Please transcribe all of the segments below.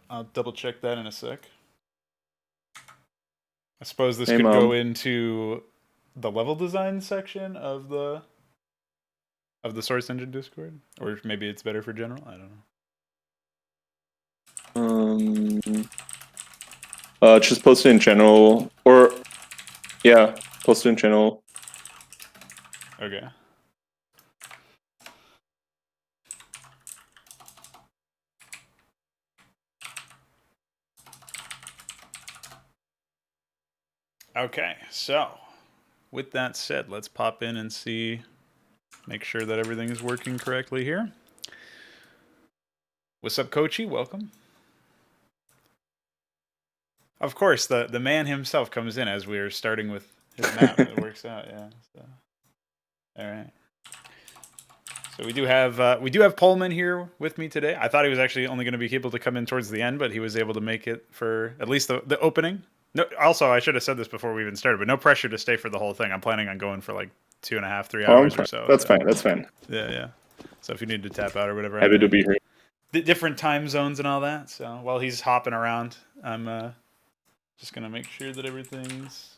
I'll double check that in a sec. I suppose this Hey, could Mom. go into the level design section of the Source Engine Discord, or maybe it's better for general. I don't know. Just post it in general, or yeah, post it in general. Okay. Okay, so with that said, let's pop in and see, make sure that everything is working correctly here. What's up, Coachi? Welcome. Of course, the man himself comes in as we are starting with his map. It works out, yeah. So, all right. So we do have poLemin here with me today. I thought he was actually only going to be able to come in towards the end, but he was able to make it for at least the opening. No, also, I should have said this before we even started, but no pressure to stay for the whole thing. I'm planning on going for like 2.5, 3 hours or so. That's fine. That's fine. Yeah. So if you need to tap out or whatever, Happy to be here. Different time zones and all that. So while he's hopping around, I'm just gonna make sure that everything's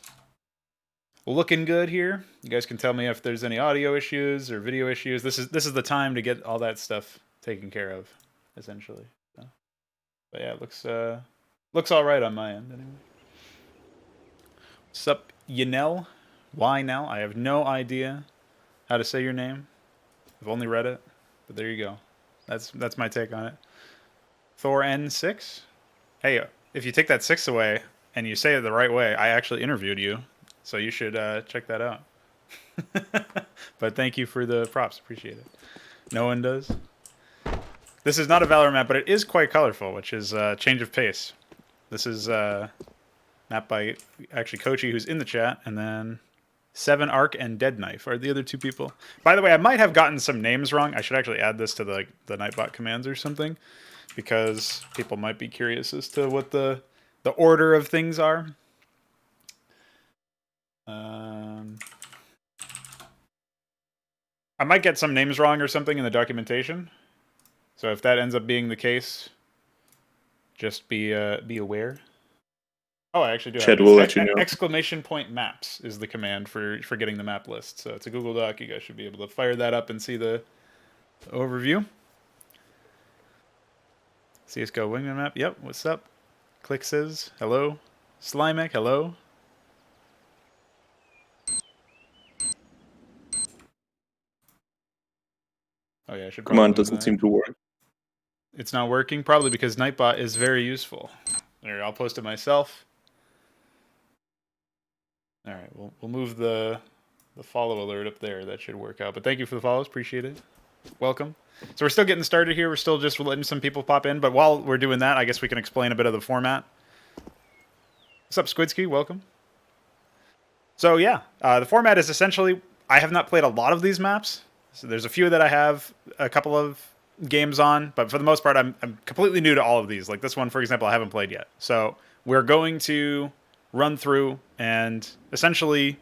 looking good here. You guys can tell me if there's any audio issues or video issues. This is the time to get all that stuff taken care of, essentially. So, but yeah, it looks all right on my end anyway. What's up, Yanel? Why Nell? I have no idea how to say your name. I've only read it, but there you go. That's my take on it. Thor N6. Hey, if you take that 6 away and you say it the right way, I actually interviewed you, so you should check that out. But thank you for the props. Appreciate it. No one does. This is not a Valor map, but it is quite colorful, which is change of pace. This is map by actually Coachi, who's in the chat, and then 7Arc and DeadKnife are the other two people. By the way, I might have gotten some names wrong. I should actually add this to the Nightbot commands or something, because people might be curious as to what the order of things are. I might get some names wrong or something in the documentation. So if that ends up being the case, just be aware. Oh, I actually do. Chad will let you know. Exclamation point maps is the command for getting the map list. So it's a Google Doc. You guys should be able to fire that up and see the overview. CSGO Wingman map. Yep. What's up? KlixX. Hello. Slimek. Hello. Oh yeah, I should. Command doesn't seem to work. It's not working, probably because Nightbot is very useful. There, I'll post it myself. All right, we'll move the follow alert up there. That should work out. But thank you for the follows. Appreciate it. Welcome. So we're still getting started here. We're still just letting some people pop in. But while we're doing that, I guess we can explain a bit of the format. What's up, Squidski? Welcome. So yeah, the format is essentially, I have not played a lot of these maps. So there's a few that I have a couple of games on, but for the most part, I'm completely new to all of these. Like this one, for example, I haven't played yet. So we're going to run through and essentially,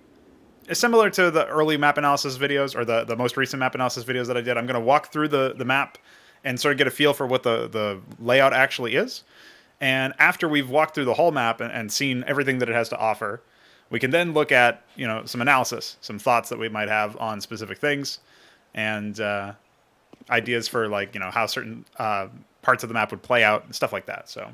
similar to the early map analysis videos or the most recent map analysis videos that I did, I'm going to walk through the map and sort of get a feel for what the layout actually is. And after we've walked through the whole map and seen everything that it has to offer, we can then look at, some analysis, some thoughts that we might have on specific things, and ideas for how certain parts of the map would play out and stuff like that. So,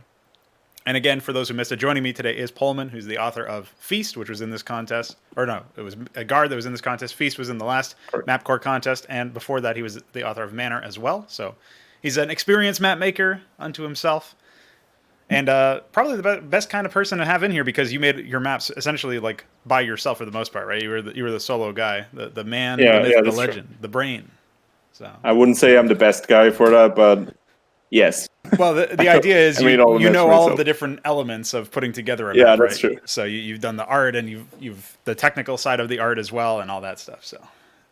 and again, for those who missed it, joining me today is poLemin, who's the author of Feast, which was in this contest. Or no, it was a guard that was in this contest. Feast was in the last map core contest, and before that, he was the author of Manor as well. So he's an experienced map maker unto himself. And probably the best kind of person to have in here, because you made your maps essentially like by yourself for the most part, right? You were the solo guy, the man, the myth, the legend, the brain. So I wouldn't say I'm the best guy for that, but yes. Well, the idea is you know all of the different elements of putting together a map, yeah, that's right? true. So you've done the art, and you've the technical side of the art as well, and all that stuff. So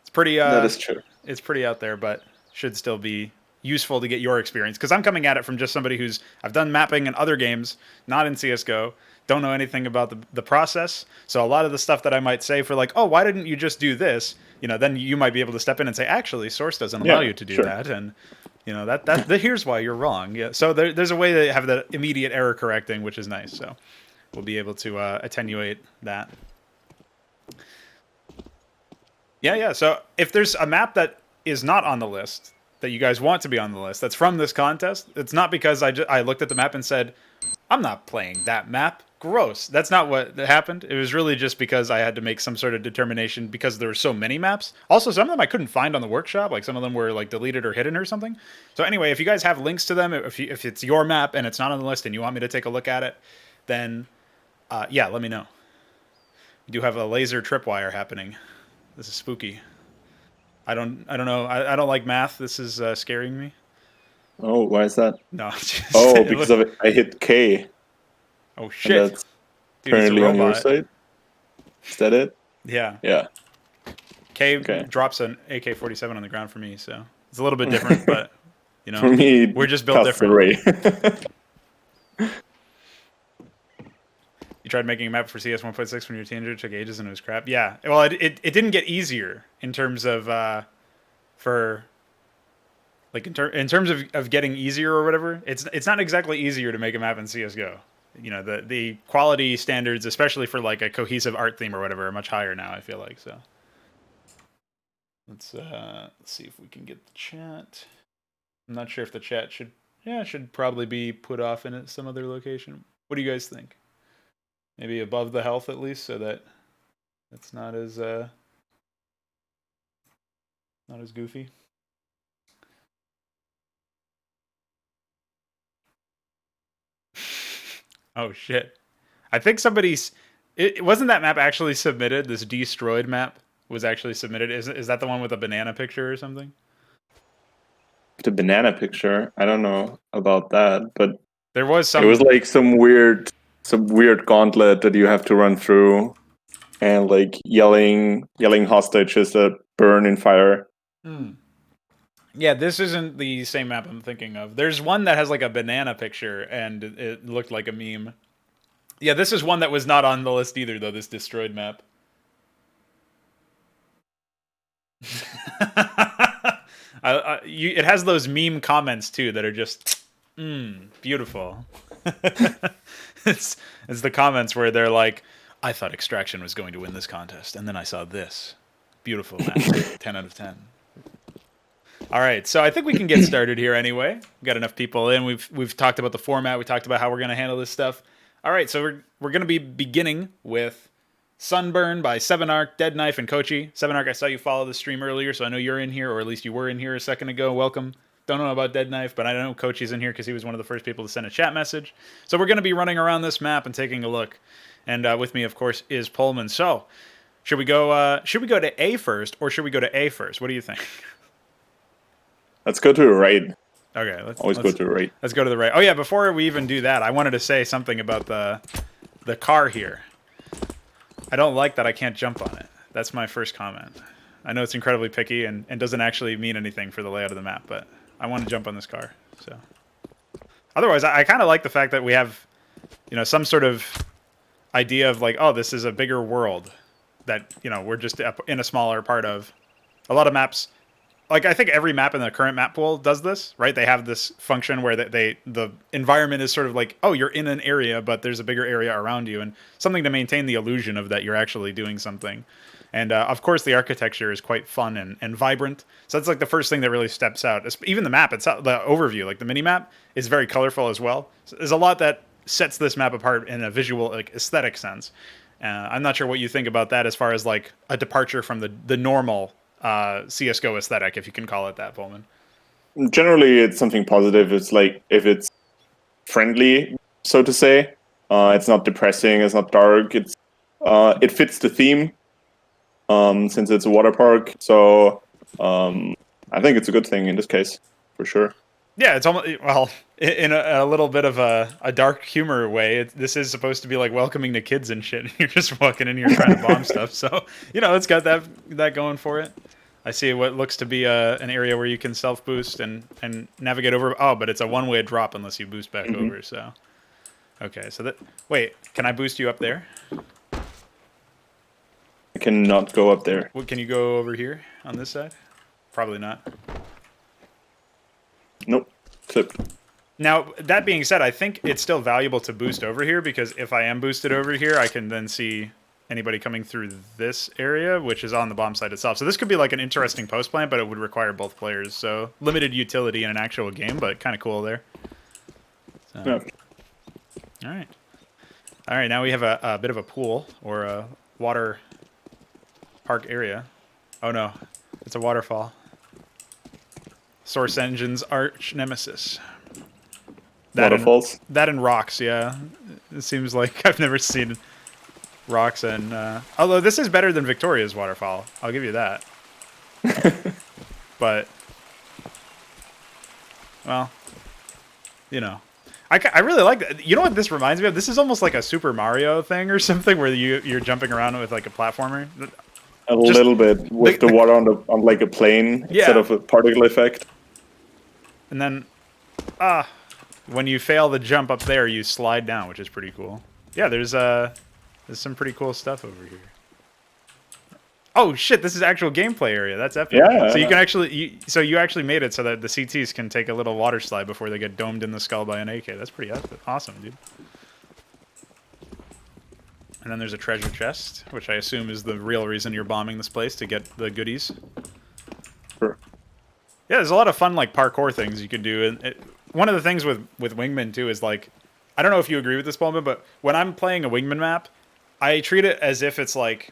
it's pretty. That is true. It's pretty out there, but should still be useful to get your experience, because I'm coming at it from just somebody I've done mapping in other games, not in CSGO, don't know anything about the process. So a lot of the stuff that I might say for oh, why didn't you just do this? Then you might be able to step in and say, actually, Source doesn't allow you to do that. And You know, here's why you're wrong. Yeah. So there's a way to have the immediate error correcting, which is nice. So we'll be able to attenuate that. Yeah, yeah. So if there's a map that is not on the list that you guys want to be on the list that's from this contest, it's not because I looked at the map and said, I'm not playing that map. Gross. That's not what happened. It was really just because I had to make some sort of determination because there were so many maps. Also, some of them I couldn't find on the workshop. Like some of them were like deleted or hidden or something. So anyway, if you guys have links to them, if it's your map and it's not on the list and you want me to take a look at it, then yeah, let me know. We do have a laser tripwire happening. This is spooky. I don't know. I don't like math. This is scaring me. Oh, why is that? No. Just, oh, because of it, I hit K. Oh shit! And that's dude, it's a currently on your robot. side. Is that it? Yeah. Yeah. K drops an AK-47 on the ground for me, so it's a little bit different, but you know, For me, we're just built different. Celery. You tried making a map for CS 1.6 when you were a teenager, it took ages and it was crap. Yeah, well, it didn't get easier in terms of for like in terms of getting easier or whatever. It's not exactly easier to make a map in CSGO. You know, the quality standards, especially for like a cohesive art theme or whatever, are much higher now, I feel like. So let's see if we can get the chat. I'm not sure if the chat should probably be put off in some other location. What do you guys think? Maybe above the health at least, so that it's not as goofy. Oh shit! I think it wasn't that map actually submitted. This destroyed map was actually submitted. Is that the one with a banana picture or something? The banana picture. I don't know about that, but there was some. It was like some weird gauntlet that you have to run through, and like yelling hostages that burn in fire. Yeah, this isn't the same map I'm thinking of. There's one that has like a banana picture, and it looked like a meme. Yeah, this is one that was not on the list either, though, this destroyed map. It has those meme comments, too, that are just, beautiful. It's the comments where they're like, I thought Extraction was going to win this contest, and then I saw this. Beautiful map, 10 out of 10. All right, so I think we can get started here anyway. We've got enough people in. We've talked about the format. We talked about how we're going to handle this stuff. All right, so we're going to be beginning with Sunburn by 7arc, DeadKnife, and Coachi. 7arc, I saw you follow the stream earlier, so I know you're in here, or at least you were in here a second ago. Welcome. Don't know about DeadKnife, but I know Coachi's in here because he was one of the first people to send a chat message. So we're going to be running around this map and taking a look. And with me, of course, is poLemin. So should we go to A first, or should we go to A first? What do you think? Let's go to the right. Okay, let's go to the right. Let's go to the right. Oh yeah, before we even do that, I wanted to say something about the car here. I don't like that I can't jump on it. That's my first comment. I know it's incredibly picky and doesn't actually mean anything for the layout of the map, but I want to jump on this car. So otherwise, I kind of like the fact that we have, you know, some sort of idea of like, oh, this is a bigger world that, you know, we're just in a smaller part of. A lot of maps. Like, I think every map in the current map pool does this, right? They have this function where the environment is sort of like, oh, you're in an area, but there's a bigger area around you, and something to maintain the illusion of that you're actually doing something. And, of course, the architecture is quite fun and vibrant. So that's, like, the first thing that really steps out. Even the map itself, the overview, like the mini-map, is very colorful as well. So there's a lot that sets this map apart in a visual, like, aesthetic sense. I'm not sure what you think about that as far as, like, a departure from the normal CSGO aesthetic, if you can call it that, poLemin. Generally, it's something positive. It's like if it's friendly, so to say. It's not depressing. It's not dark. It fits the theme, since it's a water park. So I think it's a good thing in this case, for sure. Yeah, it's almost, well, in a little bit of a dark humor way. This is supposed to be like welcoming to kids and shit. You're just walking in here trying to bomb stuff. So, you know, it's got that going for it. I see what looks to be an area where you can self-boost and navigate over. Oh, but it's a one-way drop unless you boost back over, so. Okay, so that... Wait, can I boost you up there? I cannot go up there. What, can you go over here on this side? Probably not. clipped. Now, that being said, I think it's still valuable to boost over here, because if I am boosted over here, I can then see anybody coming through this area, which is on the bomb site itself. So this could be like an interesting post plant, but it would require both players. So limited utility in an actual game, but kind of cool there. So. Yeah. All right. All right, now we have a bit of a pool, or a water park area. Oh no, it's a waterfall. Source Engine's arch nemesis. Waterfalls? That and rocks, yeah. It seems like I've never seen rocks and... although this is better than Victoria's waterfall. I'll give you that. But... well... you know. I really like that. You know what this reminds me of? This is almost like a Super Mario thing or something, where you're jumping around with like a platformer. A little bit, with the water on like a plane instead of a particle effect. And then... when you fail the jump up there, you slide down, which is pretty cool. Yeah, there's some pretty cool stuff over here. Oh shit, this is actual gameplay area. That's epic. Yeah. So you can actually you actually made it so that the CTs can take a little water slide before they get domed in the skull by an AK. That's pretty awesome, dude. And then there's a treasure chest, which I assume is the real reason you're bombing this place, to get the goodies. Sure. Yeah, there's a lot of fun like parkour things you can do, and one of the things with Wingman too is like, I don't know if you agree with this, Bowman, but when I'm playing a Wingman map, I treat it as if it's like,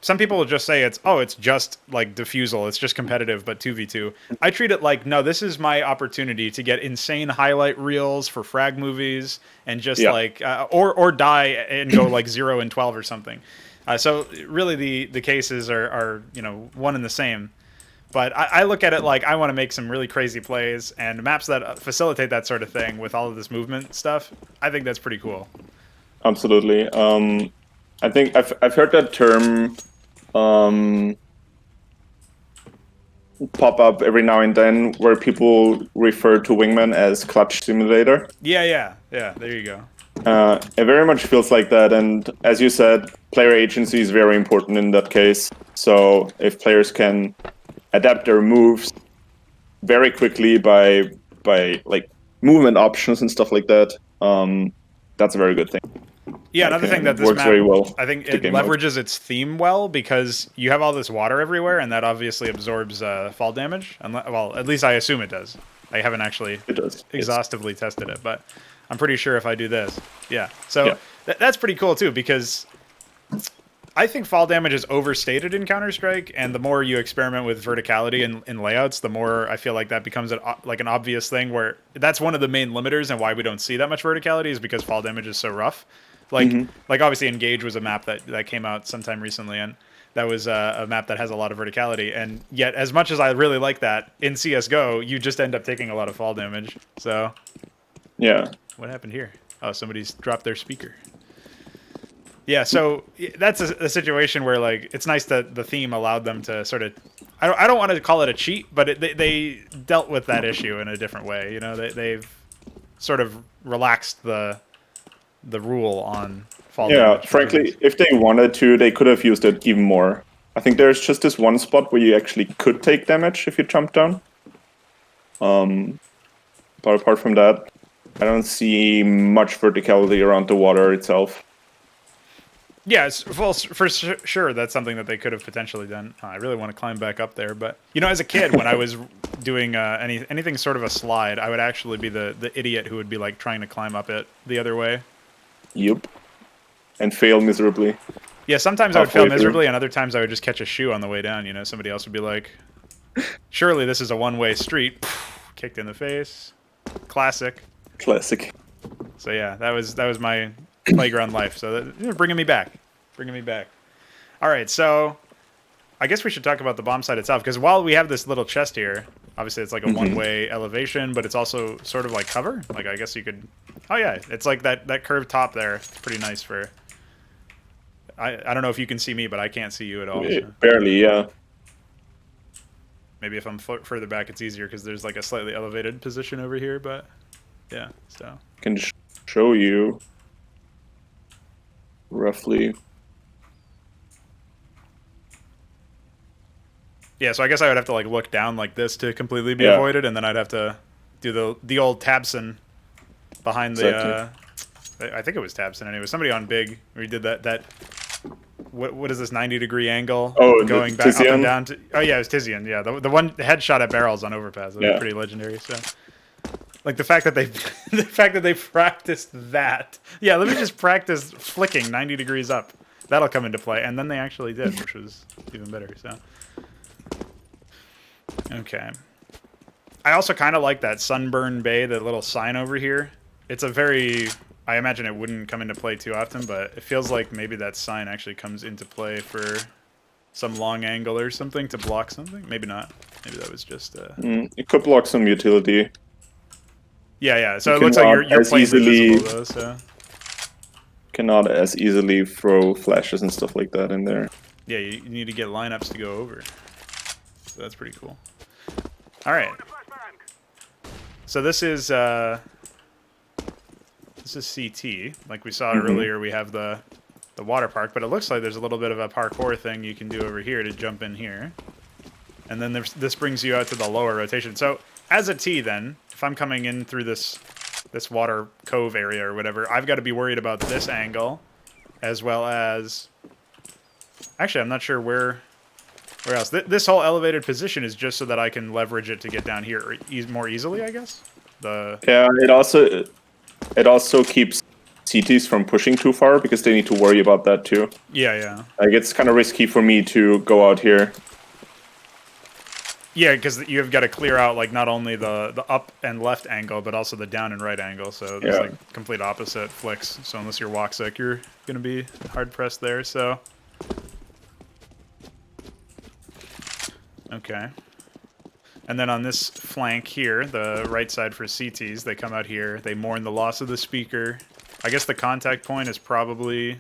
some people will just say it's just like defusal, it's just competitive, but 2v2. I treat it like, no, this is my opportunity to get insane highlight reels for frag movies, and just like, or die and go like 0 and 12 or something. So really the cases are you know, one and the same. But I look at it like, I want to make some really crazy plays, and maps that facilitate that sort of thing with all of this movement stuff, I think that's pretty cool. Absolutely. I think I've heard that term pop up every now and then, where people refer to Wingman as clutch simulator. Yeah. There you go. It very much feels like that, and as you said, player agency is very important in that case. So if players can adapt their moves very quickly by like movement options and stuff like that, that's a very good thing. Yeah, another thing that this works map, very well. I think it leverages its theme well, because you have all this water everywhere, and that obviously absorbs fall damage. Well, at least I assume it does. I haven't actually exhaustively tested it, but I'm pretty sure if I do this, yeah. So that's pretty cool too, because I think fall damage is overstated in Counter-Strike, and the more you experiment with verticality in layouts, the more I feel like that becomes like an obvious thing, where that's one of the main limiters and why we don't see that much verticality, is because fall damage is so rough. Like obviously Engage was a map that came out sometime recently, and that was a map that has a lot of verticality, and yet as much as I really like that, in CSGO, you just end up taking a lot of fall damage. So yeah. What happened here? Oh, somebody's dropped their speaker. Yeah, so that's a situation where, like, it's nice that the theme allowed them to sort of... I don't want to call it a cheat, but they dealt with that issue in a different way. You know, they've sort of relaxed the rule on fall damage. Yeah, frankly, if they wanted to, they could have used it even more. I think there's just this one spot where you actually could take damage if you jump down. But apart from that, I don't see much verticality around the water itself. Yeah, well, for sure, that's something that they could have potentially done. I really want to climb back up there, but you know, as a kid, when I was doing anything sort of a slide, I would actually be the idiot who would be like trying to climb up it the other way. Yep. And fail miserably. Yeah, sometimes I would fail miserably, and other times I would just catch a shoe on the way down. You know, somebody else would be like, "Surely this is a one-way street." Kicked in the face. Classic. Classic. So yeah, that was my playground life. So bringing me back. All right, so I guess we should talk about the bomb site itself, because while we have this little chest here, obviously it's like a one-way elevation, but it's also sort of like cover. Like, I guess you could... Oh yeah, it's like that curved top there. It's pretty nice for... I don't know if you can see me, but I can't see you at all. So. Barely, yeah. Maybe if I'm further back, it's easier, because there's like a slightly elevated position over here, but yeah, so... I can show you roughly. Yeah, so I guess I would have to like look down like this to completely be avoided, and then I'd have to do the old Tabson behind the. Exactly. I think it was Tabson anyway. Somebody on Big where he did that. What is this 90-degree angle? Oh, going back up and down to. Oh yeah, it was Tizian. Yeah, the one headshot at barrels on overpass. That was pretty legendary. So, like the fact that they practiced that. Yeah, let me just practice flicking 90 degrees up. That'll come into play, and then they actually did, which was even better. So, okay. I also kind of like that Sunburn Bay, the little sign over here. It's a very... I imagine it wouldn't come into play too often, but it feels like maybe that sign actually comes into play for some long angle or something to block something. Maybe not. Maybe that was just... It could block some utility. Yeah. So it looks like you're playing visible, though, so... Cannot as easily throw flashes and stuff like that in there. Yeah, you need to get lineups to go over. So that's pretty cool. All right. So this is CT. Like we saw earlier, we have the water park, but it looks like there's a little bit of a parkour thing you can do over here to jump in here. And then this brings you out to the lower rotation. So as a T, then, if I'm coming in through this water cove area or whatever, I've got to be worried about this angle, as well as... Actually, I'm not sure where else. This whole elevated position is just so that I can leverage it to get down here more easily, I guess. Yeah, it also keeps CTs from pushing too far because they need to worry about that too. Yeah. Like it's kind of risky for me to go out here. Yeah, because you've got to clear out like not only the up and left angle, but also the down and right angle. So there's like complete opposite flicks. So unless you're Waxic, you're gonna be hard pressed there. So okay. And then on this flank here, the right side for CTs, they come out here. They mourn the loss of the speaker. I guess the contact point is probably...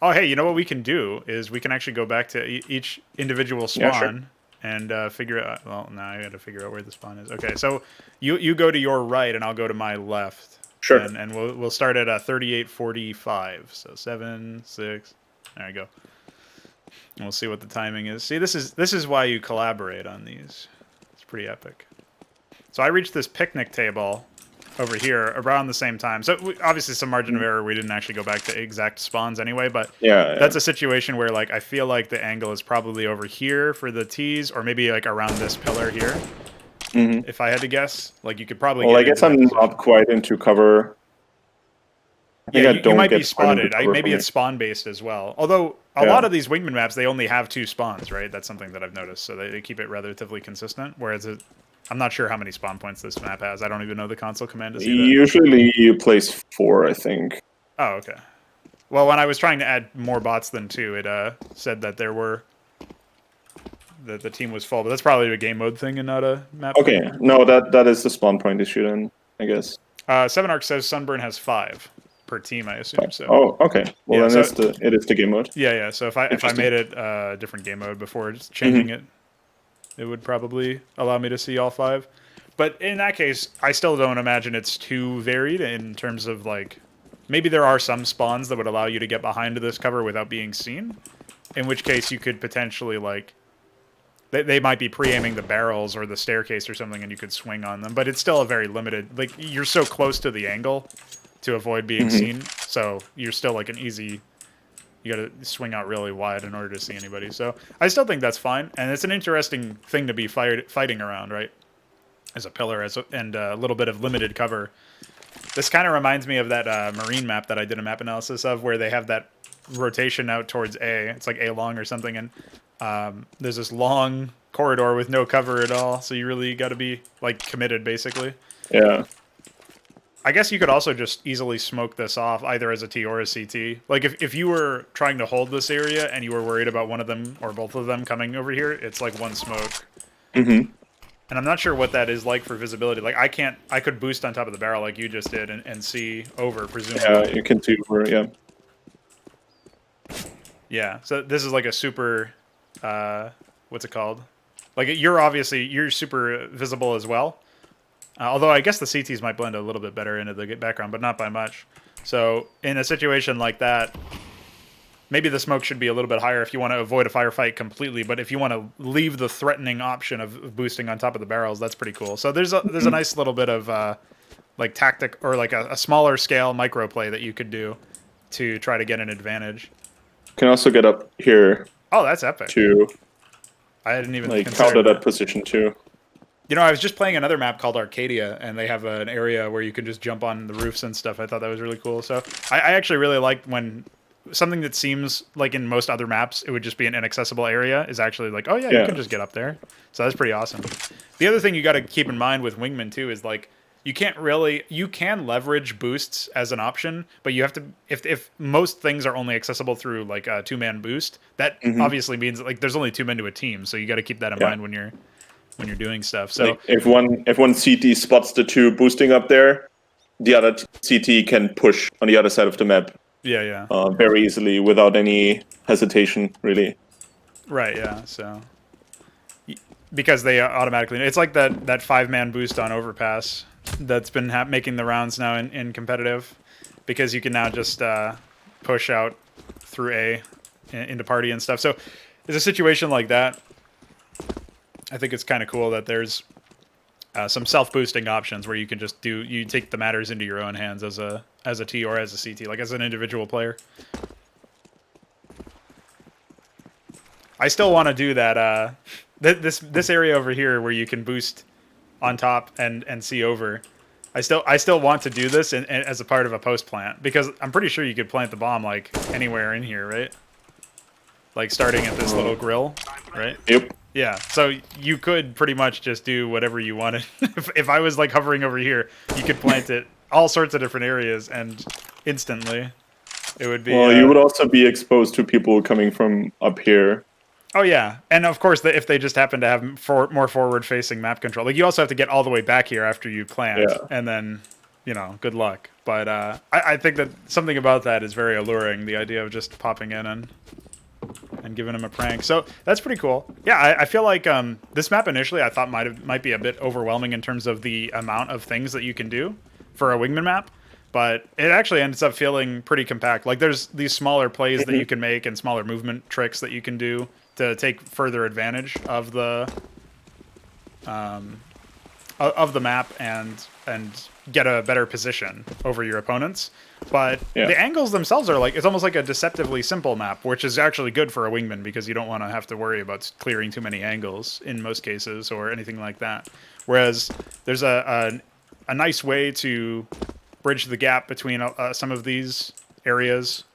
Oh, hey, you know what we can do is we can actually go back to each individual spawn and figure out... Well, now I got to figure out where the spawn is. Okay, so you go to your right and I'll go to my left. Sure. And we'll start at 38:45. So 7, 6... There we go. And we'll see what the timing is. See, this is why you collaborate on these. Pretty epic. So I reached this picnic table over here around the same time. So obviously some margin of error. We didn't actually go back to exact spawns anyway, but that's a situation where like I feel like the angle is probably over here for the T's, or maybe like around this pillar here. If I had to guess, like you could probably. Well, I guess I'm not quite into cover. You might be spotted. Maybe it's spawn based as well. Although a lot of these Wingman maps, they only have 2 spawns, right? That's something that I've noticed. So they keep it relatively consistent. Whereas I'm not sure how many spawn points this map has. I don't even know the console command to see that. Usually you place 4, I think. Oh, okay. Well, when I was trying to add more bots than 2, it said that there were... the team was full. But that's probably a game mode thing and not a map thing. Okay, no, that is the spawn point issue then, I guess. 7arc says Sunburn has 5. Per team, I assume. So. Oh, okay. Well, then it is the game mode. Yeah. So if I made it a different game mode before just changing it, it would probably allow me to see all 5. But in that case, I still don't imagine it's too varied in terms of like maybe there are some spawns that would allow you to get behind this cover without being seen. In which case, you could potentially like they might be pre-aiming the barrels or the staircase or something, and you could swing on them. But it's still a very limited. Like you're so close to the angle to avoid being seen, so you're still like an easy... You gotta swing out really wide in order to see anybody. So I still think that's fine, and it's an interesting thing to be fighting around, right? As a pillar, and a little bit of limited cover. This kind of reminds me of that marine map that I did a map analysis of, where they have that rotation out towards A. It's like A long or something, and there's this long corridor with no cover at all, so you really got to be like committed, basically. Yeah. I guess you could also just easily smoke this off, either as a T or a CT. Like, if you were trying to hold this area and you were worried about one of them or both of them coming over here, it's like one smoke. And I'm not sure what that is like for visibility. Like, I could boost on top of the barrel like you just did and see over, presumably. Yeah, you can see over, yeah. Yeah, so this is like a super, what's it called? Like, you're super visible as well. Although I guess the CTs might blend a little bit better into the background, but not by much. So in a situation like that, maybe the smoke should be a little bit higher if you want to avoid a firefight completely. But if you want to leave the threatening option of boosting on top of the barrels, that's pretty cool. So there's a nice little bit of like tactic or like a smaller scale micro play that you could do to try to get an advantage. Can also get up here. Oh, that's epic. To I didn't even like consider counter that position too. You know, I was just playing another map called Arcadia, and they have an area where you can just jump on the roofs and stuff. I thought that was really cool. So I actually really like when something that seems like in most other maps it would just be an inaccessible area is actually like, oh yeah, you can just get up there. So that's pretty awesome. The other thing you got to keep in mind with Wingman too is like you can leverage boosts as an option, but you have to if most things are only accessible through like a 2-man boost, that obviously means like there's only 2 men to a team. So you got to keep that in mind when you're doing stuff. So like if one CT spots the 2 boosting up there, the other CT can push on the other side of the map. Yeah. Very easily without any hesitation, really. Right. Yeah. So because they automatically, it's like that 5-man boost on Overpass that's been making the rounds now in competitive, because you can now just push out through A into party and stuff. So there's a situation like that. I think it's kind of cool that there's some self-boosting options where you can just you take the matters into your own hands as a T or as a CT, like as an individual player. I still want to do that. This area over here where you can boost on top and see over. I still want to do this as a part of a post plant, because I'm pretty sure you could plant the bomb like anywhere in here, right? Like starting at this little grill, right? Yep. Yeah, so you could pretty much just do whatever you wanted. If I was like hovering over here, you could plant it all sorts of different areas, and instantly it would be... Well, you would also be exposed to people coming from up here. Oh, yeah. And of course, if they just happen to have more forward-facing map control. Like, you also have to get all the way back here after you plant, and then, you know, good luck. But I think that something about that is very alluring, the idea of just popping in and giving him a prank. So that's pretty cool. Yeah, I feel like this map initially I thought might be a bit overwhelming in terms of the amount of things that you can do for a Wingman map, but it actually ends up feeling pretty compact. Like there's these smaller plays that you can make and smaller movement tricks that you can do to take further advantage of the map and get a better position over your opponents. But the angles themselves are like, it's almost like a deceptively simple map, which is actually good for a Wingman because you don't want to have to worry about clearing too many angles in most cases or anything like that. Whereas there's a nice way to bridge the gap between some of these areas,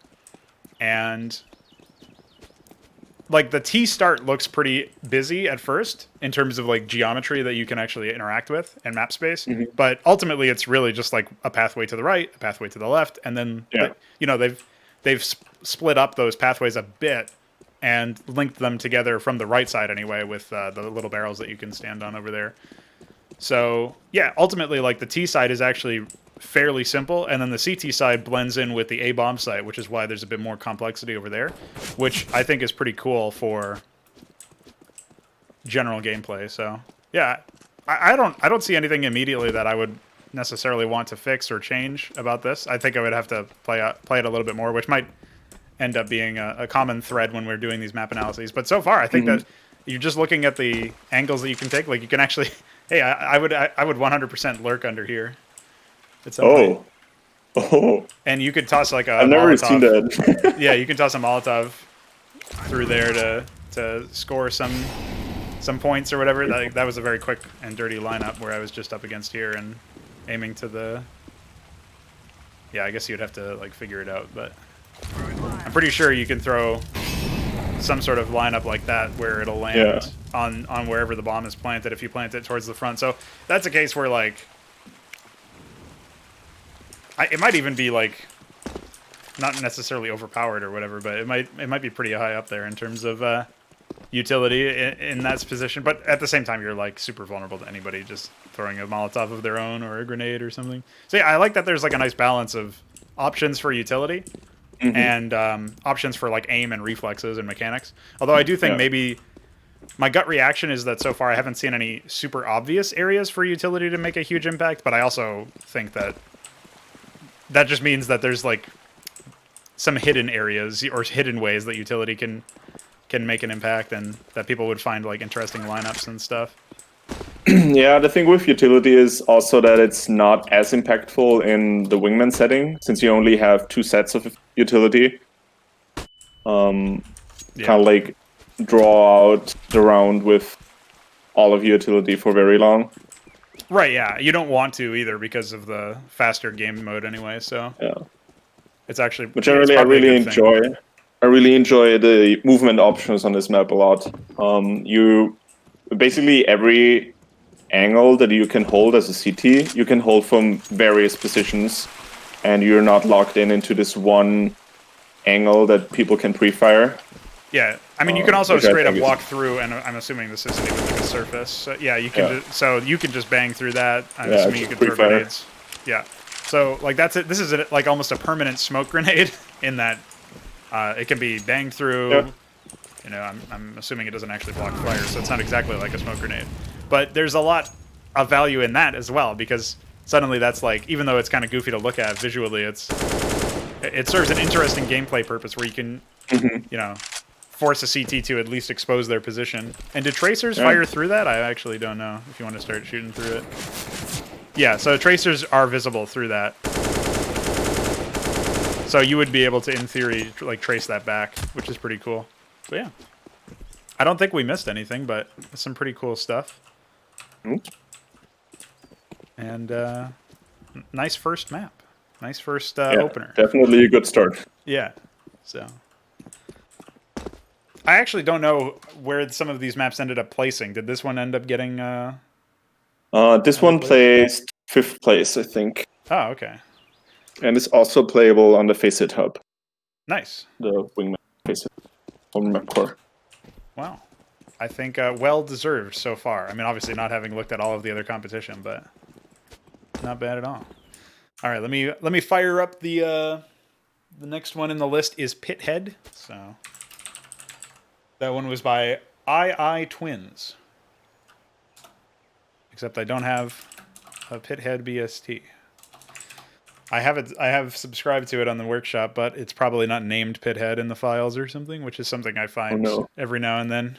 and like the T start looks pretty busy at first in terms of like geometry that you can actually interact with and map space, but ultimately it's really just like a pathway to the right, a pathway to the left, and then they've split up those pathways a bit and linked them together from the right side anyway with the little barrels that you can stand on over there. So yeah, ultimately like the T side is actually fairly simple, and then the CT side blends in with the A bomb site, which is why there's a bit more complexity over there, which I think is pretty cool for general gameplay. So yeah, I don't see anything immediately that I would necessarily want to fix or change about this. I think I would have to play it a little bit more, which might end up being a common thread when we're doing these map analyses. But so far, I think that you're just looking at the angles that you can take. Like you can actually, hey, I would 100% lurk under here. Oh. And you could toss like a I've never Molotov. seen that. Yeah, you can toss a Molotov through there to score some points or whatever. That was a very quick and dirty lineup where I was just up against here and aiming to the... Yeah, I guess you'd have to like figure it out, but I'm pretty sure you can throw some sort of lineup like that where it'll land on wherever the bomb is planted if you plant it towards the front. So that's a case where like... it might even be like not necessarily overpowered or whatever, but it might be pretty high up there in terms of utility in that position. But at the same time, you're like super vulnerable to anybody just throwing a Molotov of their own or a grenade or something. So yeah, I like that there's like a nice balance of options for utility and options for like aim and reflexes and mechanics. Although I do think maybe my gut reaction is that so far I haven't seen any super obvious areas for utility to make a huge impact. But I also think that just means that there's like some hidden areas or hidden ways that utility can make an impact and that people would find like interesting lineups and stuff. Yeah, the thing with utility is also that it's not as impactful in the wingman setting, since you only have 2 sets of utility. Kind of like draw out the round with all of utility for very long. Right, yeah. You don't want to either because of the faster game mode anyway, so yeah. It's actually I really enjoy. I really enjoy the movement options on this map a lot. You basically every angle that you can hold as a CT, you can hold from various positions, and you're not locked into this one angle that people can pre-fire. Yeah, I mean, you can also straight up walk through, and I'm assuming this isn't even like a surface. So, yeah, you can. So you can just bang through that. I'm assuming you can throw grenades. Yeah. So like that's it. This is like almost a permanent smoke grenade in that it can be banged through. Yeah. You know, I'm assuming it doesn't actually block fire, so it's not exactly like a smoke grenade. But there's a lot of value in that as well, because suddenly that's like, even though it's kind of goofy to look at visually, it serves an interesting gameplay purpose where you can, you know, force a CT to at least expose their position. And do tracers fire through that? I actually don't know if you want to start shooting through it. Yeah, so tracers are visible through that. So you would be able to, in theory, like trace that back, which is pretty cool. So yeah. I don't think we missed anything, but it's some pretty cool stuff. And nice first map. Nice first opener. Definitely a good start. Yeah. So I actually don't know where some of these maps ended up placing. Did this one end up getting this one placed 5th place, I think. Oh, okay. And it's also playable on the Faceit hub. Nice. The Wingman Faceit on map core. Wow. I think well deserved so far. I mean, obviously not having looked at all of the other competition, but not bad at all. All right, let me fire up the next one in the list is Pithead. So that one was by iiTwins. Except I don't have a Pithead BST. I have subscribed to it on the workshop, but it's probably not named Pithead in the files or something, which is something I find every now and then.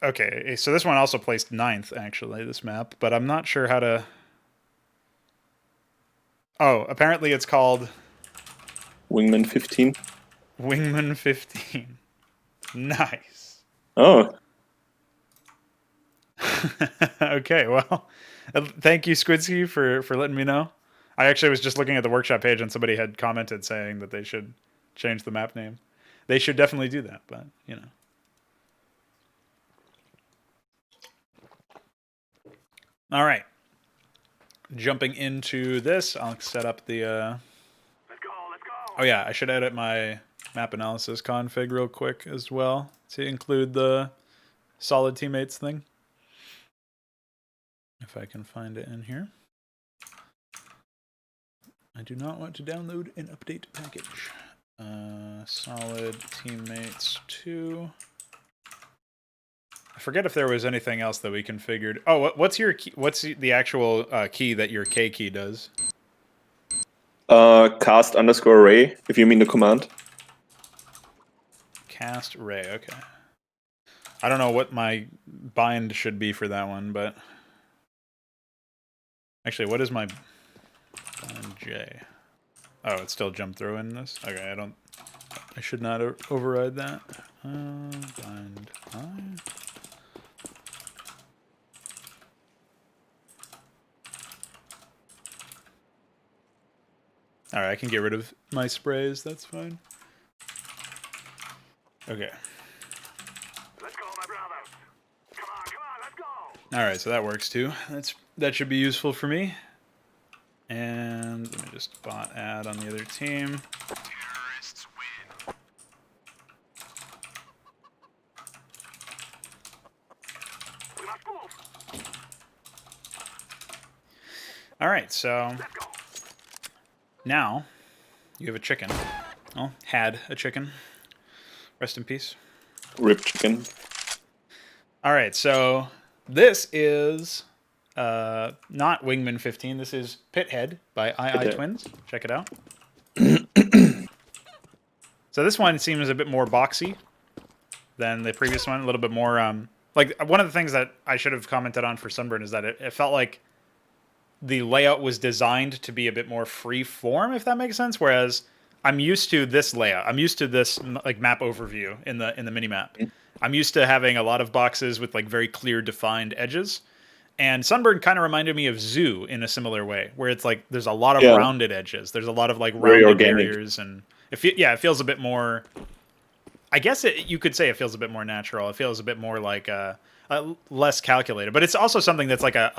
Okay, so this one also placed 9th, actually, this map, but I'm not sure how to... Oh, apparently it's called... Wingman 15? Wingman 15. Nice. Oh. Okay, well, thank you, Squidski, for letting me know. I actually was just looking at the workshop page, and somebody had commented saying that they should change the map name. They should definitely do that, but, you know. All right. Jumping into this, I'll set up the... Let's go. Oh, yeah, I should edit my map analysis config real quick as well to include the solid teammates thing. If I can find it in here. I do not want to download an update package. Solid teammates 2. I forget if there was anything else that we configured. Oh, what's your key, what's the actual key that your K key does? Cast_array, if you mean the command. Cast array, okay. I don't know what my bind should be for that one, but... Actually, what is my bind J? Oh, it still jumped through in this? Okay, I should not override that. Bind I. Alright, I can get rid of my sprays, that's fine. Okay. Let's go, my brothers. Come on, let's go. Alright, so that works too. That should be useful for me. And let me just bot add on the other team. Terrorists win. Alright, so now you have a chicken. Well, had a chicken. Rest in peace. Rip chicken. Alright, so this is not Wingman 15. This is Pithead by iiTwins. Check it out. So this one seems a bit more boxy than the previous one. A little bit more, like, one of the things that I should have commented on for Sunburn is that it felt like the layout was designed to be a bit more free form, if that makes sense. Whereas I'm used to this layout. I'm used to this like map overview in the minimap. I'm used to having a lot of boxes with like very clear defined edges. And Sunburn kind of reminded me of Zoo in a similar way, where it's like there's a lot of rounded edges. There's a lot of like rounded barriers, and it feels a bit more. I guess you could say it feels a bit more natural. It feels a bit more like less calculated. But it's also something that's like an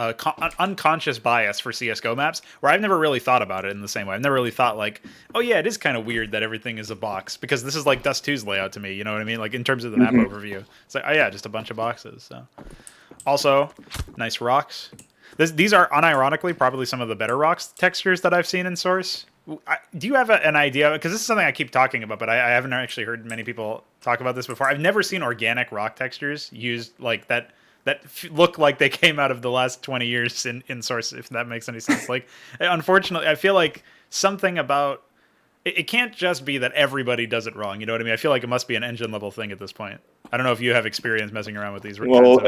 unconscious bias for CSGO maps, where I've never really thought about it in the same way. I've never really thought like, oh yeah, it is kind of weird that everything is a box, because this is like Dust 2's layout to me. You know what I mean? Like in terms of the map overview, it's like, oh yeah, just a bunch of boxes. So. Also, nice rocks. These are unironically probably some of the better rocks textures that I've seen in Source. Do you have an idea? Because this is something I keep talking about, but I haven't actually heard many people talk about this before. I've never seen organic rock textures used like that look like they came out of the last 20 years in Source, if that makes any sense. Like, unfortunately, I feel like something about it can't just be that everybody does it wrong. You know what I mean? I feel like it must be an engine level thing at this point. I don't know if you have experience messing around with these. Well,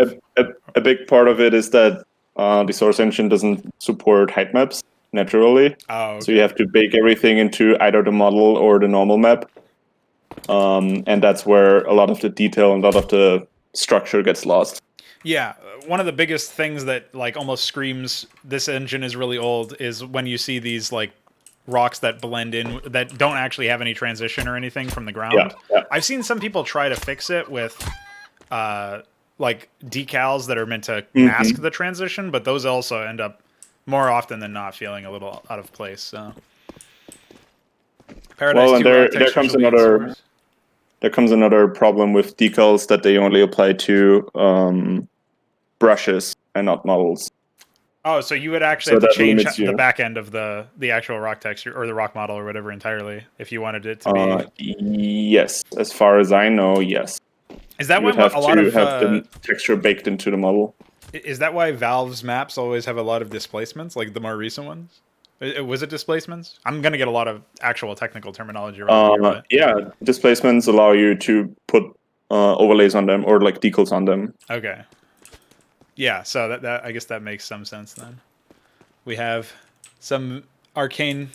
a big part of it is that the Source engine doesn't support height maps naturally. Oh, okay. So you have to bake everything into either the model or the normal map. And that's where a lot of the detail and a lot of the structure gets lost. Yeah, one of the biggest things that like almost screams this engine is really old is when you see these like rocks that blend in that don't actually have any transition or anything from the ground. Yeah. I've seen some people try to fix it with like decals that are meant to mask the transition, but those also end up more often than not feeling a little out of place. So Paradise and there comes another problem with decals, that they only apply to brushes and not models. Oh, so you would actually have to change the back end of the actual rock texture or the rock model or whatever entirely if you wanted it to be. Yes, as far as I know, yes. Is that why a lot of have the texture baked into the model? Is that why Valve's maps always have a lot of displacements, like the more recent ones? Was it displacements? I'm gonna get a lot of actual technical terminology around here. Yeah, displacements allow you to put overlays on them or like decals on them. Okay. Yeah, so that I guess that makes some sense then. We have some arcane,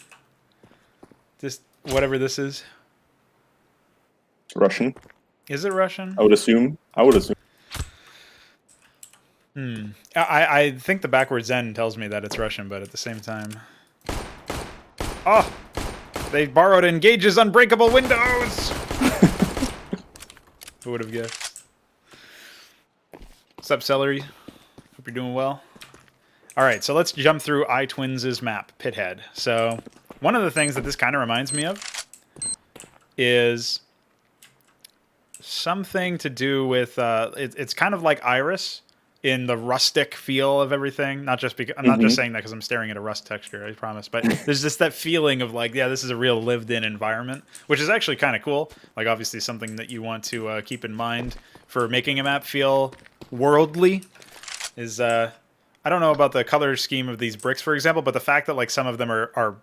whatever this is. Russian. Is it Russian? I would assume. I think the backwards N tells me that it's Russian, but at the same time... Oh! They borrowed Engage's unbreakable windows! Who would have guessed? What's up, Celery? Hope you're doing well. Alright, so let's jump through iTwins' map, Pithead. So, one of the things that this kind of reminds me of is something to do with... it's kind of like Iris in the rustic feel of everything. Not just because I'm not just saying that because I'm staring at a rust texture, I promise. But there's just that feeling of like, yeah, this is a real lived-in environment, which is actually kind of cool. Like, obviously something that you want to keep in mind for making a map feel worldly is... I don't know about the color scheme of these bricks, for example, but the fact that like some of them are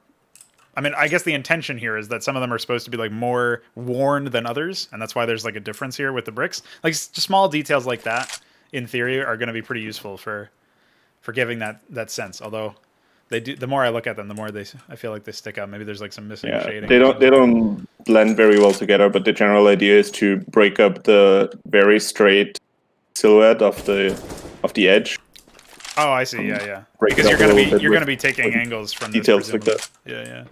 I mean, I guess the intention here is that some of them are supposed to be like more worn than others, and that's why there's like a difference here with the bricks. Like just small details like that, in theory, are going to be pretty useful for giving that sense. Although they do, the more I look at them, the more I feel like they stick out. Maybe there's like some missing shading. They don't blend very well together, but the general idea is to break up the very straight silhouette of the edge. Oh, I see. Yeah. Because you're gonna be taking angles from this, details like that. Yeah.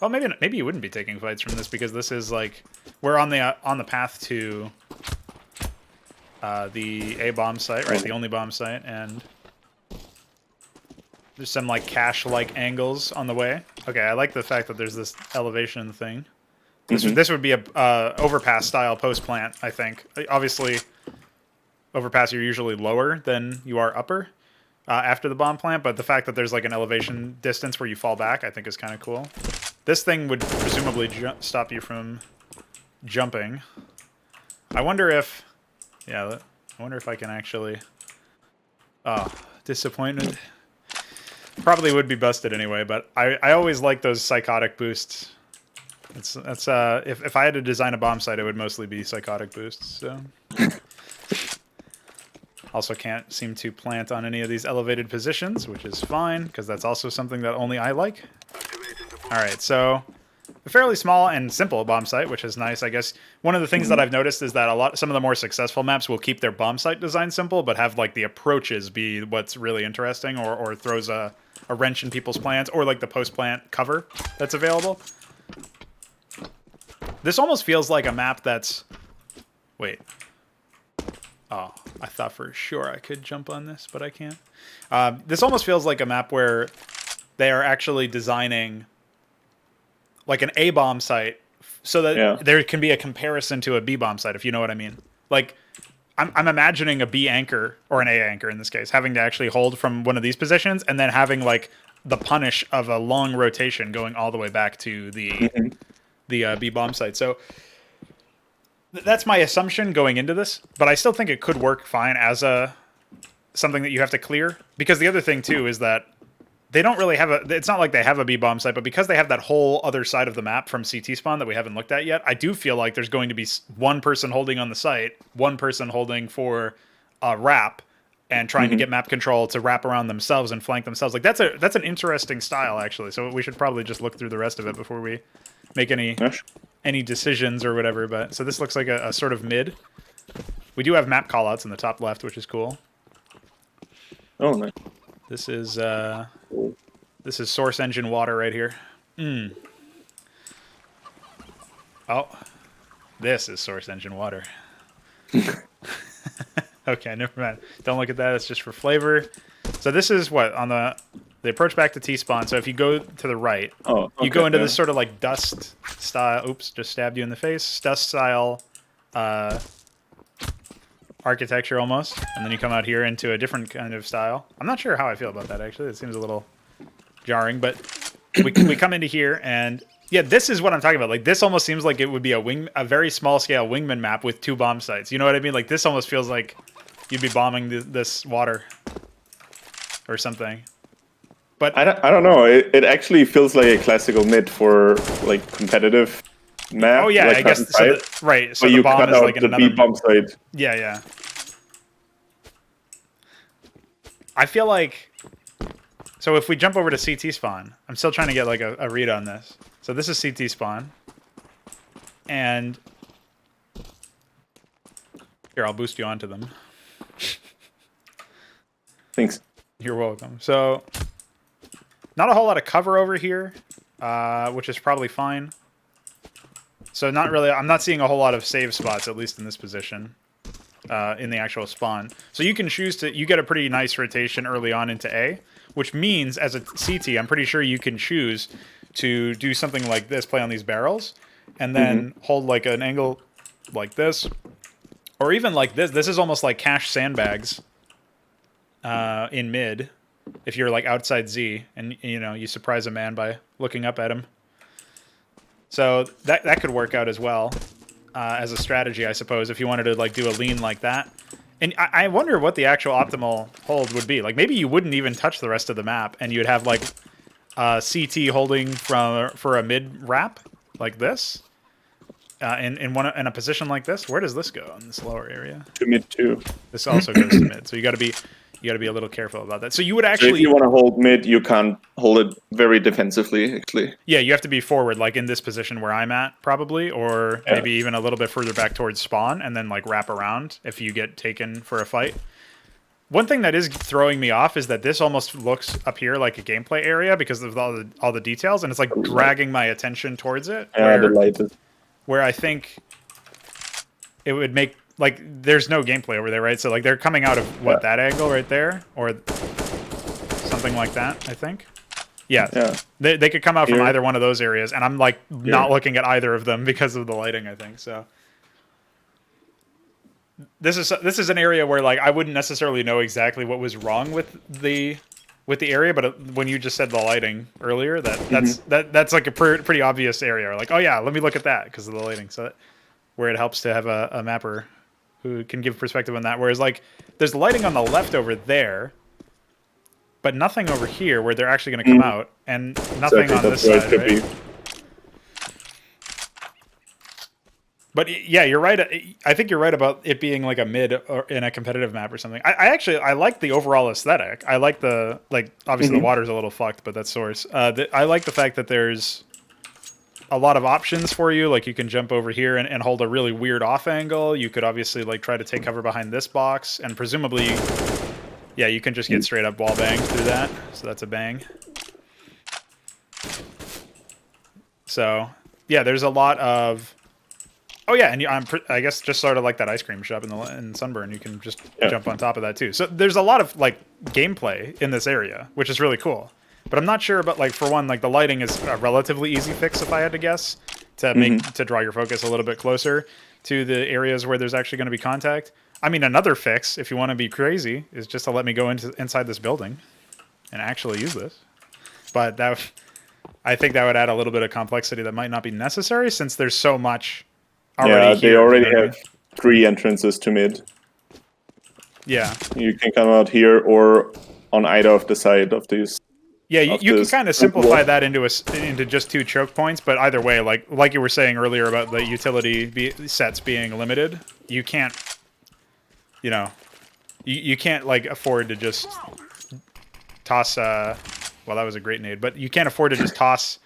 Well, maybe you wouldn't be taking fights from this because this is like we're on the path to the A bomb site, right? The only bomb site, and there's some like cache-like angles on the way. Okay, I like the fact that there's this elevation thing. This would be a overpass style post plant, I think. Obviously, overpass you're usually lower than you are upper. After the bomb plant, but the fact that there's like an elevation distance where you fall back, I think is kind of cool. This thing would presumably stop you from jumping. I wonder if... Yeah, I wonder if I can actually... Oh, disappointed. Probably would be busted anyway, but I always like those psychotic boosts. That's if I had to design a bomb site, it would mostly be psychotic boosts. So also can't seem to plant on any of these elevated positions, which is fine because that's also something that only I like. All right, so a fairly small and simple bomb site, which is nice, I guess. One of the things that I've noticed is that some of the more successful maps will keep their bomb site design simple, but have like the approaches be what's really interesting, or throws a wrench in people's plans, or like the post-plant cover that's available. This almost feels like a map that's... Wait. Oh, I thought for sure I could jump on this, but I can't. This almost feels like a map where they are actually designing like an A bomb site so that there can be a comparison to a B bomb site, if you know what I mean. Like, I'm imagining a B anchor, or an A anchor in this case, having to actually hold from one of these positions and then having like the punish of a long rotation going all the way back to the B bomb site. So that's my assumption going into this, but I still think it could work fine as something that you have to clear. Because the other thing too is that they don't really have it's not like they have a B bomb site, but because they have that whole other side of the map from CT spawn that we haven't looked at yet, I do feel like there's going to be one person holding on the site, one person holding for a wrap, and trying to get map control to wrap around themselves and flank themselves. Like that's an interesting style actually. So we should probably just look through the rest of it before we make any decisions or whatever. But so this looks like a sort of mid. We do have map callouts in the top left, which is cool. Oh, nice. This is source engine water right here. Oh, this is source engine water. Okay, never mind. Don't look at that. It's just for flavor. So this is what on the approach back to T-spawn. So if you go to the right, you go into this sort of like dust style. Oops, just stabbed you in the face. Dust style architecture almost, and then you come out here into a different kind of style. I'm not sure how I feel about that actually. It seems a little jarring, but we come into here and yeah, this is what I'm talking about. Like this almost seems like it would be a very small scale wingman map with 2 bomb sites. You know what I mean? Like this almost feels like you'd be bombing this water or something. But I don't know. It actually feels like a classical mid for like competitive map. Oh yeah, like I guess so. Right. So but the you bomb cut is out like in the another B bomb site. Yeah, yeah. I feel like so if we jump over to CT spawn, I'm still trying to get like a read on this. So this is CT spawn. And here, I'll boost you onto them. Thanks. You're welcome. So not a whole lot of cover over here, which is probably fine. So not really, I'm not seeing a whole lot of save spots, at least in this position, in the actual spawn. So you can choose to, you get a pretty nice rotation early on into A, which means as a CT, I'm pretty sure you can choose to do something like this, play on these barrels, and then hold like an angle like this, or even like this. This is almost like cache sandbags in mid, if you're like outside Z, and you know you surprise a man by looking up at him. So that could work out as well as a strategy, I suppose, if you wanted to like do a lean like that. And I wonder what the actual optimal hold would be. Like maybe you wouldn't even touch the rest of the map, and you'd have like CT holding for a mid wrap like this, in a position like this. Where does this go in this lower area? To mid too. This also goes to mid, so you got to be a little careful about that. So you would actually, so if you want to hold mid, you can't hold it very defensively. Actually, yeah, you have to be forward, like in this position where I'm at, probably, or maybe even a little bit further back towards spawn, and then like wrap around if you get taken for a fight. One thing that is throwing me off is that this almost looks up here like a gameplay area because of all the details, and it's like dragging my attention towards it. Yeah, the light is... where I think it would make, like, there's no gameplay over there, right? So like they're coming out of what, that angle right there, or something like that, I think. Yeah. They could come out from either one of those areas, and I'm like not looking at either of them because of the lighting, I think. So this is an area where like I wouldn't necessarily know exactly what was wrong with the area, but when you just said the lighting earlier, that's like a pretty obvious area. Like, oh yeah, let me look at that because of the lighting. So where it helps to have a mapper who can give perspective on that. Whereas like there's lighting on the left over there, but nothing over here where they're actually going to come out, and nothing Exactly, on this that's side, where it right? should be. But yeah, you're right. I think you're right about it being like a mid or in a competitive map or something. I like the overall aesthetic. I like the obviously the water's a little fucked, but that's source. I like the fact that there's a lot of options for you. Like you can jump over here and hold a really weird off angle. You could obviously like try to take cover behind this box, and presumably, yeah, you can just get straight up wall banged through that. So that's a bang. So yeah, there's a lot of. Oh yeah, and I guess just sort of like that ice cream shop in Sunburn, you can just jump on top of that too. So there's a lot of like gameplay in this area, which is really cool. But I'm not sure about like for one, like the lighting is a relatively easy fix if I had to guess to draw your focus a little bit closer to the areas where there's actually going to be contact. I mean, another fix if you want to be crazy is just to let me go inside this building and actually use this. But I think that would add a little bit of complexity that might not be necessary since there's so much. They already have 3 entrances to mid. Yeah. You can come out here or on either of the side of these. Yeah, you can kind of simplify that into just 2 choke points, but either way, like you were saying earlier about the utility sets being limited, you can't, you can't like afford to just toss. Well, that was a great nade, but you can't afford to just toss.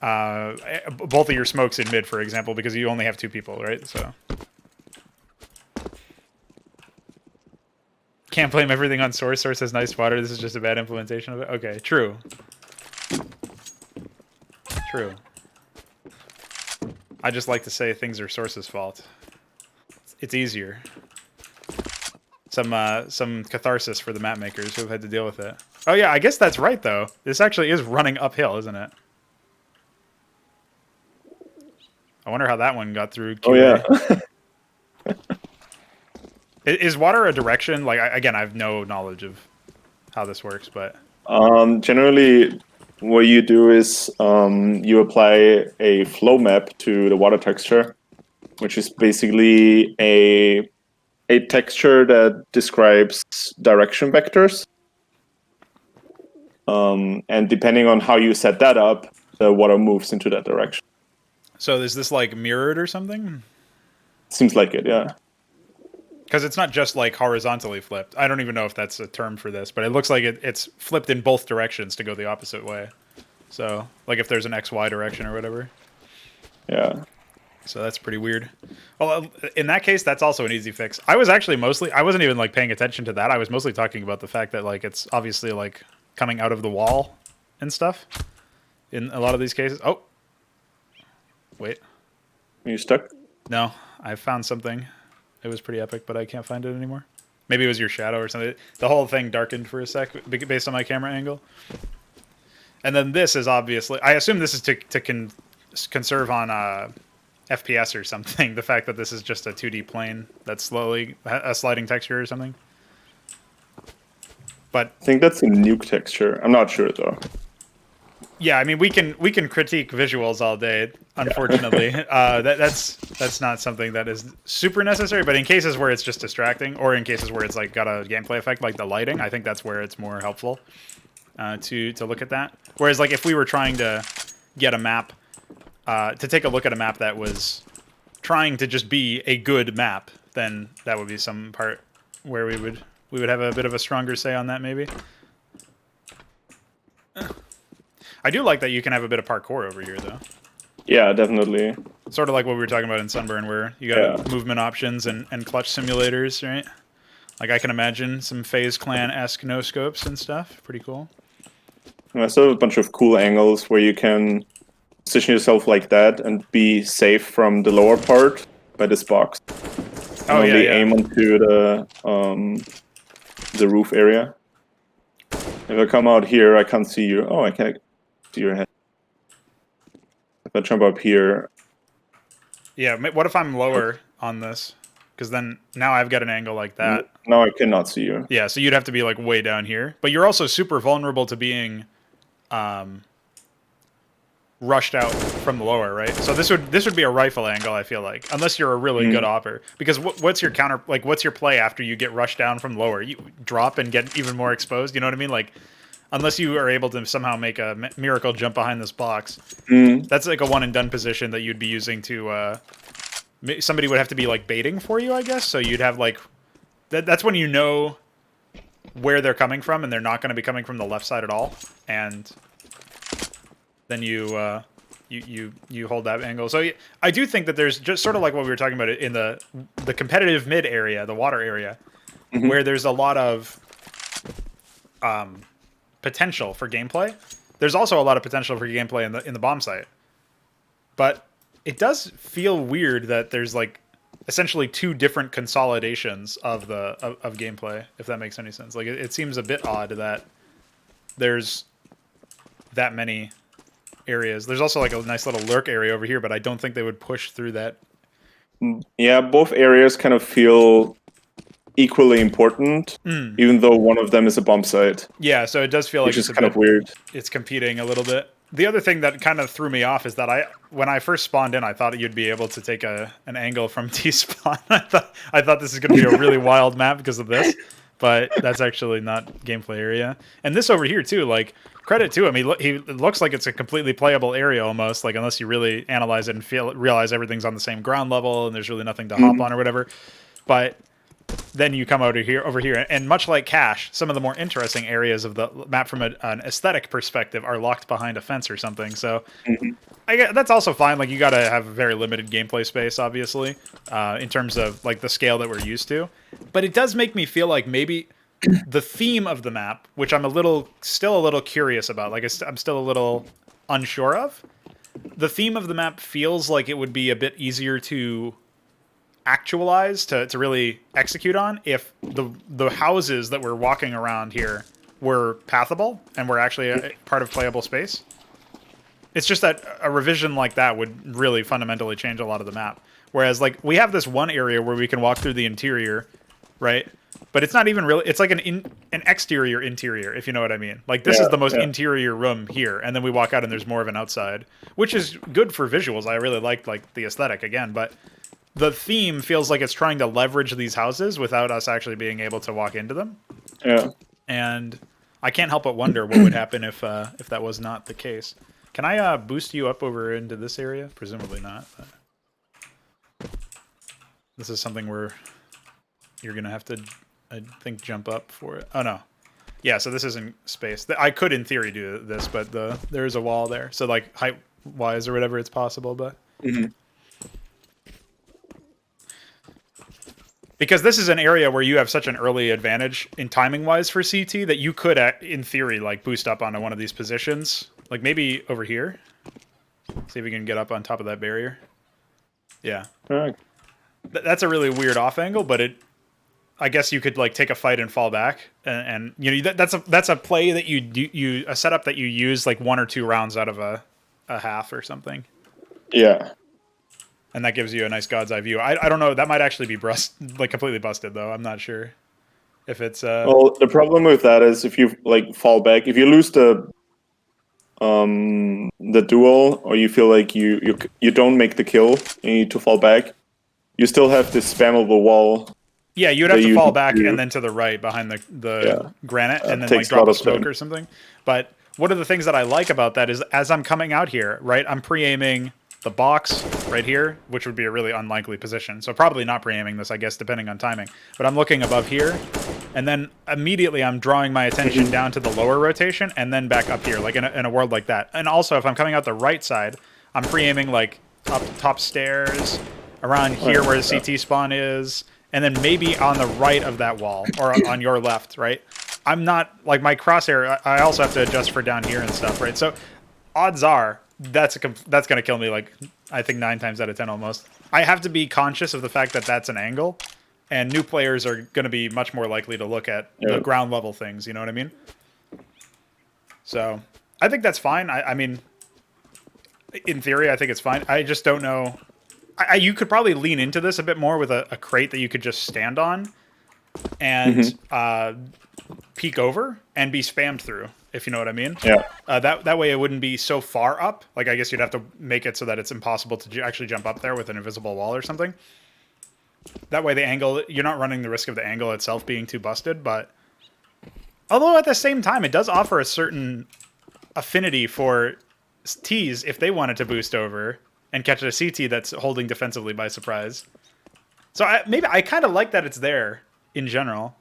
Both of your smokes in mid, for example, because you only have 2 people, right? So can't blame everything on source. Source has nice water. This is just a bad implementation of it. Okay, true. I just like to say things are source's fault. It's easier. Some catharsis for the map makers who have had to deal with it. Oh yeah, I guess that's right though. This actually is running uphill, isn't it? I wonder how that one got through QA. Oh yeah. Is water a direction? Like, again, I have no knowledge of how this works, but... Generally, what you do is you apply a flow map to the water texture, which is basically a texture that describes direction vectors. And depending on how you set that up, the water moves into that direction. So is this, like, mirrored or something? Seems like it, yeah. Because it's not just, like, horizontally flipped. I don't even know if that's a term for this, but it looks like it's flipped in both directions to go the opposite way. So, like, if there's an XY direction or whatever. Yeah. So that's pretty weird. Well, in that case, that's also an easy fix. I was actually I wasn't even, like, paying attention to that. I was mostly talking about the fact that, like, it's obviously, like, coming out of the wall and stuff in a lot of these cases. Oh. Wait. Are you stuck? No, I found something. It was pretty epic, but I can't find it anymore. Maybe it was your shadow or something. The whole thing darkened for a sec based on my camera angle. And then this is obviously... I assume this is to conserve on FPS or something. The fact that this is just a 2D plane that's slowly... a sliding texture or something. But I think that's a nuke texture. I'm not sure, though. Yeah, I mean, we can critique visuals all day. Unfortunately, that's not something that is super necessary. But in cases where it's just distracting, or in cases where it's like got a gameplay effect, like the lighting, I think that's where it's more helpful to look at that. Whereas, like, if we were trying to get a map, to take a look at a map that was trying to just be a good map, then that would be some part where we would have a bit of a stronger say on that, maybe. I do like that you can have a bit of parkour over here, though. Yeah, definitely. Sort of like what we were talking about in Sunburn, where you got movement options and clutch simulators, right? Like, I can imagine some FaZe Clan-esque no-scopes and stuff. Pretty cool. I still have a bunch of cool angles where you can position yourself like that and be safe from the lower part by this box. And only aim onto the roof area. If I come out here, I can't see you. Oh, I can't see your head. If I jump up here... Yeah, what if I'm lower on this? Because then now I've got an angle like that. Now I cannot see you. Yeah, so you'd have to be like way down here. But you're also super vulnerable to being rushed out from the lower, right? So this would be a rifle angle, I feel like, unless you're a really good opper. Because what's your counter? Like, what's your play after you get rushed down from lower? You drop and get even more exposed. You know what I mean? Like, unless you are able to somehow make a miracle jump behind this box, that's like a one and done position that you'd be using to. Somebody would have to be like baiting for you, I guess. So you'd have like, that's when you know where they're coming from, and they're not going to be coming from the left side at all, and then you hold that angle. So I do think that there's just sort of like what we were talking about in the competitive mid area, the water area, where there's a lot of potential for gameplay. There's also a lot of potential for gameplay in the bomb site, but it does feel weird that there's like essentially two different consolidations of gameplay, if that makes any sense. Like it seems a bit odd that there's that many areas. There's also like a nice little lurk area over here, but I don't think they would push through that. Yeah, both areas kind of feel equally important, even though one of them is a bomb site. Yeah, so it does feel like it's kind of weird. It's competing a little bit. The other thing that kind of threw me off is that when I first spawned in, I thought you'd be able to take an angle from T-spawn. I thought this is going to be a really wild map because of this, but that's actually not gameplay area. And this over here too, like, credit to him. It looks like it's a completely playable area almost, like unless you really analyze it and realize everything's on the same ground level and there's really nothing to hop on or whatever. But then you come over here, and much like Cache, some of the more interesting areas of the map from an aesthetic perspective are locked behind a fence or something. So I guess that's also fine. Like, you got to have very limited gameplay space, obviously, in terms of like the scale that we're used to. But it does make me feel like maybe the theme of the map, which I'm still a little curious about, like I'm still a little unsure of. The theme of the map feels like it would be a bit easier to actualize, to really execute on, if the houses that we're walking around here were pathable and were actually a part of playable space. It's just that a revision like that would really fundamentally change a lot of the map. Whereas, like, we have this one area where we can walk through the interior, right? But it's not even really, it's like an exterior interior, if you know what I mean. Like, this is the most interior room here, and then we walk out and there's more of an outside, which is good for visuals. I really liked, like, the aesthetic again, but the theme feels like it's trying to leverage these houses without us actually being able to walk into them. Yeah. And I can't help but wonder what would happen if that was not the case. Can I boost you up over into this area? Presumably not. But this is something where you're going to have to, I think, jump up for it. Oh, no. Yeah, so this isn't space. I could, in theory, do this, but there is a wall there. So, like, height-wise or whatever, it's possible, but... Because this is an area where you have such an early advantage in timing-wise for CT that you could, in theory, like, boost up onto one of these positions. Like, maybe over here. See if we can get up on top of that barrier. Yeah. All right. That's a really weird off angle, but I guess you could, like, take a fight and fall back, and you know, that's a play that a setup that you use like 1 or 2 rounds out of a half or something. Yeah. And that gives you a nice God's eye view. I don't know. That might actually be like completely busted, though. I'm not sure if it's. Well, the problem with that is if you like fall back, if you lose the duel, or you feel like you don't make the kill, you need to fall back. You still have this spammable wall. Yeah, you'd have to fall back and then to the right behind the granite, and then like drop a smoke or something. But one of the things that I like about that is, as I'm coming out here, right, I'm pre-aiming the box right here, which would be a really unlikely position. So probably not pre-aiming this, I guess, depending on timing. But I'm looking above here, and then immediately I'm drawing my attention down to the lower rotation, and then back up here, like in a world like that. And also, if I'm coming out the right side, I'm pre-aiming like up top stairs, around here where the CT spawn is, and then maybe on the right of that wall, or on your left, right? I'm not, like, my crosshair, I also have to adjust for down here and stuff, right? So odds are, that's going to kill me, like, I think 9 times out of 10 almost. I have to be conscious of the fact that that's an angle, and new players are going to be much more likely to look at the ground level things, you know what I mean? So I think that's fine. I mean, in theory, I think it's fine. I just don't know. You could probably lean into this a bit more with a crate that you could just stand on, and peek over and be spammed through, if you know what I mean. Yeah. That way it wouldn't be so far up. Like, I guess you'd have to make it so that it's impossible to actually jump up there with an invisible wall or something. That way the angle, you're not running the risk of the angle itself being too busted, but although at the same time, it does offer a certain affinity for Ts if they wanted to boost over and catch a CT that's holding defensively by surprise. So maybe I kind of like that it's there in general.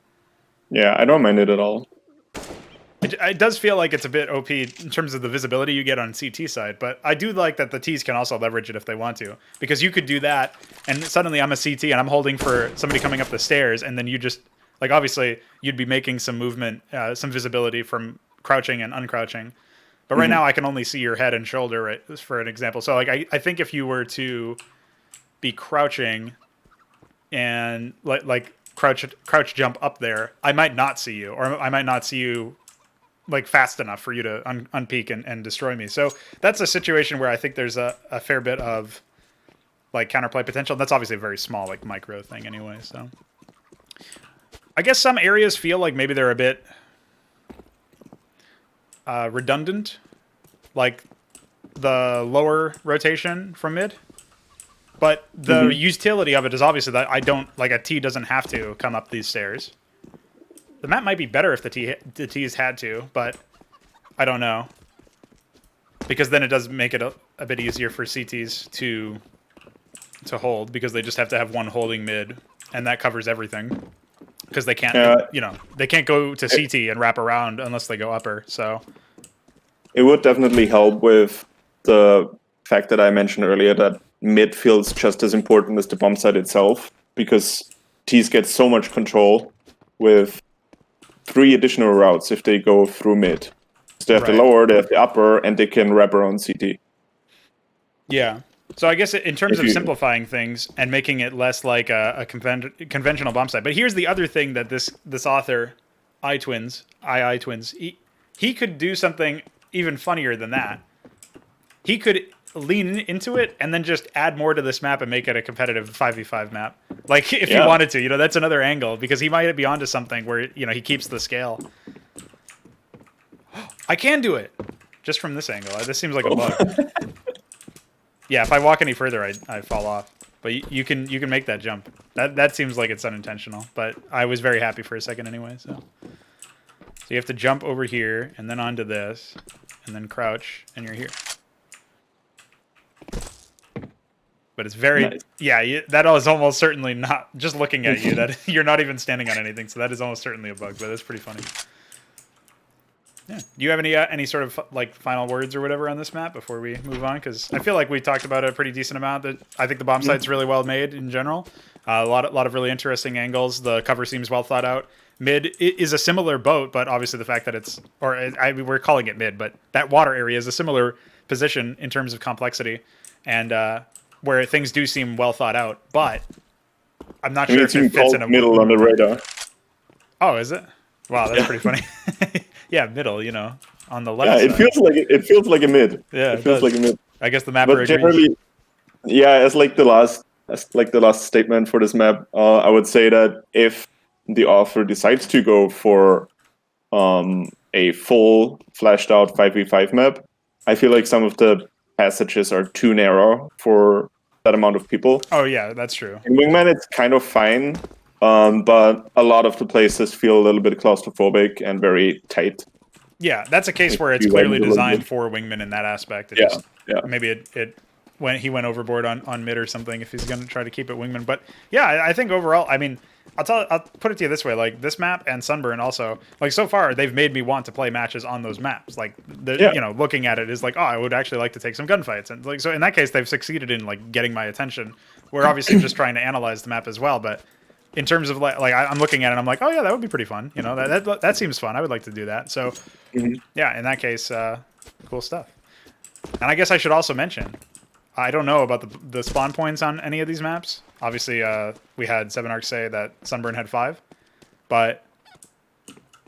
Yeah, I don't mind it at all. It does feel like it's a bit OP in terms of the visibility you get on CT side, but I do like that the Ts can also leverage it if they want to, because you could do that, and suddenly I'm a CT and I'm holding for somebody coming up the stairs, and then you just, like, obviously you'd be making some movement, some visibility from crouching and uncrouching, but right now I can only see your head and shoulder, right, for an example. So like I think if you were to be crouching and like crouch jump up there, I might not see you, or I might not see you like fast enough for you to unpeak and destroy me. So that's a situation where I think there's a fair bit of like counterplay potential. That's obviously a very small like micro thing anyway. So I guess some areas feel like maybe they're a bit redundant, like the lower rotation from mid. But the utility of it is obviously that I don't, like, a T doesn't have to come up these stairs. The map might be better if the Ts had to, but I don't know. Because then it does make it a bit easier for CTs to hold, because they just have to have one holding mid, and that covers everything. Because they can't, you know, they can't go to CT and wrap around unless they go upper, so. It would definitely help with the fact that I mentioned earlier that mid feels just as important as the bomb site itself, because Ts get so much control with 3 additional routes if they go through mid. So they have the lower, they have the upper, and they can wrap around CT. Yeah. So I guess in terms of simplifying things and making it less like a conventional bomb site. But here's the other thing that this author, iiTwins, he could do something even funnier than that. He could lean into it and then just add more to this map and make it a competitive 5v5 map. Like, if he wanted to, you know, that's another angle, because he might be onto something where, you know, he keeps the scale. I can do it just from this angle. This seems like a bug. Yeah, if I walk any further, I fall off. But you can make that jump. That seems like it's unintentional, but I was very happy for a second anyway. So you have to jump over here and then onto this, and then crouch, and you're here. But it's very nice. Yeah. That is almost certainly not, just looking at you, that you're not even standing on anything. So that is almost certainly a bug. But it's pretty funny. Yeah. Do you have any sort of like final words or whatever on this map before we move on? Because I feel like we talked about a pretty decent amount. That I think the bomb site's really well made in general. A lot of really interesting angles. The cover seems well thought out. Mid is a similar boat, but obviously the fact that it's, or we're calling it mid, but that water area is a similar position in terms of complexity, and where things do seem well thought out. But I'm not sure if it fits in a middle on the radar. Oh, is it? Wow, that's pretty funny. Yeah, middle, you know, on the left side. It feels like a mid. Yeah, it feels like a mid. I guess the mapper agrees. Generally, yeah, as like the last statement for this map, I would say that if the author decides to go for a full fleshed out 5v5 map, I feel like some of the passages are too narrow for that amount of people. Oh yeah, that's true. In Wingman, it's kind of fine. But a lot of the places feel a little bit claustrophobic and very tight. Yeah, that's a case where it's clearly designed for Wingman in that aspect. Maybe he went overboard on mid or something if he's going to try to keep it Wingman. But yeah, I think overall, I mean, I'll put it to you this way: like this map and Sunburn also, like so far they've made me want to play matches on those maps. Like you know, looking at it is like, oh, I would actually like to take some gunfights, and like so in that case they've succeeded in like getting my attention. We're obviously just trying to analyze the map as well, but. In terms of like I'm looking at it and I'm like, oh yeah, that would be pretty fun. You know, that seems fun. I would like to do that. So yeah, in that case, cool stuff. And I guess I should also mention, I don't know about the spawn points on any of these maps. Obviously, we had 7arc say that Sunburn had 5, but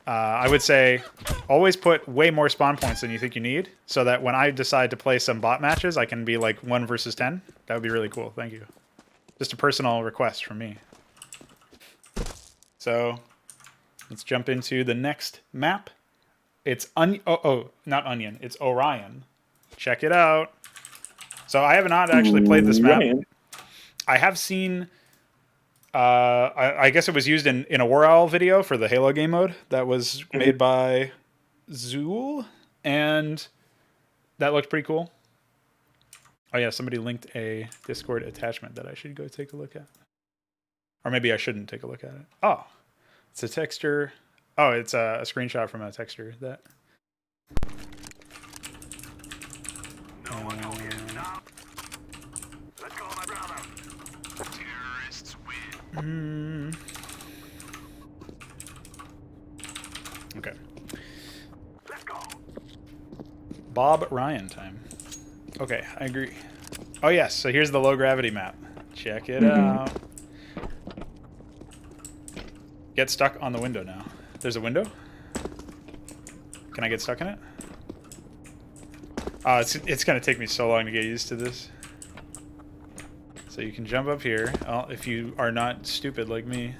I would say always put way more spawn points than you think you need, so that when I decide to play some bot matches, I can be like 1 versus 10. That would be really cool. Thank you. Just a personal request from me. So, Let's jump into the next map. It's not Onion. It's Orion. Check it out. So I have not actually played this map. Ryan. I have seen. I guess it was used in a War Owl video for the Halo game mode that was made by Zool, and that looked pretty cool. Oh yeah, somebody linked a Discord attachment that I should go take a look at. Or maybe I shouldn't take a look at it. Oh, it's a texture. Oh, it's a screenshot from a texture that. No one will get stopped. Let's go, my brother. Terrorists win. Okay. Let's go. Bob Ryan time. Okay, I agree. Oh yes, so here's the low gravity map. Check it out. Get stuck on the window now. There's a window? Can I get stuck in it? Oh, it's gonna take me so long to get used to this. So you can jump up here, if you are not stupid like me.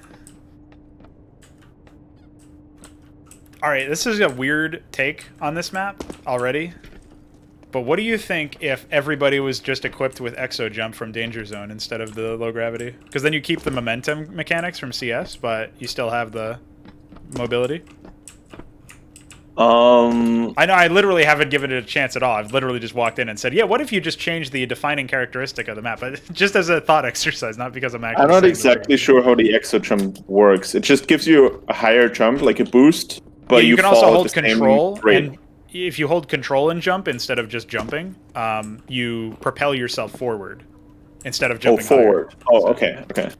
Alright, this is a weird take on this map already. But what do you think if everybody was just equipped with Exo Jump from Danger Zone instead of the low gravity? Because then you keep the momentum mechanics from CS, but you still have the mobility. I know I literally haven't given it a chance at all. I've literally just walked in and said, yeah, what if you just changed the defining characteristic of the map? But just as a thought exercise, not because I'm actually I'm not saying exactly sure how the exo jump works. It just gives you a higher jump, like a boost, but yeah, you can fall also at hold the same control, rate. and if you hold control and jump instead of just jumping, you propel yourself forward instead of jumping forward. higher. Oh, okay, okay.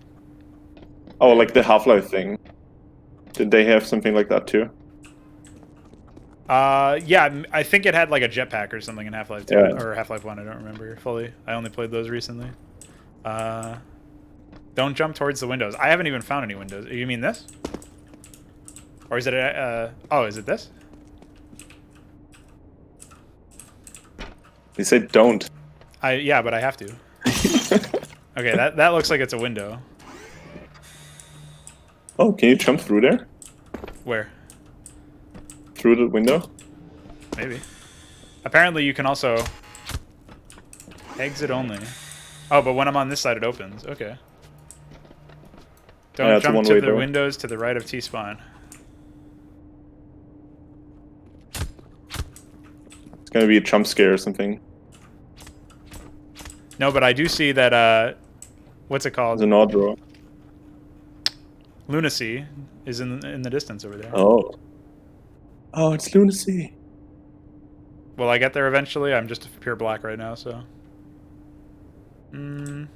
Oh, like the Half-Life thing. Did they have something like that too? Yeah, I think it had like a jetpack or something in Half-Life 2, Yeah. or Half-Life 1, I don't remember fully. I only played those recently. Don't jump towards the windows. I haven't even found any windows. You mean this? Or is it, oh, is it this? They said don't. Yeah, but I have to. Okay, that looks like it's a window. Oh, can you jump through there? Where? Through the window? Maybe. Apparently you can also exit only. Oh, but when I'm on this side it opens. Okay. Don't that's a jump to one-way the door. windows to the right of T-spawn. It's gonna be a jump scare or something. No, but I do see that, what's it called? There's an odd draw. Lunacy is in the distance over there. Oh. Oh, it's lunacy. Will I get there eventually? I'm just pure black right now, so. I'm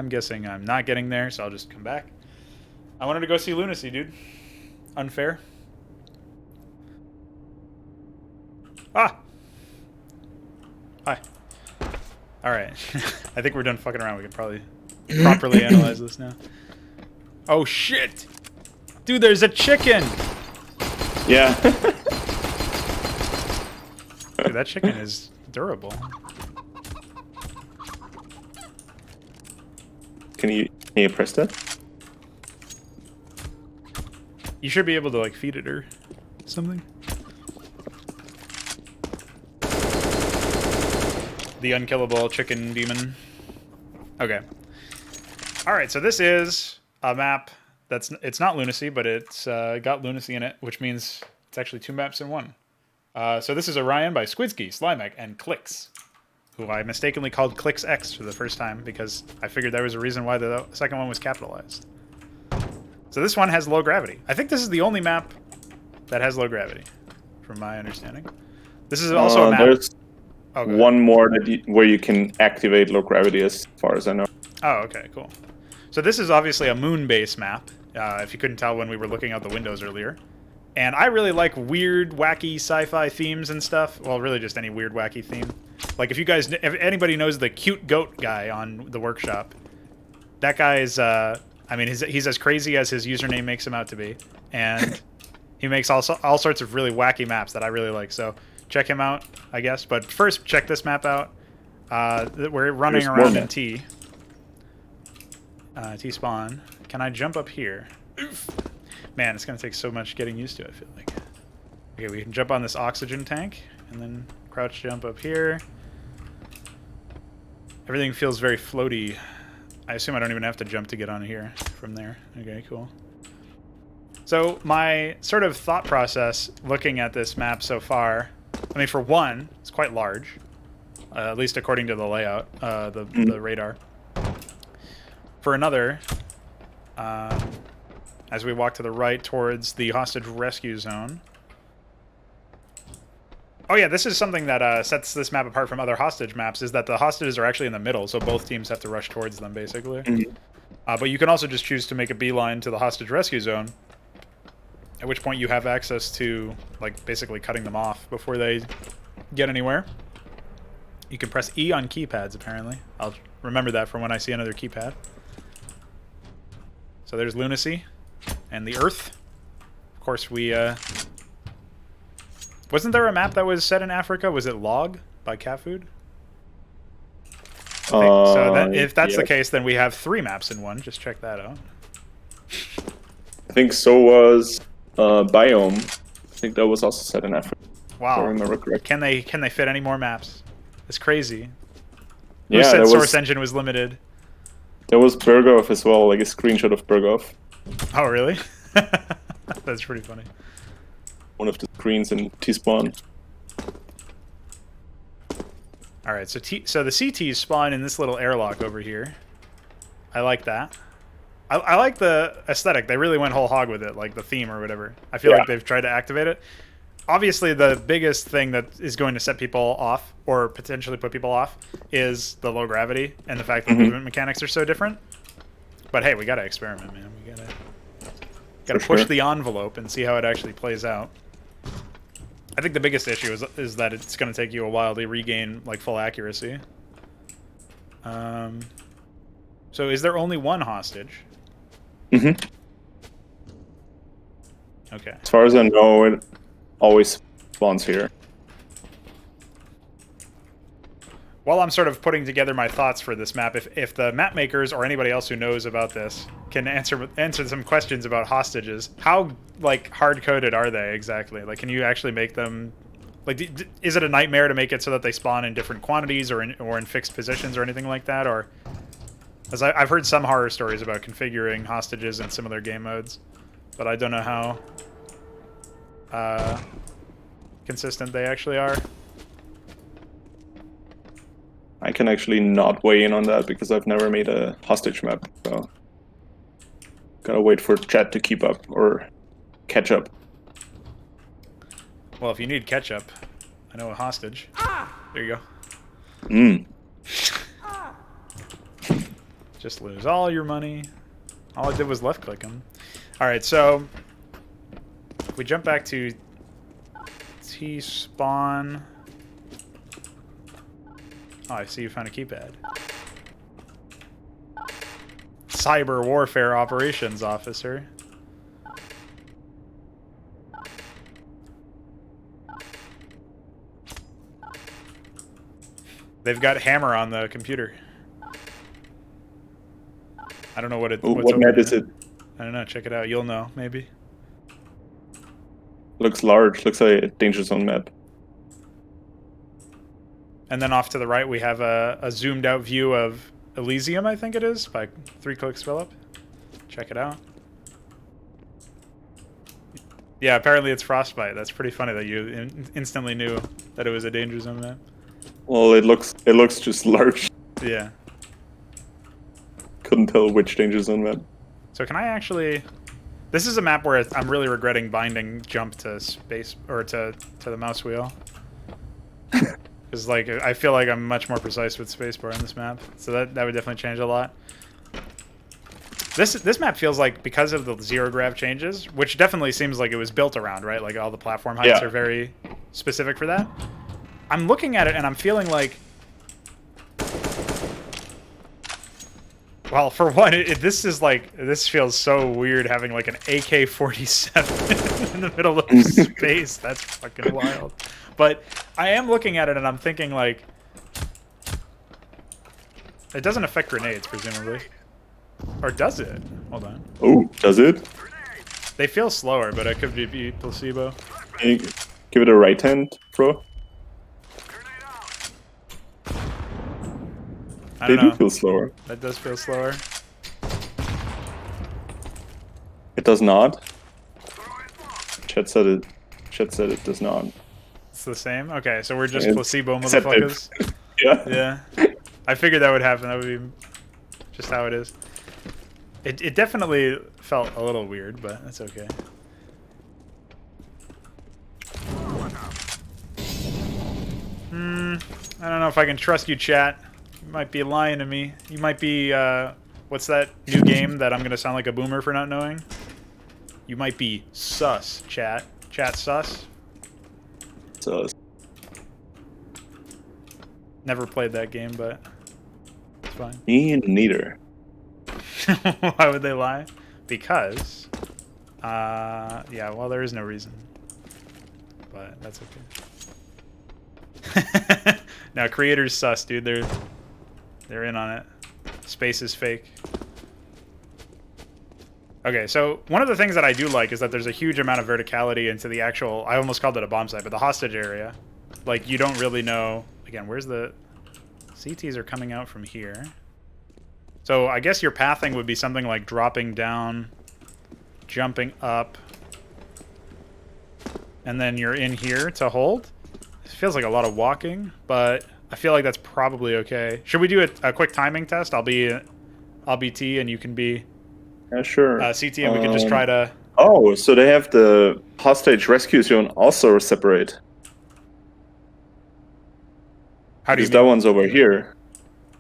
guessing I'm not getting there, so I'll just come back. I wanted to go see Lunacy, dude. Unfair. Ah! Hi. Alright. I think we're done fucking around. We can probably properly analyze this now. Oh, shit! Dude, there's a chicken! Yeah. Dude, that chicken is durable. Can you press that? You should be able to, like, feed it or something. The unkillable chicken demon. Okay. Alright, so this is a map that's... It's not Lunacy, but it's got Lunacy in it, which means it's actually 2 maps in 1. So this is Orion by Squidski, Slimek, and KlixX, who I mistakenly called KlixX for the first time because I figured there was a reason why the second one was capitalized. So this one has low gravity. I think this is the only map that has low gravity, from my understanding. This is also a map... There's Oh, go one more that where you can activate low gravity, as far as I know. Oh, okay, cool. So this is obviously a moon-based map, if you couldn't tell when we were looking out the windows earlier. And I really like weird, wacky sci-fi themes and stuff. Well, really just any weird, wacky theme. Like if anybody knows the cute goat guy on the workshop, that guy is, I mean, he's as crazy as his username makes him out to be. And he makes all sorts of really wacky maps that I really like. So check him out, I guess. But first, check this map out. We're running around in T. T-spawn. Can I jump up here? Oof. Man, it's going to take so much getting used to, I feel like. Okay, we can jump on this oxygen tank, and then crouch jump up here. Everything feels very floaty. I assume I don't even have to jump to get on here from there. Okay, cool. So my sort of thought process looking at this map so far, I mean, for one, it's quite large, at least according to the layout, the radar. For another, as we walk to the right towards the hostage rescue zone. Oh yeah, this is something that sets this map apart from other hostage maps, is that the hostages are actually in the middle, so both teams have to rush towards them, basically. But you can also just choose to make a beeline to the hostage rescue zone, at which point you have access to, like, basically cutting them off before they get anywhere. You can press E on keypads, apparently. I'll remember that for when I see another keypad. So there's Lunacy and the Earth. Of course, we... Wasn't there a map that was set in Africa? Was it Log by Cat Food? So that, if that's the case, then we have 3 maps in one. Just check that out. I think so was Biome. I think that was also set in Africa. Wow. If I remember correctly. Can they fit any more maps? It's crazy. Yeah, Who said Source Engine was limited? There was Berghoff as well, like a screenshot of Berghoff. Oh, really? That's pretty funny. One of the screens in T-spawn. All right, so the CTs spawn in this little airlock over here. I like that. I like the aesthetic. They really went whole hog with it, like the theme or whatever. I feel like they've tried to activate it. Obviously, the biggest thing that is going to set people off, or potentially put people off, is the low gravity and the fact that movement mechanics are so different. But hey, we gotta experiment, man. We gotta push the envelope and see how it actually plays out. I think the biggest issue is that it's going to take you a while to regain like full accuracy. So is there only one hostage? Okay. As far as I know, it always spawns here. While I'm sort of putting together my thoughts for this map, if the map makers or anybody else who knows about this can answer some questions about hostages, how like hard coded are they exactly? Like, can you actually make them? Like, is it a nightmare to make it so that they spawn in different quantities or in fixed positions or anything like that? Or, as I've heard some horror stories about configuring hostages in similar game modes, but I don't know how consistent they actually are. I can actually not weigh in on that because I've never made a hostage map, so gotta wait for chat to keep up or catch up. Well, if you need ketchup, I know a hostage. There you go. Just lose all your money. All I did was left click him. Alright, so if we jump back to T-spawn. Oh, I see you found a keypad. Cyber Warfare Operations Officer. They've got Hammer on the computer. I don't know what what map is it? I don't know. Check it out. You'll know, maybe. Looks large. Looks like a Danger Zone map. And then off to the right, we have a zoomed out view of Elysium, I think it is, by 3 Clicks Philip. Check it out. Yeah, apparently it's Frostbite. That's pretty funny that you instantly knew that it was a Danger Zone map. Well, it looks just large. Yeah. Couldn't tell which Danger Zone map. So can I actually... This is a map where I'm really regretting binding jump to space, or to the mouse wheel. Because like I feel like I'm much more precise with spacebar on this map, so that would definitely change a lot. This map feels like, because of the zero grav changes, which definitely seems like it was built around, right? Like all the platform heights are very specific for that. I'm looking at it and I'm feeling like, well, for one, this feels so weird having like an AK-47 in the middle of space. That's fucking wild. But I am looking at it and I'm thinking, like, it doesn't affect grenades, presumably. Or does it? Hold on. Oh, does it? They feel slower, but it could be placebo. Can you give it a right hand, bro? I They don't do know. feel slower. That does feel slower. It does not. Chat said it. Chat said it does not. It's the same? Okay, so we're just It's placebo accepted. motherfuckers. Yeah. Yeah. I figured that would happen. That would be just how it is. It definitely felt a little weird, but that's okay. I don't know if I can trust you, chat. You might be lying to me. You might be, what's that new game that I'm going to sound like a boomer for not knowing? You might be sus, chat. Chat sus? So Never played that game, but it's fine. me neither. Why would they lie? Because, yeah, well, there is no reason. But that's okay. Now, creators sus, dude. They're in on it. Space is fake. Okay, so one of the things that I do like is that there's a huge amount of verticality into the actual, I almost called it a bomb site, but the hostage area. Like, you don't really know, again, where's the, CTs are coming out from here. So I guess your pathing would be something like dropping down, jumping up, and then you're in here to hold. It feels like a lot of walking, but I feel like that's probably okay. Should we do a quick timing test? I'll be T and you can be Yeah, sure. CT, and we can just try to... Oh, so they have the hostage rescue zone also separate. How do you Because mean? that one's over here.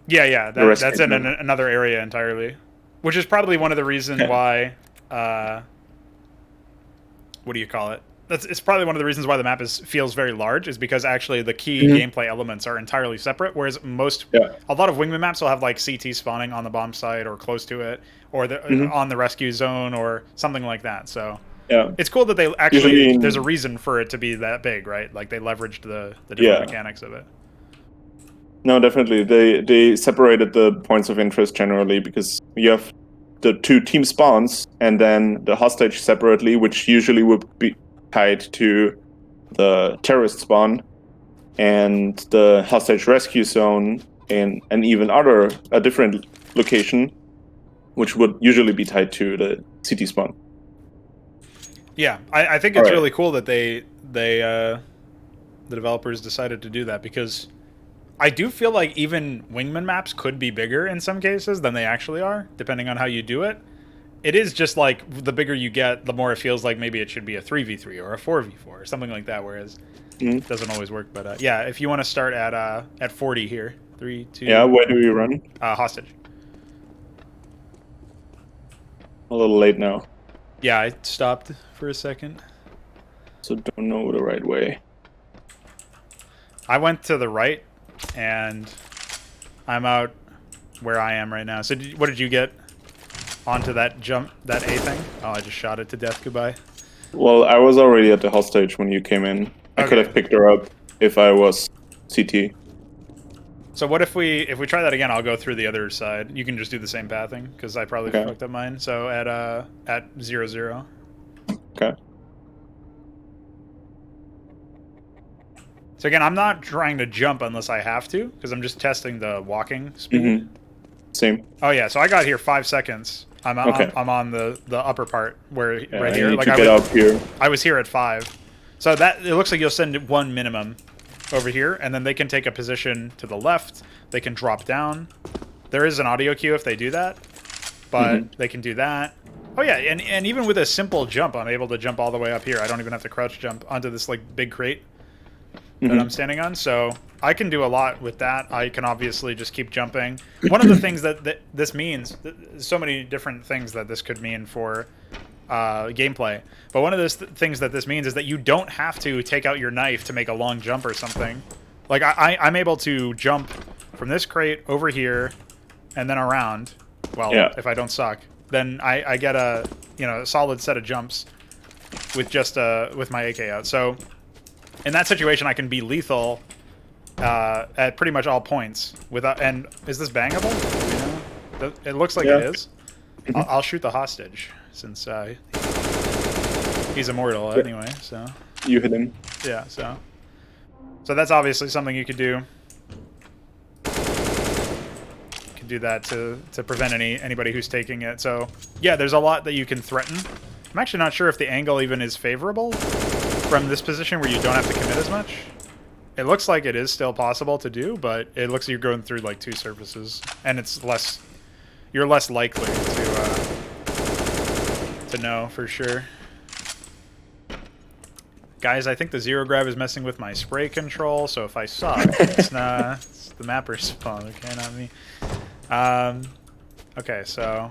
Yeah, The rescue that's in zone. another area entirely. Which is probably one of the reasons why... what do you call it? It's probably one of the reasons why the map feels very large, is because actually the key gameplay elements are entirely separate, whereas a lot of wingman maps will have like CT spawning on the bomb site or close to it, or on the rescue zone or something like that. So Yeah. it's cool that they actually Usually there's a reason for it to be that big, right? Like they leveraged the different mechanics of it. No, definitely. They separated the points of interest generally because you have the two team spawns and then the hostage separately, which usually would be tied to the terrorist spawn, and the hostage rescue zone in an even a different location, which would usually be tied to the city spawn. Yeah, I think it's really cool that the developers decided to do that, because I do feel like even wingman maps could be bigger in some cases than they actually are, depending on how you do it. It is just like the bigger you get, the more it feels like maybe it should be a 3v3 or a 4v4 or something like that, whereas it doesn't always work. But yeah, if you want to start at 40 here. 3, 2... Yeah, where do we run? Hostage. A little late now. Yeah, I stopped for a second. So don't know the right way. I went to the right, and I'm out where I am right now. So what did you get onto that jump, that A thing? Oh, I just shot it to death. Goodbye. Well, I was already at the hostage when you came in. I could have picked her up if I was CT. So what if we try that again? I'll go through the other side. You can just do the same pathing, because I probably fucked up mine. So at 0-0. Okay. So again, I'm not trying to jump unless I have to, because I'm just testing the walking speed. Same. Oh yeah, so I got here 5 seconds. I'm on the upper part where right here. Like I was here at 5. So that it looks like you'll send one minimum over here, and then they can take a position to the left. They can drop down. There is an audio cue if they do that, but they can do that. Oh yeah, and even with a simple jump, I'm able to jump all the way up here. I don't even have to crouch jump onto this like big crate that I'm standing on. So I can do a lot with that. I can obviously just keep jumping. One of the things that this means, so many different things that this could mean for gameplay, but one of those things that this means is that you don't have to take out your knife to make a long jump or something. Like I'm able to jump from this crate over here and then around. Well, if I don't suck, then I get a solid set of jumps with just with my AK out. So in that situation, I can be lethal at pretty much all points without. And is this bangable? It looks like it is. I'll shoot the hostage since He's immortal anyway, so You hit him. yeah, so that's obviously something you could do. You can do that to prevent anybody who's taking it. So yeah, there's a lot that you can threaten. I'm actually not sure if the angle even is favorable from this position where you don't have to commit as much. It looks like it is still possible to do, but it looks like you're going through like 2 surfaces, and it's less. You're less likely to know for sure. Guys, I think the zero grab is messing with my spray control, so if I suck, it's the mapper's fault, okay, not me. Okay, so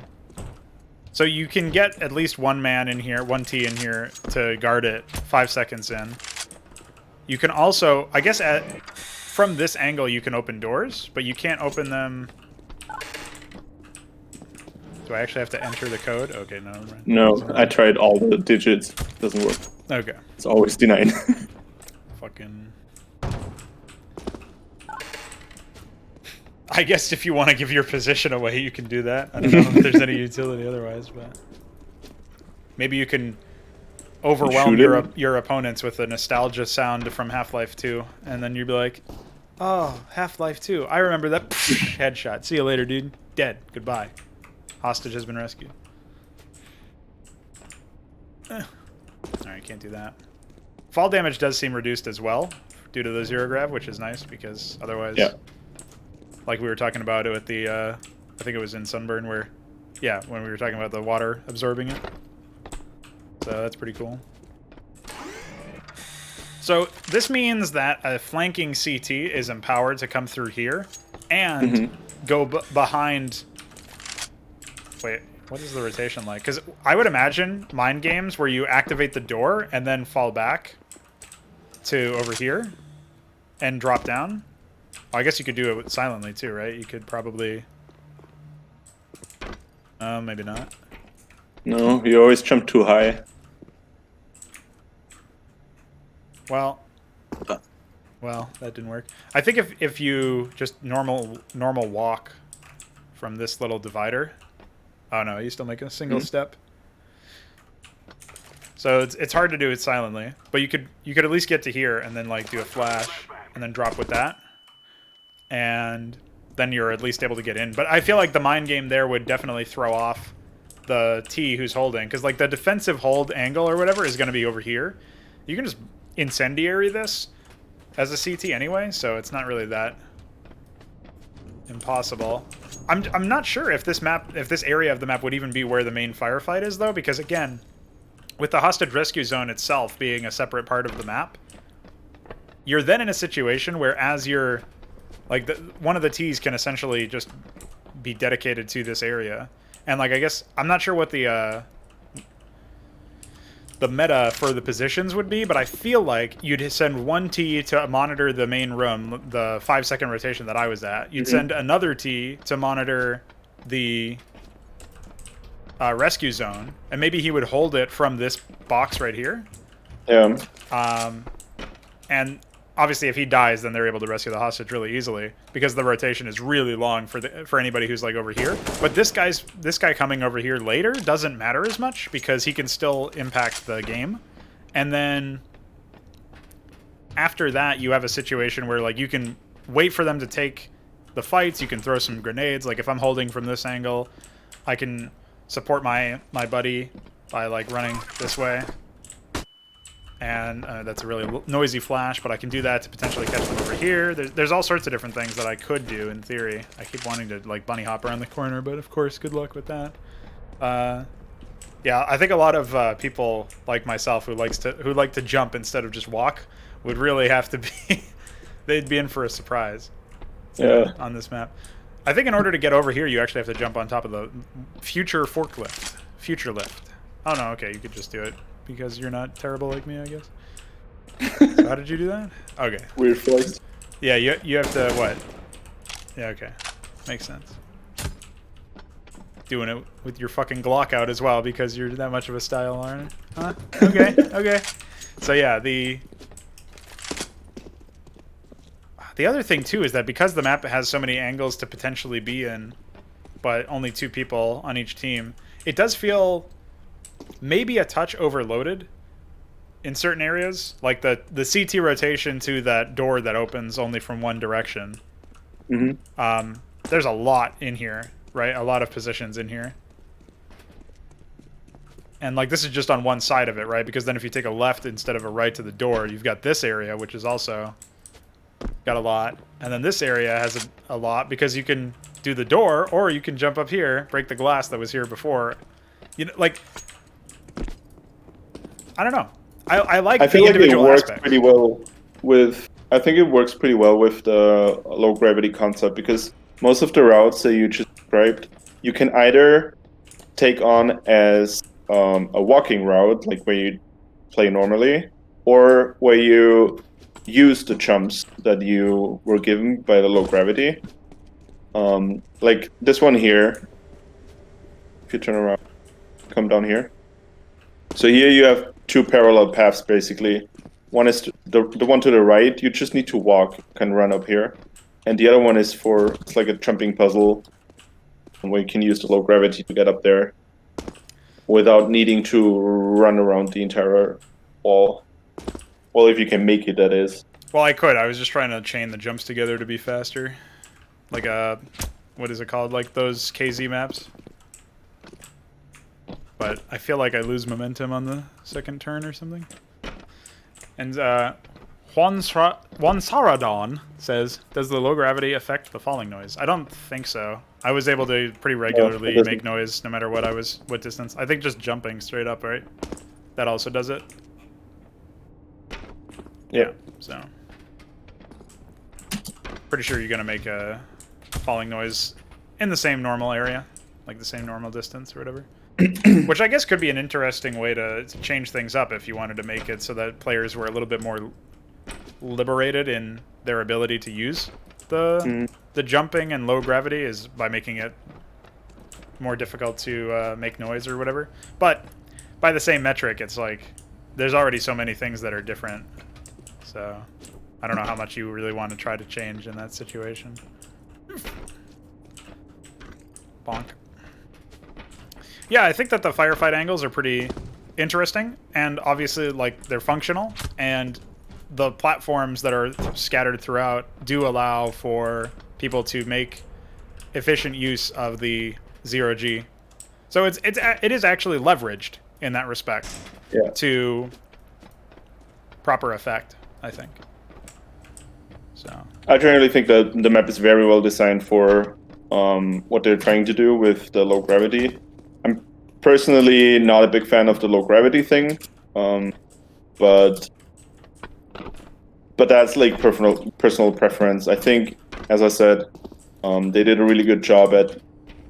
you can get at least one man in here, one T in here to guard it 5 seconds in. You can also, I guess, from this angle you can open doors, but you can't open them. Do I actually have to enter the code? Okay, no. No, I tried all the digits. Doesn't work. Okay. It's always denied. Fucking. I guess if you want to give your position away, you can do that. I don't know if there's any utility otherwise, but maybe you can overwhelm your opponents with a nostalgia sound from Half-Life 2, and then you'd be like, "Oh, Half-Life 2. I remember that." Headshot. See you later, dude. Dead. Goodbye. Hostage has been rescued. Alright, can't do that. Fall damage does seem reduced as well due to the zero grab, which is nice because otherwise, yeah. Like we were talking about it with the, I think it was in Sunburn where, yeah, when we were talking about the water absorbing it. So that's pretty cool. So this means that a flanking CT is empowered to come through here and go behind. Wait, what is the rotation like? Because I would imagine mind games where you activate the door and then fall back to over here and drop down. Well, I guess you could do it silently too, right? You could probably. Maybe not. No, you always jump too high. Well, that didn't work. I think if you just normal walk from this little divider. Oh no, you still make a single step. So it's hard to do it silently, but you could at least get to here and then like do a flash and then drop with that, and then you're at least able to get in. But I feel like the mind game there would definitely throw off the T who's holding, because like the defensive hold angle or whatever is going to be over here. You can just incendiary this as a CT anyway, so it's not really that impossible. I'm not sure if this area of the map would even be where the main firefight is though, because again, with the hostage rescue zone itself being a separate part of the map, you're then in a situation where as you're like one of the T's can essentially just be dedicated to this area, and like I guess I'm not sure what the meta for the positions would be, but I feel like you'd send one T to monitor the main room, the 5-second rotation that I was at. You'd send another T to monitor the rescue zone, and maybe he would hold it from this box right here. Yeah. And obviously if he dies, then they're able to rescue the hostage really easily, because the rotation is really long for anybody who's like over here. But this guy coming over here later doesn't matter as much, because he can still impact the game. And then after that, you have a situation where like you can wait for them to take the fights. You can throw some grenades. Like if I'm holding from this angle, I can support my buddy by like running this way. And that's a really noisy flash, but I can do that to potentially catch them over here. There's all sorts of different things that I could do in theory. I keep wanting to like bunny hop around the corner, but of course, good luck with that. Yeah, I think a lot of people like myself who like to jump instead of just walk would really have to be. They'd be in for a surprise. Yeah. On this map, I think in order to get over here, you actually have to jump on top of the future forklift, future lift. Oh no, okay, you could just do it. Because you're not terrible like me, I guess. So how did you do that? Okay. Weird flex. Yeah, you have to what? Yeah, okay. Makes sense. Doing it with your fucking Glock out as well, because you're that much of a style, aren't you? Huh? Okay, okay. So yeah, the other thing too is that because the map has so many angles to potentially be in, but only 2 people on each team, it does feel maybe a touch overloaded in certain areas, like the CT rotation to that door that opens only from one direction. There's a lot in here, right? A lot of positions in here. And like this is just on one side of it, right? Because then if you take a left instead of a right to the door, you've got this area, which is also got a lot. And then this area has a lot because you can do the door, or you can jump up here, break the glass that was here before. You know, like, I don't know. I like I the feel like it individual works aspects. pretty well with. I think it works pretty well with the low gravity concept because most of the routes that you just described, you can either take on as a walking route, like where you play normally, or where you use the jumps that you were given by the low gravity. Like this one here. If you turn around, come down here. So here you have two parallel paths, basically. One is the one to the right, you just need to walk, can run up here. And the other one is it's like a jumping puzzle, where you can use the low gravity to get up there without needing to run around the entire wall. Well, if you can make it, that is. Well, I could. I was just trying to chain the jumps together to be faster. Like what is it called? Like those KZ maps. But I feel like I lose momentum on the second turn or something. And Juan Saradon says, does the low gravity affect the falling noise? I don't think so. I was able to pretty regularly make noise no matter what distance. I think just jumping straight up, right? That also does it. Yeah, so. Pretty sure you're going to make a falling noise in the same normal area. Like the same normal distance or whatever. Which I guess could be an interesting way to change things up if you wanted to make it so that players were a little bit more liberated in their ability to use the jumping and low gravity is by making it more difficult to make noise or whatever. But by the same metric, it's like there's already so many things that are different. So I don't know how much you really want to try to change in that situation. Bonk. Yeah, I think that the firefight angles are pretty interesting, and obviously, like, they're functional, and the platforms that are scattered throughout do allow for people to make efficient use of the 0G. So it is actually leveraged in that respect to proper effect, I think. So I generally think that the map is very well designed for what they're trying to do with the low gravity. I'm personally not a big fan of the low gravity thing, but that's like personal preference. I think, as I said, they did a really good job at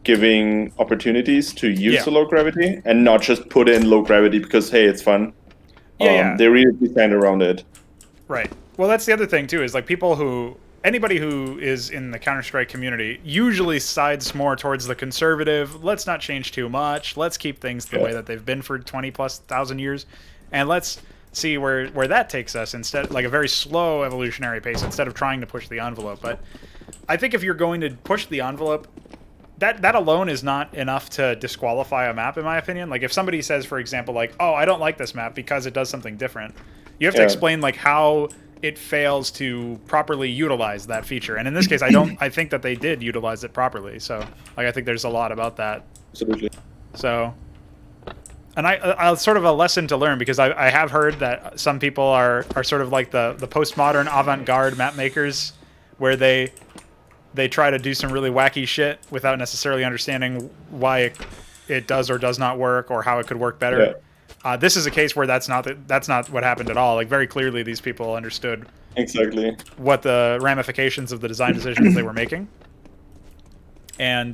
giving opportunities to use the low gravity and not just put in low gravity because hey, it's fun. They really designed around it. Right. Well, that's the other thing too. Is like anybody who is in the Counter-Strike community usually sides more towards the conservative. Let's not change too much. Let's keep things the way that they've been for 20,000+ years, and let's see where that takes us. Instead, like a very slow evolutionary pace instead of trying to push the envelope. But I think if you're going to push the envelope, that alone is not enough to disqualify a map, in my opinion. Like if somebody says, for example, like, "Oh, I don't like this map because it does something different," you have to explain like how it fails to properly utilize that feature. And in this case, I think that they did utilize it properly. So, like, I think there's a lot about that. Absolutely. So, and I'll sort of a lesson to learn because I have heard that some people are sort of like the postmodern avant-garde map makers where they try to do some really wacky shit without necessarily understanding why it does or does not work or how it could work better. Yeah. This is a case where that's not what happened at all. Like very clearly, these people understood exactly what the ramifications of the design decisions they were making, and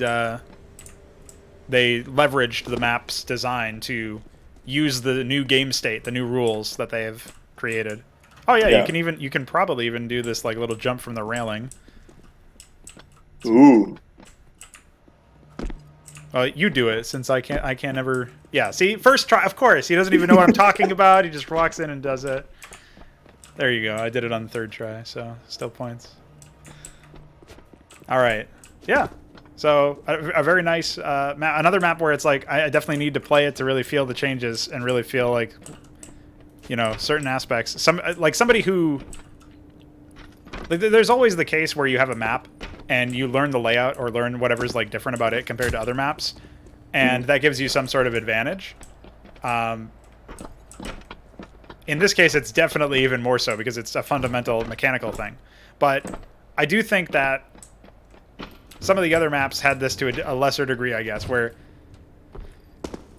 they leveraged the map's design to use the new game state, the new rules that they have created. Oh yeah. you can probably even do this like little jump from the railing. Ooh. You do it since I can't ever. Yeah, see, first try. Of course, he doesn't even know what I'm talking about. He just walks in and does it. There you go. I did it on the third try, so still points. All right. Yeah. So a very nice map. Another map where it's like I definitely need to play it to really feel the changes and really feel like you know, certain aspects. Somebody who, like, there's always the case where you have a map and you learn the layout or learn whatever's like different about it compared to other maps, and that gives you some sort of advantage. In this case, it's definitely even more so because it's a fundamental mechanical thing. But I do think that some of the other maps had this to a lesser degree, I guess, where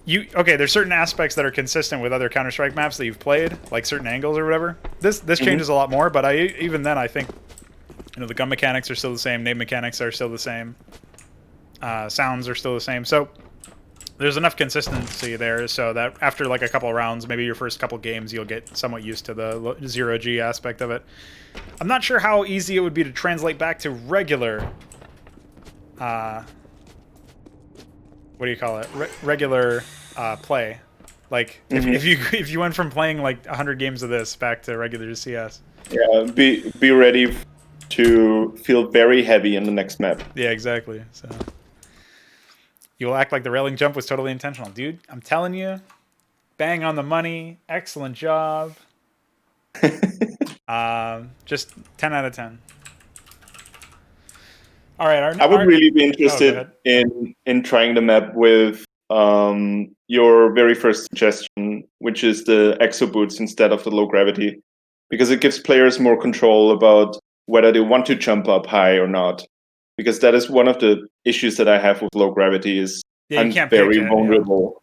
there's certain aspects that are consistent with other Counter-Strike maps that you've played, like certain angles or whatever. This changes a lot more, but even then I think, you know, the gun mechanics are still the same, nade mechanics are still the same, sounds are still the same. So there's enough consistency there so that after like a couple rounds, maybe your first couple games, you'll get somewhat used to the zero-G aspect of it. I'm not sure how easy it would be to translate back to regular what do you call it? Regular play. Like if you went from playing like 100 games of this back to regular CS. Yeah, be ready to feel very heavy in the next map. Yeah, exactly. So you will act like the railing jump was totally intentional, dude. I'm telling you, bang on the money. Excellent job. Just 10 out of 10. All right, I would really be interested in trying the map with your very first suggestion, which is the exo boots instead of the low gravity, because it gives players more control about whether they want to jump up high or not. Because that is one of the issues that I have with low gravity is I'm very vulnerable.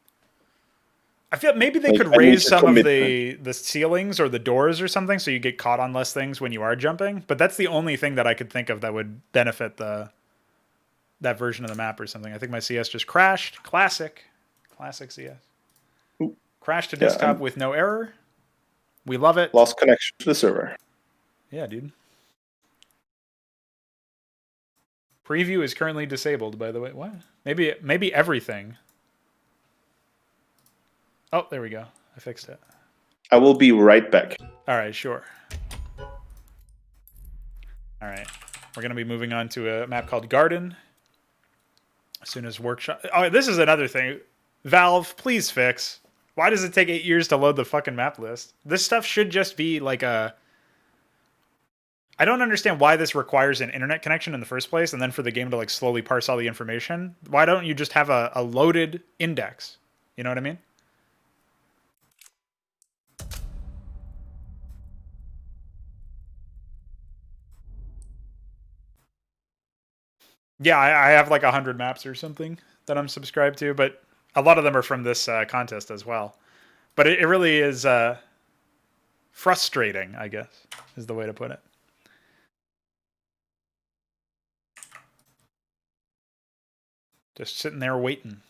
I feel maybe they could raise some of the ceilings or the doors or something so you get caught on less things when you are jumping. But that's the only thing that I could think of that would benefit that version of the map or something. I think my CS just crashed. Classic CS. Ooh. Crashed to desktop with no error. We love it. Lost connection to the server. Yeah, dude. Preview is currently disabled, by the way. What? Maybe everything. Oh, there we go. I fixed it. I will be right back. All right, sure. All right. We're going to be moving on to a map called Garden. As soon as workshop... Oh, this is another thing. Valve, please fix. Why does it take 8 years to load the fucking map list? This stuff should just be like a... I don't understand why this requires an internet connection in the first place, and then for the game to like slowly parse all the information. Why don't you just have a loaded index? You know what I mean? Yeah, I have like 100 maps or something that I'm subscribed to, but a lot of them are from this contest as well. But it really is frustrating, I guess, is the way to put it. Just sitting there waiting.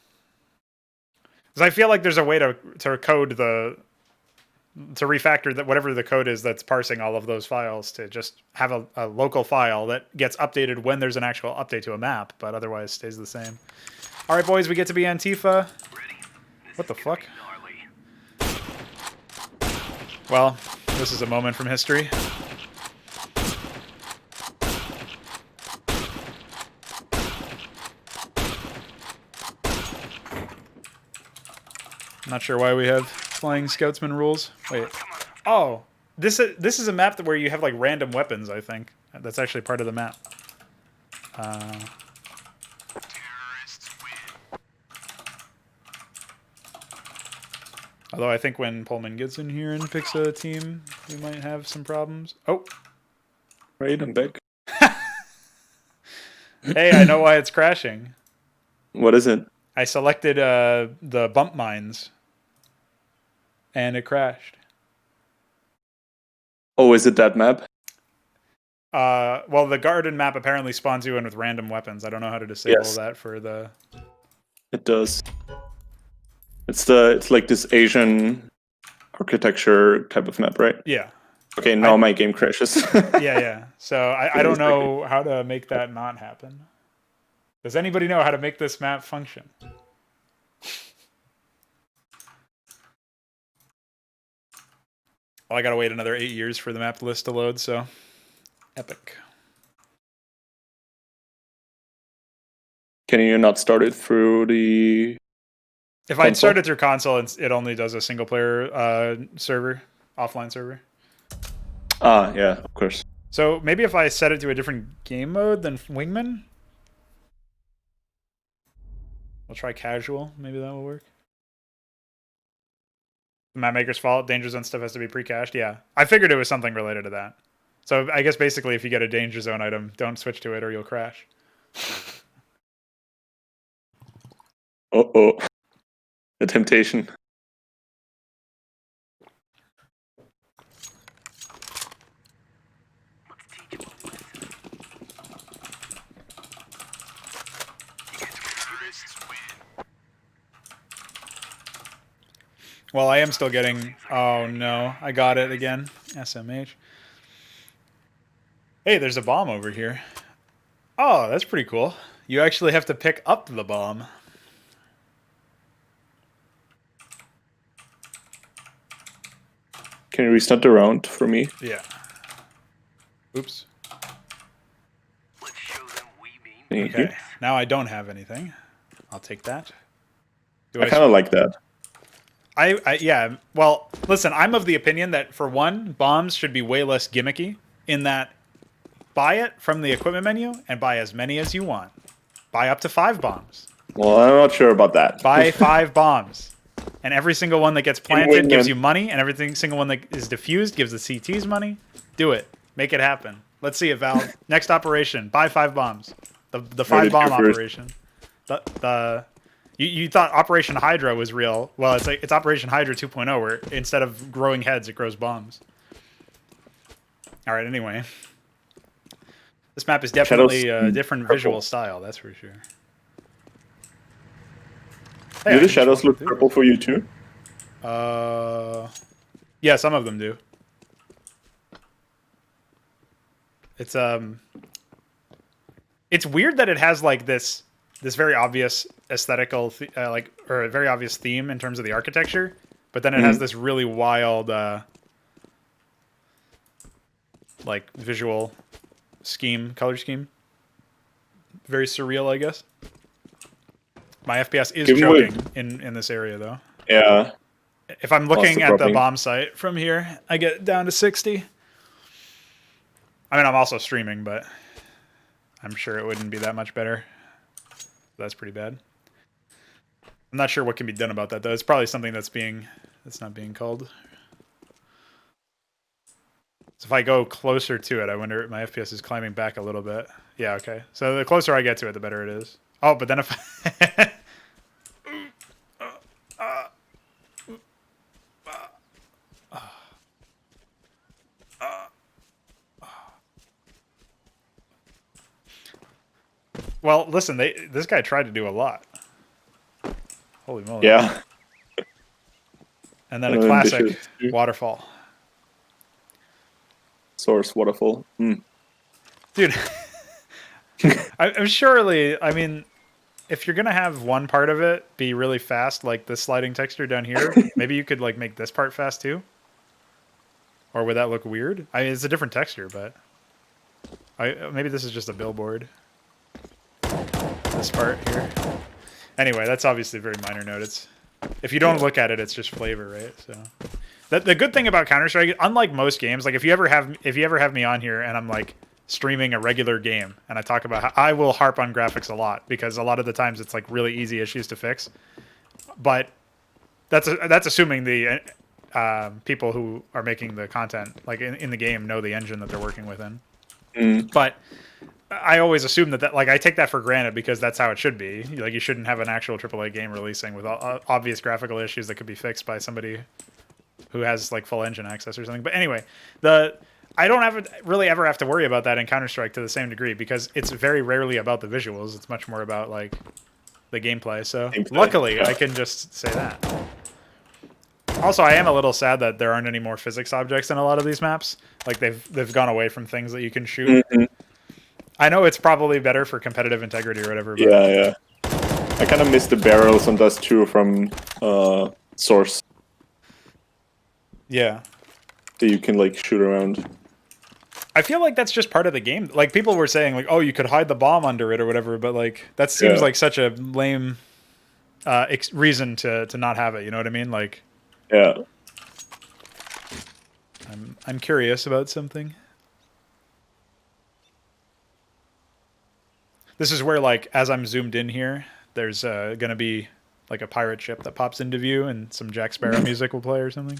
Because I feel like there's a way to code to refactor that whatever the code is that's parsing all of those files to just have a local file that gets updated when there's an actual update to a map, but otherwise stays the same. All right, boys, we get to be Antifa. What the fuck? Well, this is a moment from history. Not sure why we have flying scoutsman rules. Wait. Oh, this is a map where you have like random weapons, I think. That's actually part of the map. Although I think when poLemin gets in here and picks a team, we might have some problems. Oh. Right, I'm back. Hey, I know why it's crashing. What is it? I selected the bump mines. And it crashed. Oh, is it that map? Well, the garden map apparently spawns you in with random weapons. I don't know how to disable that for the... It does. It's like this Asian architecture type of map, right? Yeah. Okay, now my game crashes. Yeah. So I don't know how to make that not happen. Does anybody know how to make this map function? Well, I gotta wait another 8 years for the map list to load, so epic. Can you not start it through the If I'd started through console, it only does a single player server. offline server. Ah, yeah, of course. So maybe if I set it to a different game mode than Wingman, we'll try casual. Maybe that will work. The map maker's fault. Danger zone stuff has to be pre-cached. Yeah, I figured it was something related to that. So I guess basically, if you get a danger zone item, don't switch to it or you'll crash. Uh-oh. The temptation. Well, I am still getting... Oh, no. I got it again. SMH. Hey, there's a bomb over here. Oh, that's pretty cool. You actually have to pick up the bomb. Can you restart the round for me? Yeah. Oops. Let's show them we mean. Thank you. Okay. Now I don't have anything. I'll take that. Do I kind of like that. yeah. Well, listen, I'm of the opinion that for one, bombs should be way less gimmicky in that buy it from the equipment menu and buy as many as you want. Buy up to 5 bombs. Well, I'm not sure about that. Buy 5 bombs. And every single one that gets planted Wingman. gives you money, and every single one that is diffused gives the CTs money. Do it. Make it happen. Let's see it, Val. Next operation. Buy 5 bombs. The 5 bomb operation. You thought Operation Hydra was real. Well, it's Operation Hydra 2.0, where instead of growing heads, it grows bombs. All right. Anyway, this map is definitely a different visual style. That's for sure. Hey, Do I the can shadows just look walk through. purple for you too? Yeah, some of them do. It's weird that it has like this very obvious aesthetical or a very obvious theme in terms of the architecture, but then it has this really wild like visual scheme, color scheme. Very surreal, I guess. My FPS is choking in this area though. Yeah. If I'm looking at the dropping. bomb site from here, I get down to 60. I mean, I'm also streaming, but I'm sure it wouldn't be that much better. That's pretty bad. I'm not sure what can be done about that, though. It's probably something that's not being called. So if I go closer to it, I wonder if my FPS is climbing back a little bit. Yeah, okay. So the closer I get to it, the better it is. Oh, but then if I... Well, listen, this guy tried to do a lot. Holy moly. Yeah. And then a classic ambitious. waterfall. Source waterfall. Dude, I'm surely, I mean, if you're going to have one part of it be really fast, like the sliding texture down here, maybe you could like make this part fast too? Or would that look weird? I mean, it's a different texture, but maybe this is just a billboard. This part here. Anyway, that's obviously a very minor note. If you don't look at it, it's just flavor, right? So the good thing about Counter-Strike, unlike most games, like if you ever have me on here and I'm like streaming a regular game and I talk about how I will harp on graphics a lot because a lot of the times it's like really easy issues to fix. But that's assuming the people who are making the content like in the game know the engine that they're working within. But I always assume that like I take that for granted because that's how it should be. Like you shouldn't have an actual AAA game releasing with obvious graphical issues that could be fixed by somebody who has like full engine access or something. But anyway, I don't really ever have to worry about that in Counter-Strike to the same degree because it's very rarely about the visuals. It's much more about like the gameplay. So luckily, I can just say that. Also, I am a little sad that there aren't any more physics objects in a lot of these maps. Like they've gone away from things that you can shoot. I know it's probably better for competitive integrity or whatever. But Yeah. I kind of miss the barrels on Dust 2 from Source yeah. that you can like shoot around. I feel like that's just part of the game. Like people were saying, like, oh, you could hide the bomb under it or whatever, but like that seems like such a lame reason to not have it. You know what I mean? Like, Yeah. I'm curious about something. This is where, like, as I'm zoomed in here, there's gonna be like a pirate ship that pops into view, and some Jack Sparrow music will play or something.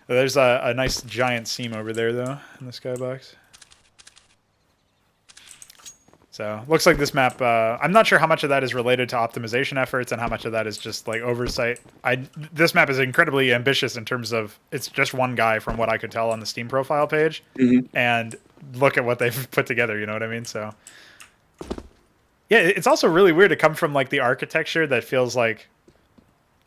There's a nice giant seam over there, though, in the skybox. So, looks like this map, I'm not sure how much of that is related to optimization efforts and how much of that is just, like, oversight. This map is incredibly ambitious in terms of, it's just one guy from what I could tell on the Steam profile page, and look at what they've put together, you know what I mean? So, yeah, it's also really weird to come from, like, the architecture that feels like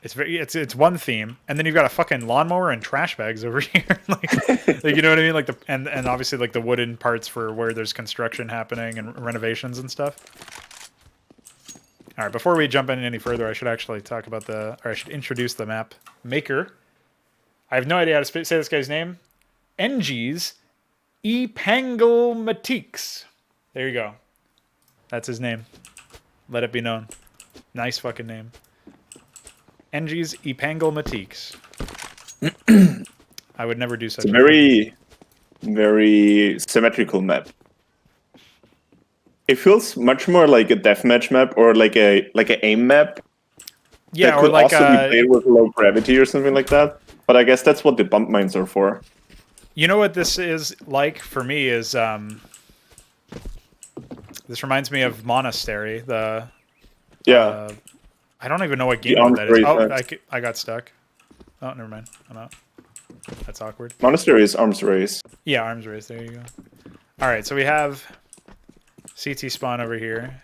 it's one theme, and then you've got a fucking lawnmower and trash bags over here, like you know what I mean, like and obviously like the wooden parts for where there's construction happening and renovations and stuff. All right, before we jump in any further, I should actually talk about I should introduce the map maker. I have no idea how to say this guy's name. EngysEpangelmatikes. There you go. That's his name. Let it be known. Nice fucking name. EngysEpangelmatikes. I would never do such a very, very symmetrical map. It feels much more like a deathmatch map or like a aim map. Yeah, that or could like also be played with low gravity or something like that. But I guess that's what the bump mines are for. You know what this is like for me is this reminds me of Monastery. Yeah. I don't even know what game mode that is. Oh, I got stuck. Oh, never mind. I'm out. That's awkward. Monastery is Arms Race. Yeah, Arms Race. There you go. All right, so we have CT spawn over here.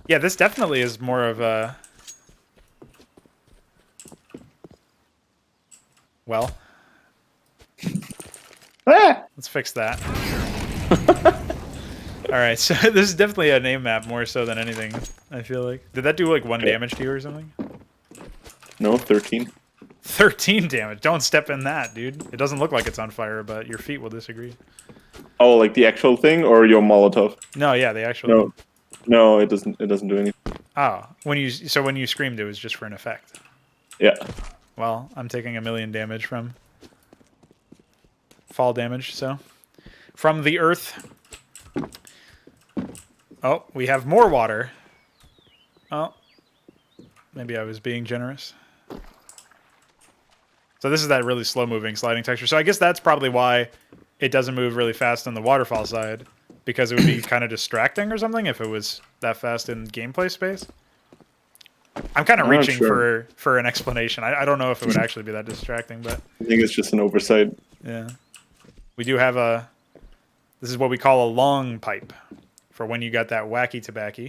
Yeah, this definitely is more of a... Well. Let's fix that. Alright, so this is definitely a name map more so than anything, I feel like. Did that do like 1 damage to you or something? No, 13. 13 damage. Don't step in that, dude. It doesn't look like it's on fire, but your feet will disagree. Oh, like the actual thing or your Molotov? No, yeah, the actual thing. No, it doesn't do anything. Oh, when you screamed, it was just for an effect. Yeah. Well, I'm taking 1,000,000 damage from fall damage, so from the earth. Oh, we have more water. Oh, maybe I was being generous. So this is that really slow-moving sliding texture. So I guess that's probably why it doesn't move really fast on the waterfall side, because it would be kind of distracting or something if it was that fast in gameplay space. I'm kind of reaching for an explanation. I don't know if it would actually be that distracting, but I think it's just an oversight. Yeah. We do have this is what we call a long pipe for when you got that wacky tobacco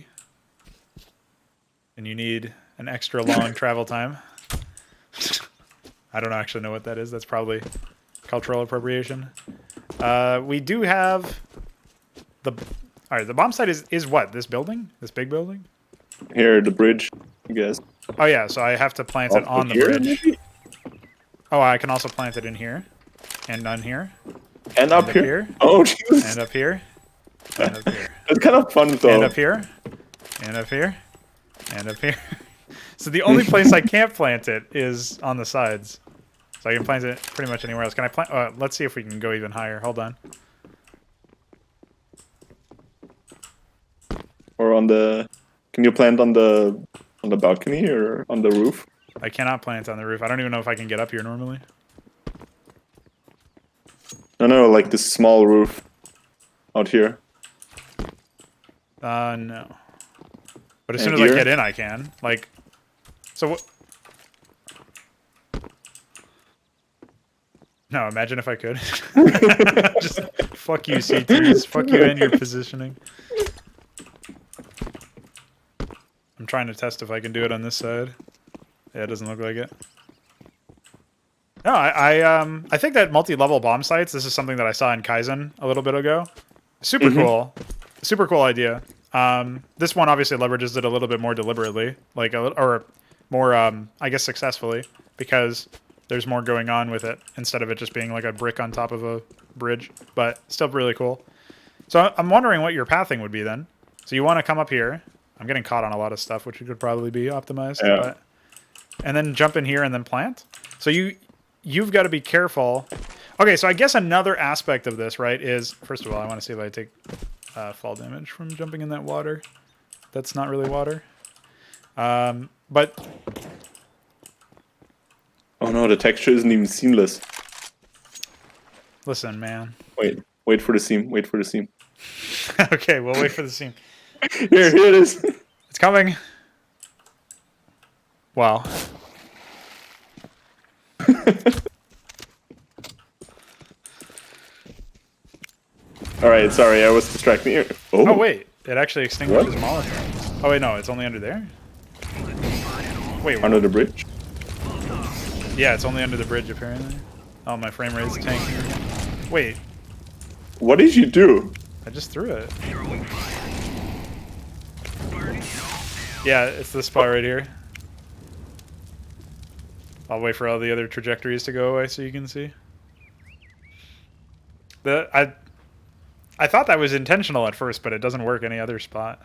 and you need an extra long travel time. I don't actually know what that is. That's probably cultural appropriation. We do have all right, the bomb site is what? This building? This big building? Here, the bridge, I guess. Oh yeah, so I have to plant it on the bridge. Maybe? Oh, I can also plant it in here. And on here. And up here. Oh, Jesus. And up here. And up here. It's kind of fun, though. And up here. And up here. And up here. So the only place I can't plant it is on the sides. So I can plant it pretty much anywhere else. Can I plant... let's see if we can go even higher. Hold on. Or on the... Can you plant on the balcony or on the roof? I cannot plant on the roof. I don't even know if I can get up here normally. No, like this small roof out here. No. But as soon as I get in, I can. Like, so what? No, imagine if I could. Just fuck you, CTs. Fuck you and your positioning. I'm trying to test if I can do it on this side. Yeah, it doesn't look like it. No, I think that multi-level bomb sites, this is something that I saw in Kaizen a little bit ago. Super cool. Super cool idea. This one obviously leverages it a little bit more deliberately, like or more, I guess, successfully, because there's more going on with it instead of it just being like a brick on top of a bridge, but still really cool. So I'm wondering what your pathing would be then. So you want to come up here. I'm getting caught on a lot of stuff, which could probably be optimized. Yeah. But, and then jump in here and then plant. So you you've got to be careful. Okay, so I guess another aspect of this, right, is first of all, I want to see if I take fall damage from jumping in that water. That's not really water. But Oh no, the texture isn't even seamless. listen, man. Wait for the seam. Wait for the seam. Okay, we'll wait for the scene. Here it is. It's coming. Wow. All right, sorry, I was distracting you. Oh wait, it actually extinguishes Molotov. Oh wait, no, it's only under there. Wait, Under the bridge. yeah, it's only under the bridge apparently. Oh, my frame rate's tanking. Wait, What did you do? I just threw it. Yeah, it's this spot right here. I'll wait for all the other trajectories to go away so you can see. I thought that was intentional at first, but it doesn't work any other spot.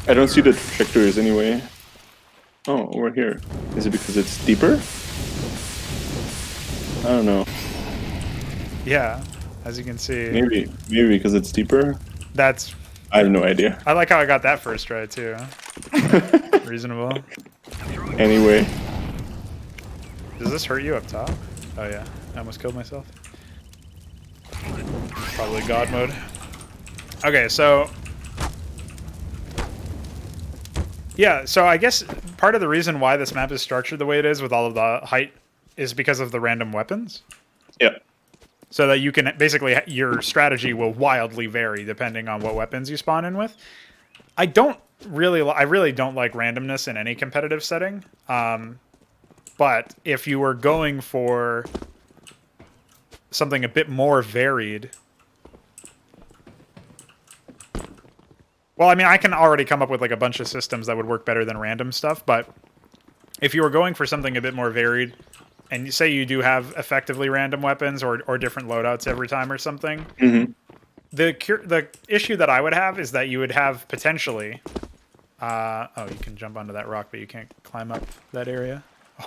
I don't see the trajectories anyway. Oh, over here. Is it because it's deeper? I don't know. Yeah, as you can see. Maybe because it's deeper. That's... I have no idea. I like how I got that first try too. Reasonable. Anyway. Does this hurt you up top? Oh yeah, I almost killed myself. Probably God mode. Okay, so... yeah, so I guess part of the reason why this map is structured the way it is with all of the height is because of the random weapons. Yeah. So that you can basically, your strategy will wildly vary depending on what weapons you spawn in with. I really don't like randomness in any competitive setting. But if you were going for something a bit more varied... well, I mean, I can already come up with like a bunch of systems that would work better than random stuff, but if you were going for something a bit more varied, and you say you do have effectively random weapons or different loadouts every time or something, the issue that I would have is that you would have potentially... oh, you can jump onto that rock, but you can't climb up that area.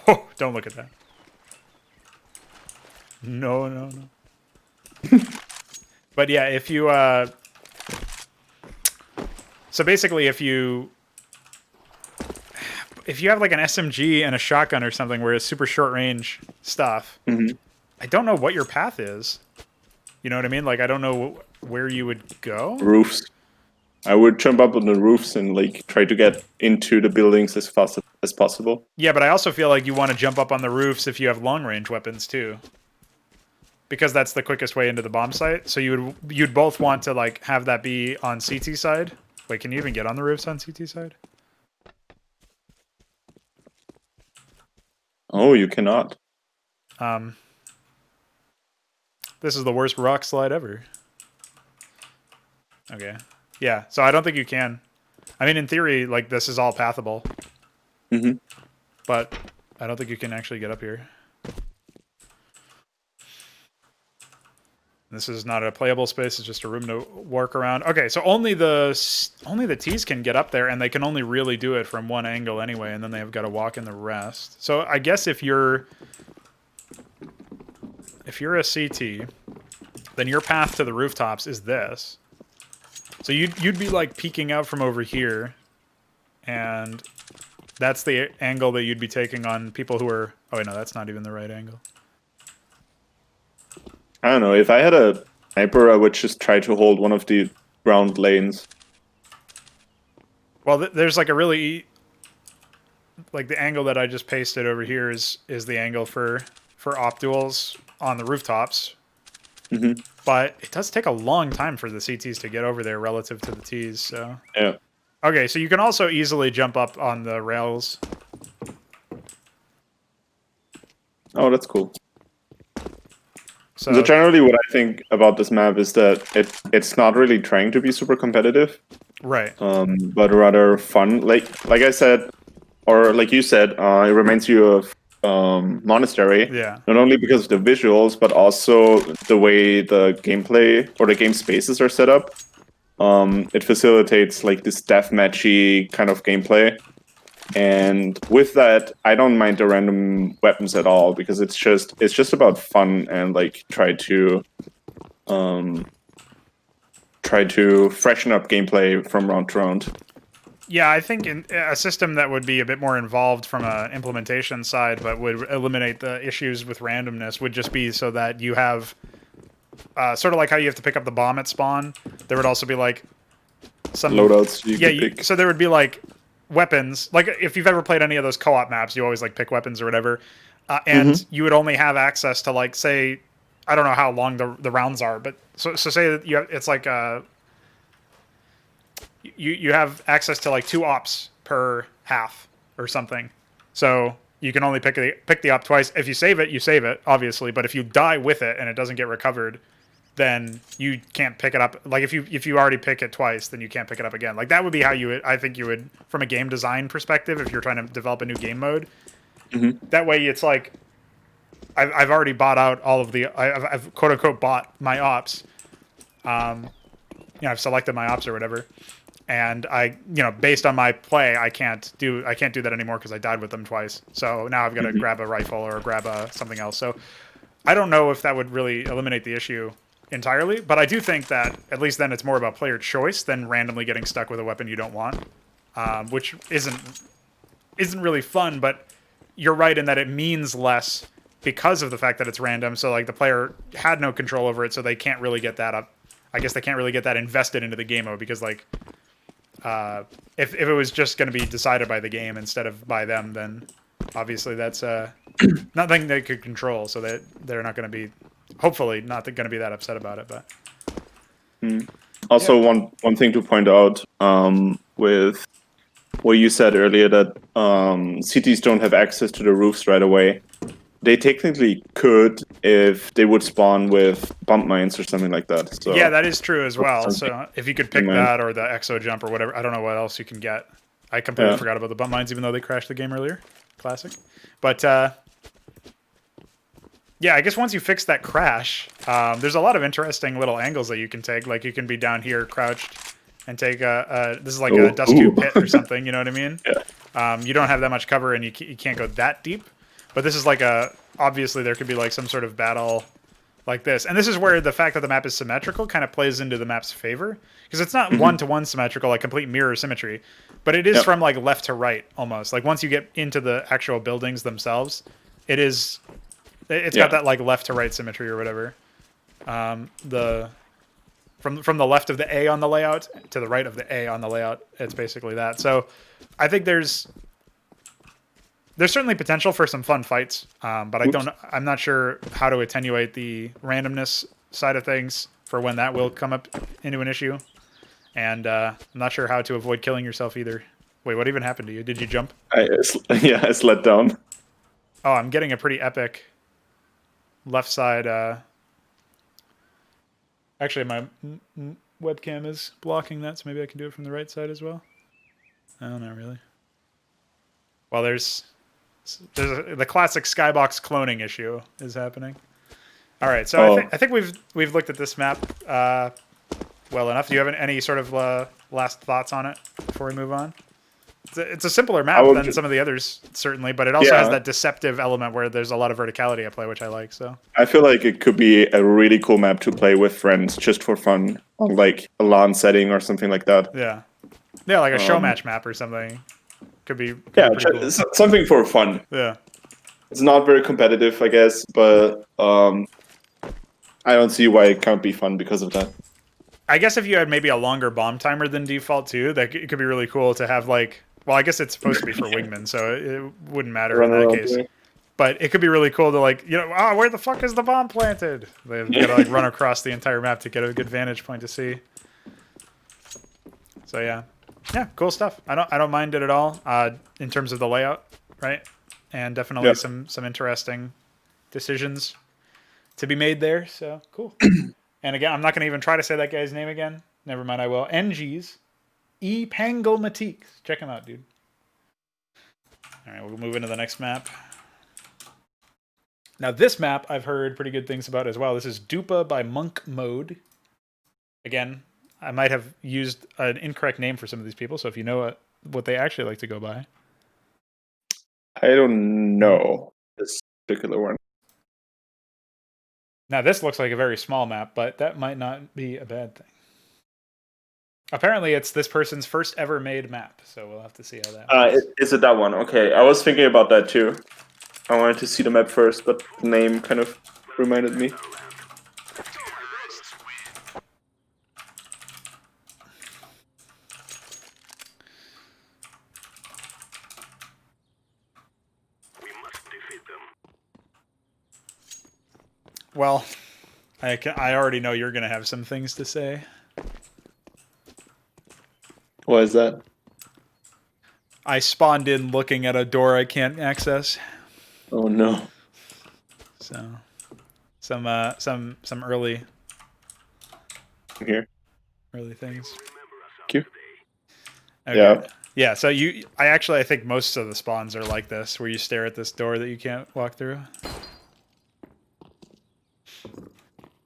Oh, don't look at that. No, no, no. But yeah, if you... so basically, if you have like an SMG and a shotgun or something where it's super short range stuff, I don't know what your path is. You know what I mean? Like, I don't know where you would go. Roofs. I would jump up on the roofs and like try to get into the buildings as fast as possible. Yeah, but I also feel like you want to jump up on the roofs if you have long range weapons too, because that's the quickest way into the bomb site. So you'd both want to like have that be on CT side. Wait, can you even get on the roofs on CT side? Oh, you cannot. This is the worst rock slide ever. Okay. Yeah, so I don't think you can. I mean, in theory, like, this is all pathable. But I don't think you can actually get up here. This is not a playable space, it's just a room to work around. Okay, so only the T's can get up there, and they can only really do it from one angle anyway, and then they've got to walk in the rest. So I guess if you're a CT, then your path to the rooftops is this. So you'd be like peeking out from over here, and that's the angle that you'd be taking on people who are... oh wait, no, that's not even the right angle. I don't know. If I had a sniper, I would just try to hold one of the ground lanes. Well, there's like a really... like the angle that I just pasted over here is the angle for op duels on the rooftops. But it does take a long time for the CTs to get over there relative to the Ts, so... yeah. Okay, so you can also easily jump up on the rails. Oh, that's cool. So generally what I think about this map is that it's not really trying to be super competitive. right. But rather fun. Like I said, or like you said, it reminds you of Monastery. Yeah. Not only because of the visuals, but also the way the gameplay or the game spaces are set up. It facilitates like this deathmatchy kind of gameplay. And with that, I don't mind the random weapons at all because it's just about fun and like try to freshen up gameplay from round to round. Yeah, I think a system that would be a bit more involved from an implementation side, but would eliminate the issues with randomness, would just be so that you have sort of like how you have to pick up the bomb at spawn. There would also be like some Loadouts you could pick. So there would be like weapons. Like if you've ever played any of those co-op maps, you always like pick weapons or whatever, and you would only have access to like say, I don't know how long the rounds are, but so say that it's like you have access to like 2 ops per half or something. So you can only pick the op twice. If you save it, you save it, obviously. But if you die with it and it doesn't get recovered, then you can't pick it up. Like if you already pick it twice, then you can't pick it up again. Like that would be how I think you would, from a game design perspective, if you're trying to develop a new game mode. That way it's like, I've already bought out all of the, I've quote unquote bought my ops. I've selected my ops or whatever. And based on my play, I can't do that anymore because I died with them twice. So now I've got to grab a rifle or grab something else. So I don't know if that would really eliminate the issue entirely, but I do think that at least then it's more about player choice than randomly getting stuck with a weapon you don't want, which isn't really fun. But you're right in that it means less because of the fact that it's random. So like the player had no control over it, so they can't really get that up. I guess they can't really get that invested into the game mode because like. If it was just going to be decided by the game instead of by them, then obviously that's nothing they could control. So that they're not going to be, hopefully, not going to be that upset about it. But Also, one thing to point out with what you said earlier that cities don't have access to the roofs right away. They technically could if they would spawn with bump mines or something like that. So yeah, that is true as well. So if you could pick that or the exo jump or whatever, I don't know what else you can get. I completely forgot about the bump mines, even though they crashed the game earlier. Classic. But yeah, I guess once you fix that crash, there's a lot of interesting little angles that you can take. Like you can be down here crouched and take this is like a dust tube pit or something. You know what I mean? Yeah. You don't have that much cover and you can't go that deep. But this is like obviously there could be like some sort of battle like this. And this is where the fact that the map is symmetrical kind of plays into the map's favor. Because it's not one-to-one symmetrical, like complete mirror symmetry. But it is from like left to right almost. Like once you get into the actual buildings themselves, it's got that like left to right symmetry or whatever. From the left of the A on the layout to the right of the A on the layout, it's basically that. So I think there's certainly potential for some fun fights, but I'm not sure how to attenuate the randomness side of things for when that will come up into an issue. And I'm not sure how to avoid killing yourself either. Wait, what even happened to you? Did you jump? I slid down. Oh, I'm getting a pretty epic left side. Actually, my webcam is blocking that, so maybe I can do it from the right side as well. Oh, not really. Well, there's the classic skybox cloning issue is happening. All right, so I think we've looked at this map well enough. Do you have any sort of last thoughts on it before we move on? It's a simpler map than some of the others, certainly, but it also has that deceptive element where there's a lot of verticality at play, which I like. So I feel like it could be a really cool map to play with friends just for fun, on like a LAN setting or something like that. Yeah, like a show match map or something. Could be cool. Something for fun. Yeah. It's not very competitive, I guess, but I don't see why it can't be fun because of that. I guess if you had maybe a longer bomb timer than default too, that it could be really cool to have like. Well, I guess it's supposed to be for wingmen, so it wouldn't matter in that case. But it could be really cool to like, where the fuck is the bomb planted? They've got to like run across the entire map to get a good vantage point to see. So yeah, cool stuff. I don't mind it at all in terms of the layout, right? And definitely some interesting decisions to be made there. So cool. And again, I'm not going to even try to say that guy's name again. Never mind, I will. EngysEpangelmatikes. Check him out, dude. All right, we'll move into the next map. Now, this map I've heard pretty good things about as well. This is Dupa by Monk Mode. Again, I might have used an incorrect name for some of these people, so if you know what they actually like to go by, I don't know this particular one. Now this looks like a very small map, but that might not be a bad thing. Apparently, it's this person's first ever made map, so we'll have to see how that goes. Is it that one? Okay, I was thinking about that too. I wanted to see the map first, but the name kind of reminded me. Well, I already know you're going to have some things to say. Why is that? I spawned in looking at a door I can't access. Oh no. So, some early Here. early things. Thank you. Okay. Yeah. Yeah, so I think most of the spawns are like this, where you stare at this door that you can't walk through.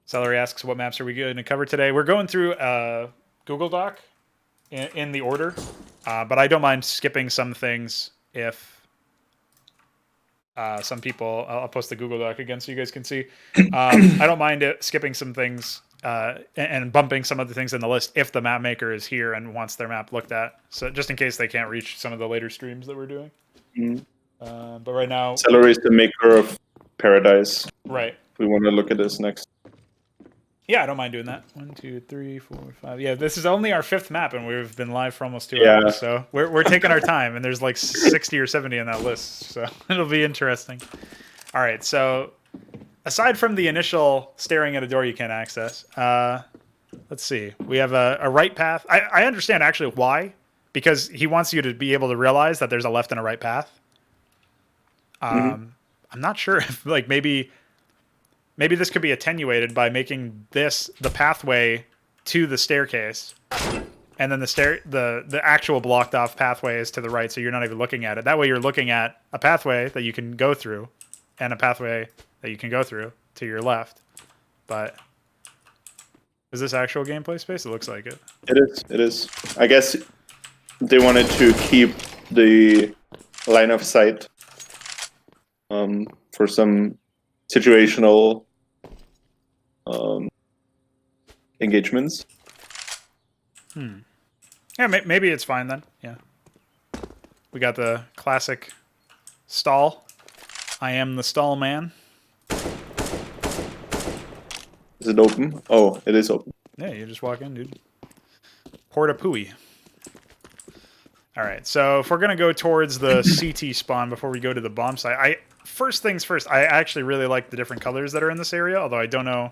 Celery asks, what maps are we going to cover today? We're going through Google Doc in the order, but I don't mind skipping some things if some people... I'll post the Google Doc again so you guys can see. I don't mind skipping some things and bumping some other things in the list if the map maker is here and wants their map looked at. So just in case they can't reach some of the later streams that we're doing. Mm-hmm. But right now... Celery is the maker of Paradise. Right. We want to look at this next. Yeah, I don't mind doing that. 1, 2, 3, 4, 5. Yeah, this is only our 5th map, and we've been live for almost 2 hours. So we're taking our time, and there's like 60 or 70 on that list. So it'll be interesting. All right, so aside from the initial staring at a door you can't access, let's see. We have a right path. I understand actually why, because he wants you to be able to realize that there's a left and a right path. I'm not sure if like maybe this could be attenuated by making this the pathway to the staircase, and then the actual blocked off pathway is to the right, so you're not even looking at it. That way you're looking at a pathway that you can go through and a pathway that you can go through to your left. But is this actual gameplay space? It looks like it. It is. I guess they wanted to keep the line of sight for some situational engagements. Yeah, maybe it's fine then. Yeah. We got the classic stall. I am the stall man. Is it open? Oh, it is open. Yeah, you just walk in, dude. Porta Pooey. All right, so if we're going to go towards the CT spawn before we go to the bomb site, first things first, I actually really like the different colors that are in this area, although I don't know.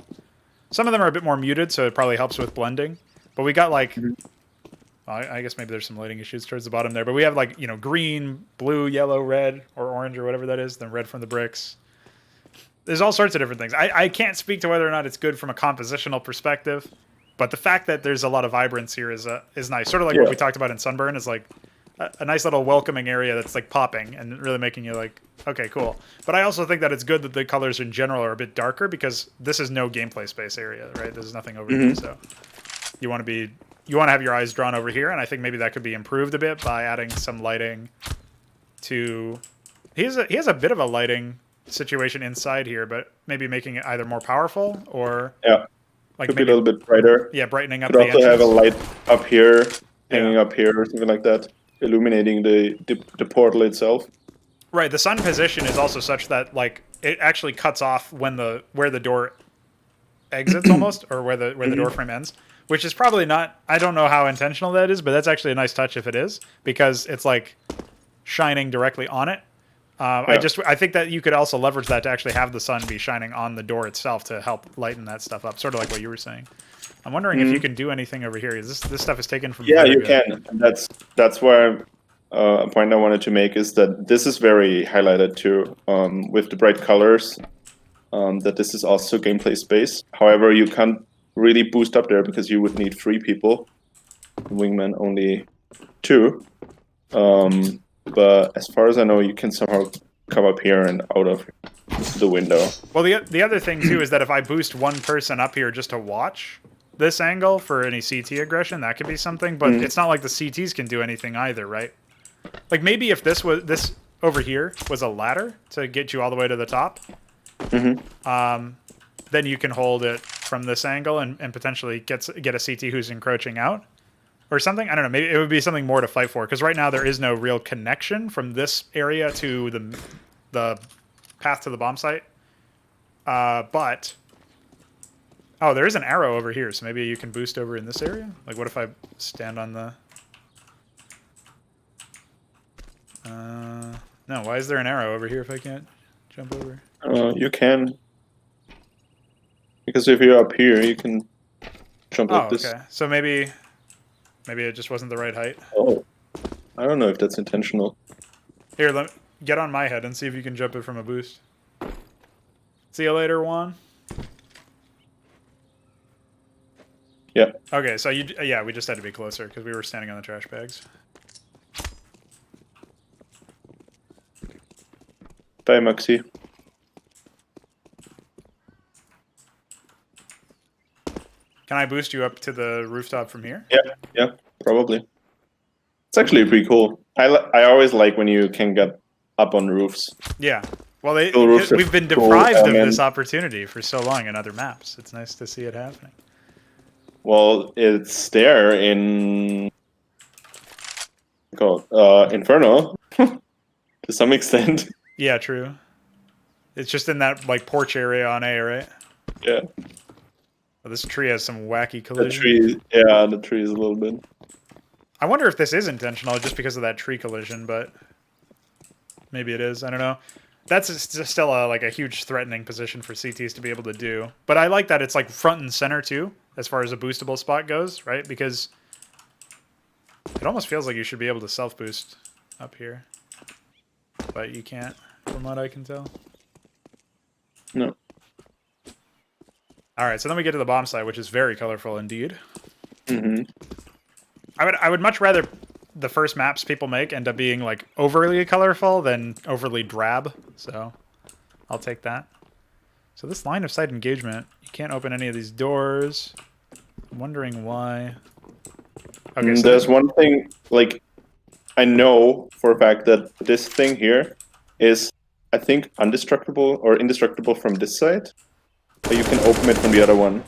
Some of them are a bit more muted, so it probably helps with blending. But we got like, well, I guess maybe there's some lighting issues towards the bottom there, but we have like, green, blue, yellow, red, or orange, or whatever that is, then red from the bricks. There's all sorts of different things. I can't speak to whether or not it's good from a compositional perspective, but the fact that there's a lot of vibrance here is nice. Sort of like what we talked about in Sunburn is like a nice little welcoming area that's like popping and really making you like, okay, cool. But I also think that it's good that the colors in general are a bit darker because this is no gameplay space area, right? There's nothing over here, so you want to have your eyes drawn over here, and I think maybe that could be improved a bit by adding some lighting to... He has a bit of a lighting situation inside here, but maybe making it either more powerful or like could maybe be a little bit brighter. Yeah, brightening up Could the also entrance. have a light up here, hanging up here, or something like that, illuminating the portal itself. Right, the sun position is also such that like it actually cuts off where the door exits almost, or where the door frame ends, which is probably not. I don't know how intentional that is, but that's actually a nice touch if it is, because it's like shining directly on it. I think that you could also leverage that to actually have the sun be shining on the door itself to help lighten that stuff up, sort of like what you were saying. I'm wondering if you can do anything over here. This stuff is taken from... Yeah, you can. That's where a point I wanted to make is that this is very highlighted too, with the bright colors, that this is also gameplay space. However, you can't really boost up there because you would need 3 people. Wingman only 2. But as far as I know, you can somehow come up here and out of the window. Well, the other thing too is that if I boost one person up here just to watch this angle for any CT aggression, that could be something. But it's not like the CTs can do anything either, right? Like maybe if this over here was a ladder to get you all the way to the top, then you can hold it from this angle and potentially get a CT who's encroaching out or something. I don't know. Maybe it would be something more to fight for, because right now there is no real connection from this area to the path to the bomb site. But oh, there is an arrow over here, so maybe you can boost over in this area. Like, what if I stand on the? No. Why is there an arrow over here if I can't jump over? You can. Because if you're up here, you can jump like this. Okay. So maybe it just wasn't the right height. Oh, I don't know if that's intentional. Here, get on my head and see if you can jump it from a boost. See you later, Juan. Yeah. Okay, so yeah, we just had to be closer because we were standing on the trash bags. Bye, Maxi. Can I boost you up to the rooftop from here? Yeah, probably. It's actually pretty cool. I always like when you can get up on roofs. Yeah. Well, we've been cool deprived of element. this opportunity for so long in other maps. It's nice to see it happening. Well, it's there in Inferno to some extent. Yeah, true. It's just in that like porch area on A, right? Yeah. Well, this tree has some wacky The collision. tree is a little bit. I wonder if this is intentional just because of that tree collision, but maybe it is. I don't know. That's just still like a huge threatening position for CTs to be able to do. But I like that it's like front and center too, as far as a boostable spot goes, right? Because it almost feels like you should be able to self-boost up here. But you can't, from what I can tell. No. Alright, so then we get to the bomb site, which is very colorful indeed. Mm-hmm. I would much rather the first maps people make end up being like overly colorful than overly drab. So I'll take that. So this line of sight engagement, you can't open any of these doors. I'm wondering why. Okay, so there's one thing, like, I know for a fact that this thing here is, I think, indestructible from this side. But you can open it from the other one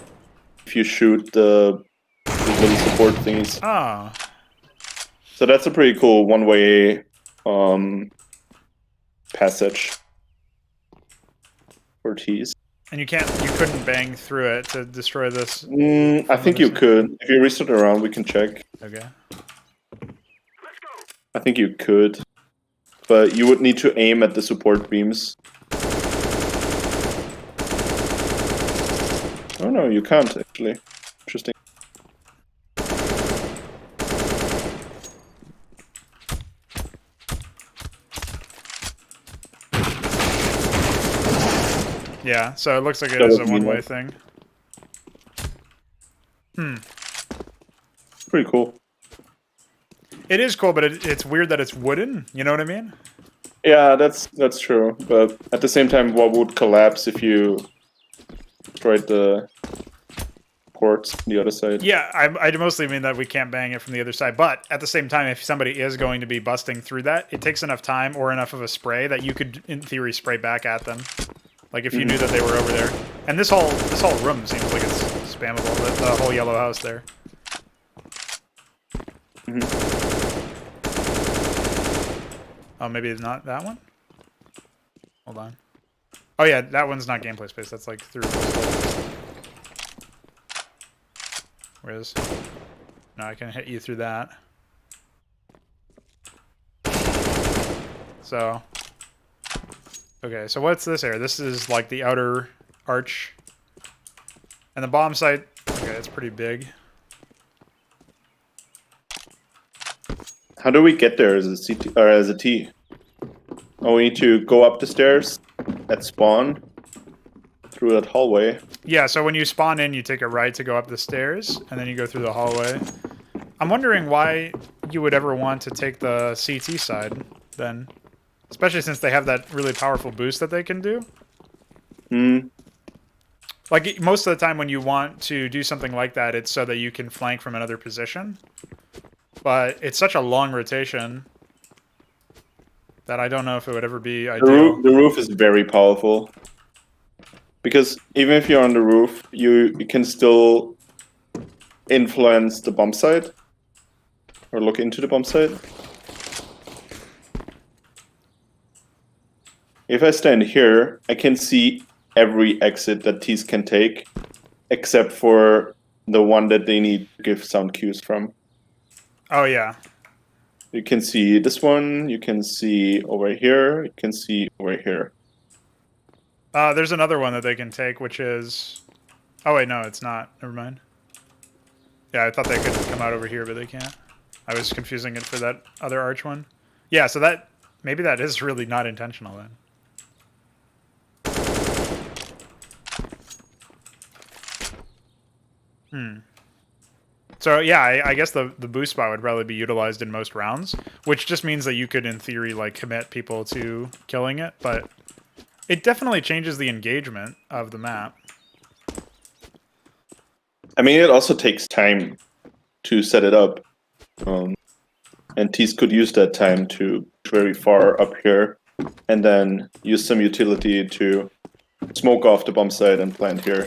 if you shoot the little support thingies. Oh. So that's a pretty cool one-way passage for T's. And you couldn't bang through it to destroy this. I think you could. If you restart around, we can check. Okay. I think you could. But you would need to aim at the support beams. Oh no, you can't actually. Interesting. Yeah, so it looks like it is a one-way thing. Pretty cool. It is cool, but it's weird that it's wooden. You know what I mean? Yeah, that's true. But at the same time, what would collapse if you destroyed the ports on the other side? Yeah, I mostly mean that we can't bang it from the other side. But at the same time, if somebody is going to be busting through that, it takes enough time or enough of a spray that you could, in theory, spray back at them. Like if you knew that they were over there. And this whole room seems like it's spammable. The whole yellow house there. Oh, maybe it's not that one? Hold on. Oh yeah, that one's not gameplay space. That's like through. Whereas, no, I can hit you through that. So, okay, so what's this area? This is like the outer arch. And the bomb site, okay, it's pretty big. How do we get there as a CT or as a T? Oh, we need to go up the stairs at spawn through that hallway. Yeah, so when you spawn in, you take a right to go up the stairs, and then you go through the hallway. I'm wondering why you would ever want to take the CT side, then. Especially since they have that really powerful boost that they can do. Like, most of the time when you want to do something like that, it's so that you can flank from another position. But it's such a long rotation that I don't know if it would ever be The ideal. roof is very powerful. Because even if you're on the roof, you can still influence the bomb site. Or look into the bomb site. If I stand here, I can see every exit that T's can take, except for the one that they need to give sound cues from. Oh yeah. You can see this one, you can see over here, you can see over here. There's another one that they can take, which is... Oh wait, no, it's not. Never mind. Yeah, I thought they could come out over here, but they can't. I was confusing it for that other arch one. Yeah, so that... Maybe that is really not intentional then. So yeah, I guess the boost spot would probably be utilized in most rounds, which just means that you could, in theory, like commit people to killing it, but it definitely changes the engagement of the map. I mean, it also takes time to set it up. And T's could use that time to very far up here, and then use some utility to smoke off the bomb site and plant here.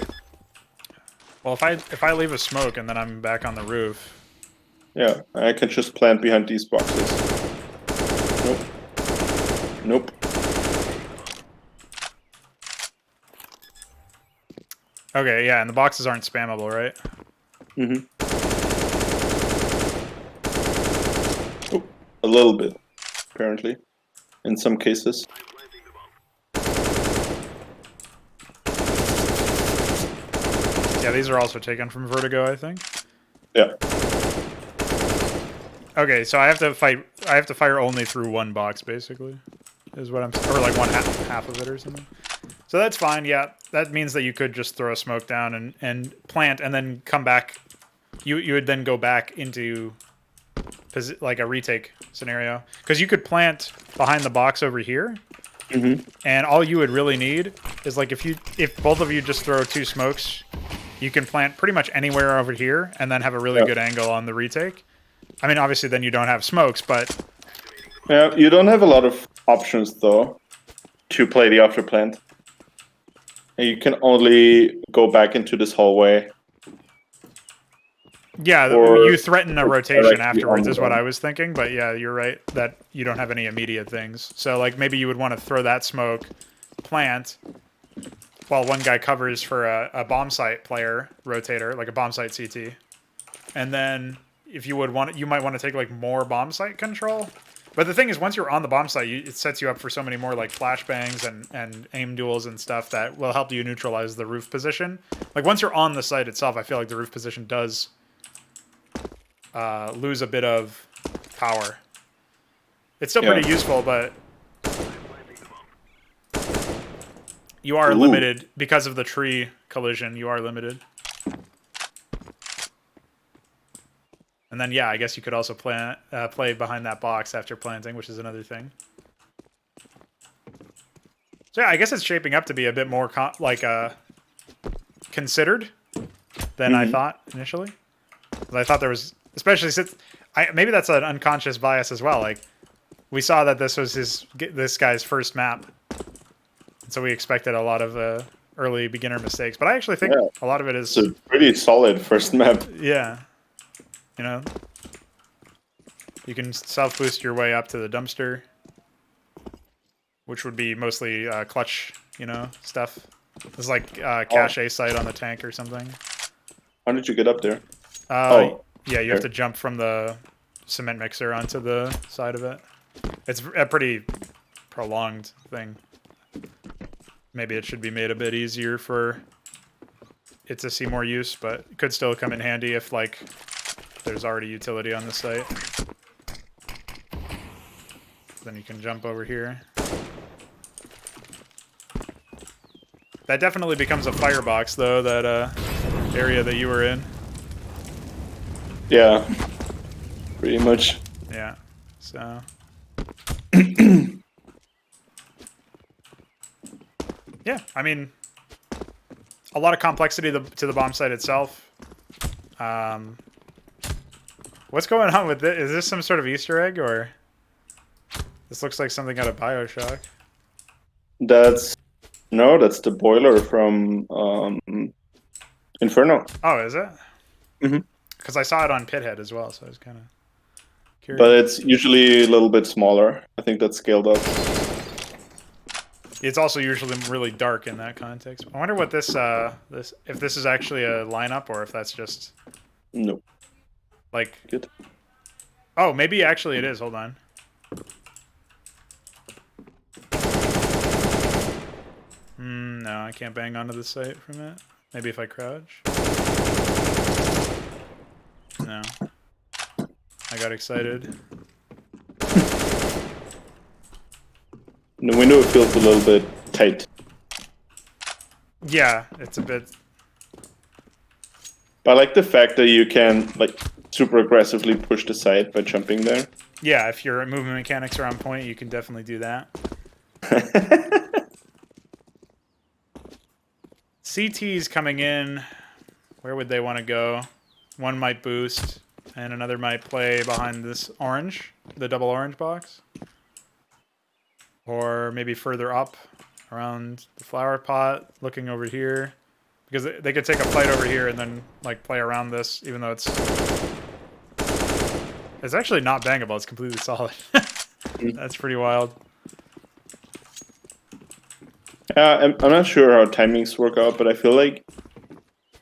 Well, if I leave a smoke and then I'm back on the roof... Yeah, I can just plant behind these boxes. Nope. Nope. Okay, yeah, and the boxes aren't spammable, right? Mm-hmm. Oh, a little bit, apparently, in some cases. Yeah, these are also taken from Vertigo, I think. Yeah. Okay, so I have to fire only through one box, basically, is what I'm... Or like one half of it or something. So that's fine, yeah. That means that you could just throw a smoke down and plant and then come back. You would then go back into like a retake scenario. Because you could plant behind the box over here. Mm-hmm. And all you would really need is like if both of you just throw 2 smokes, you can plant pretty much anywhere over here and then have a really good angle on the retake. I mean, obviously then you don't have smokes, but... Yeah, you don't have a lot of options, though, to play the after plant. You can only go back into this hallway. Yeah, Or you threaten a rotation directly afterwards on is what them. I was thinking, but yeah, you're right that you don't have any immediate things. So like maybe you would want to throw that smoke, plant, while one guy covers for a bomb site player rotator, like a bomb site CT. And then if you would want, you might want to take like more bomb site control. But the thing is, once you're on the bomb site, it sets you up for so many more like flashbangs and aim duels and stuff that will help you neutralize the roof position. Like once you're on the site itself, I feel like the roof position does lose a bit of power. It's still pretty useful, but you are limited because of the tree collision. You are limited. And then, yeah, I guess you could also play behind that box after planting, which is another thing. So yeah, I guess it's shaping up to be a bit more considered than I thought initially. I thought there was, especially since maybe that's an unconscious bias as well. Like we saw that this was this guy's first map, so we expected a lot of early beginner mistakes. But I actually think a lot of it is It's a pretty solid first map. Yeah. You know, you can self-boost your way up to the dumpster, which would be mostly clutch, you know, stuff. It's like cache site on the tank or something. How did you get up there? Yeah, you have to jump from the cement mixer onto the side of it. It's a pretty prolonged thing. Maybe it should be made a bit easier for it to see more use, but it could still come in handy if, like, there's already utility on the site. Then you can jump over here. That definitely becomes a firebox, though, that area that you were in. Yeah, pretty much. Yeah, so... yeah, I mean, a lot of complexity to the bomb site itself. What's going on with this? Is this some sort of Easter egg, or? This looks like something out of BioShock. That's the boiler from Inferno. Oh, is it? Mhm. Because I saw it on Pithead as well, so I was kind of curious. But it's usually a little bit smaller. I think that's scaled up. It's also usually really dark in that context. I wonder what this if this is actually a lineup or if that's just No. like. Good. Oh, maybe actually it is. Hold on. No, I can't bang onto the site from it. Maybe if I crouch. No. I got excited. In the window, it feels a little bit tight. Yeah, it's a bit. But I like the fact that you can like super aggressively push the side by jumping there. Yeah, if your movement mechanics are on point, you can definitely do that. CT's coming in. Where would they want to go? One might boost, and another might play behind this orange, the double orange box. Or maybe further up around the flower pot, looking over here. Because they could take a flight over here and then like play around this, even though it's actually not bangable. It's completely solid. That's pretty wild. Yeah, I'm not sure how timings work out, but I feel like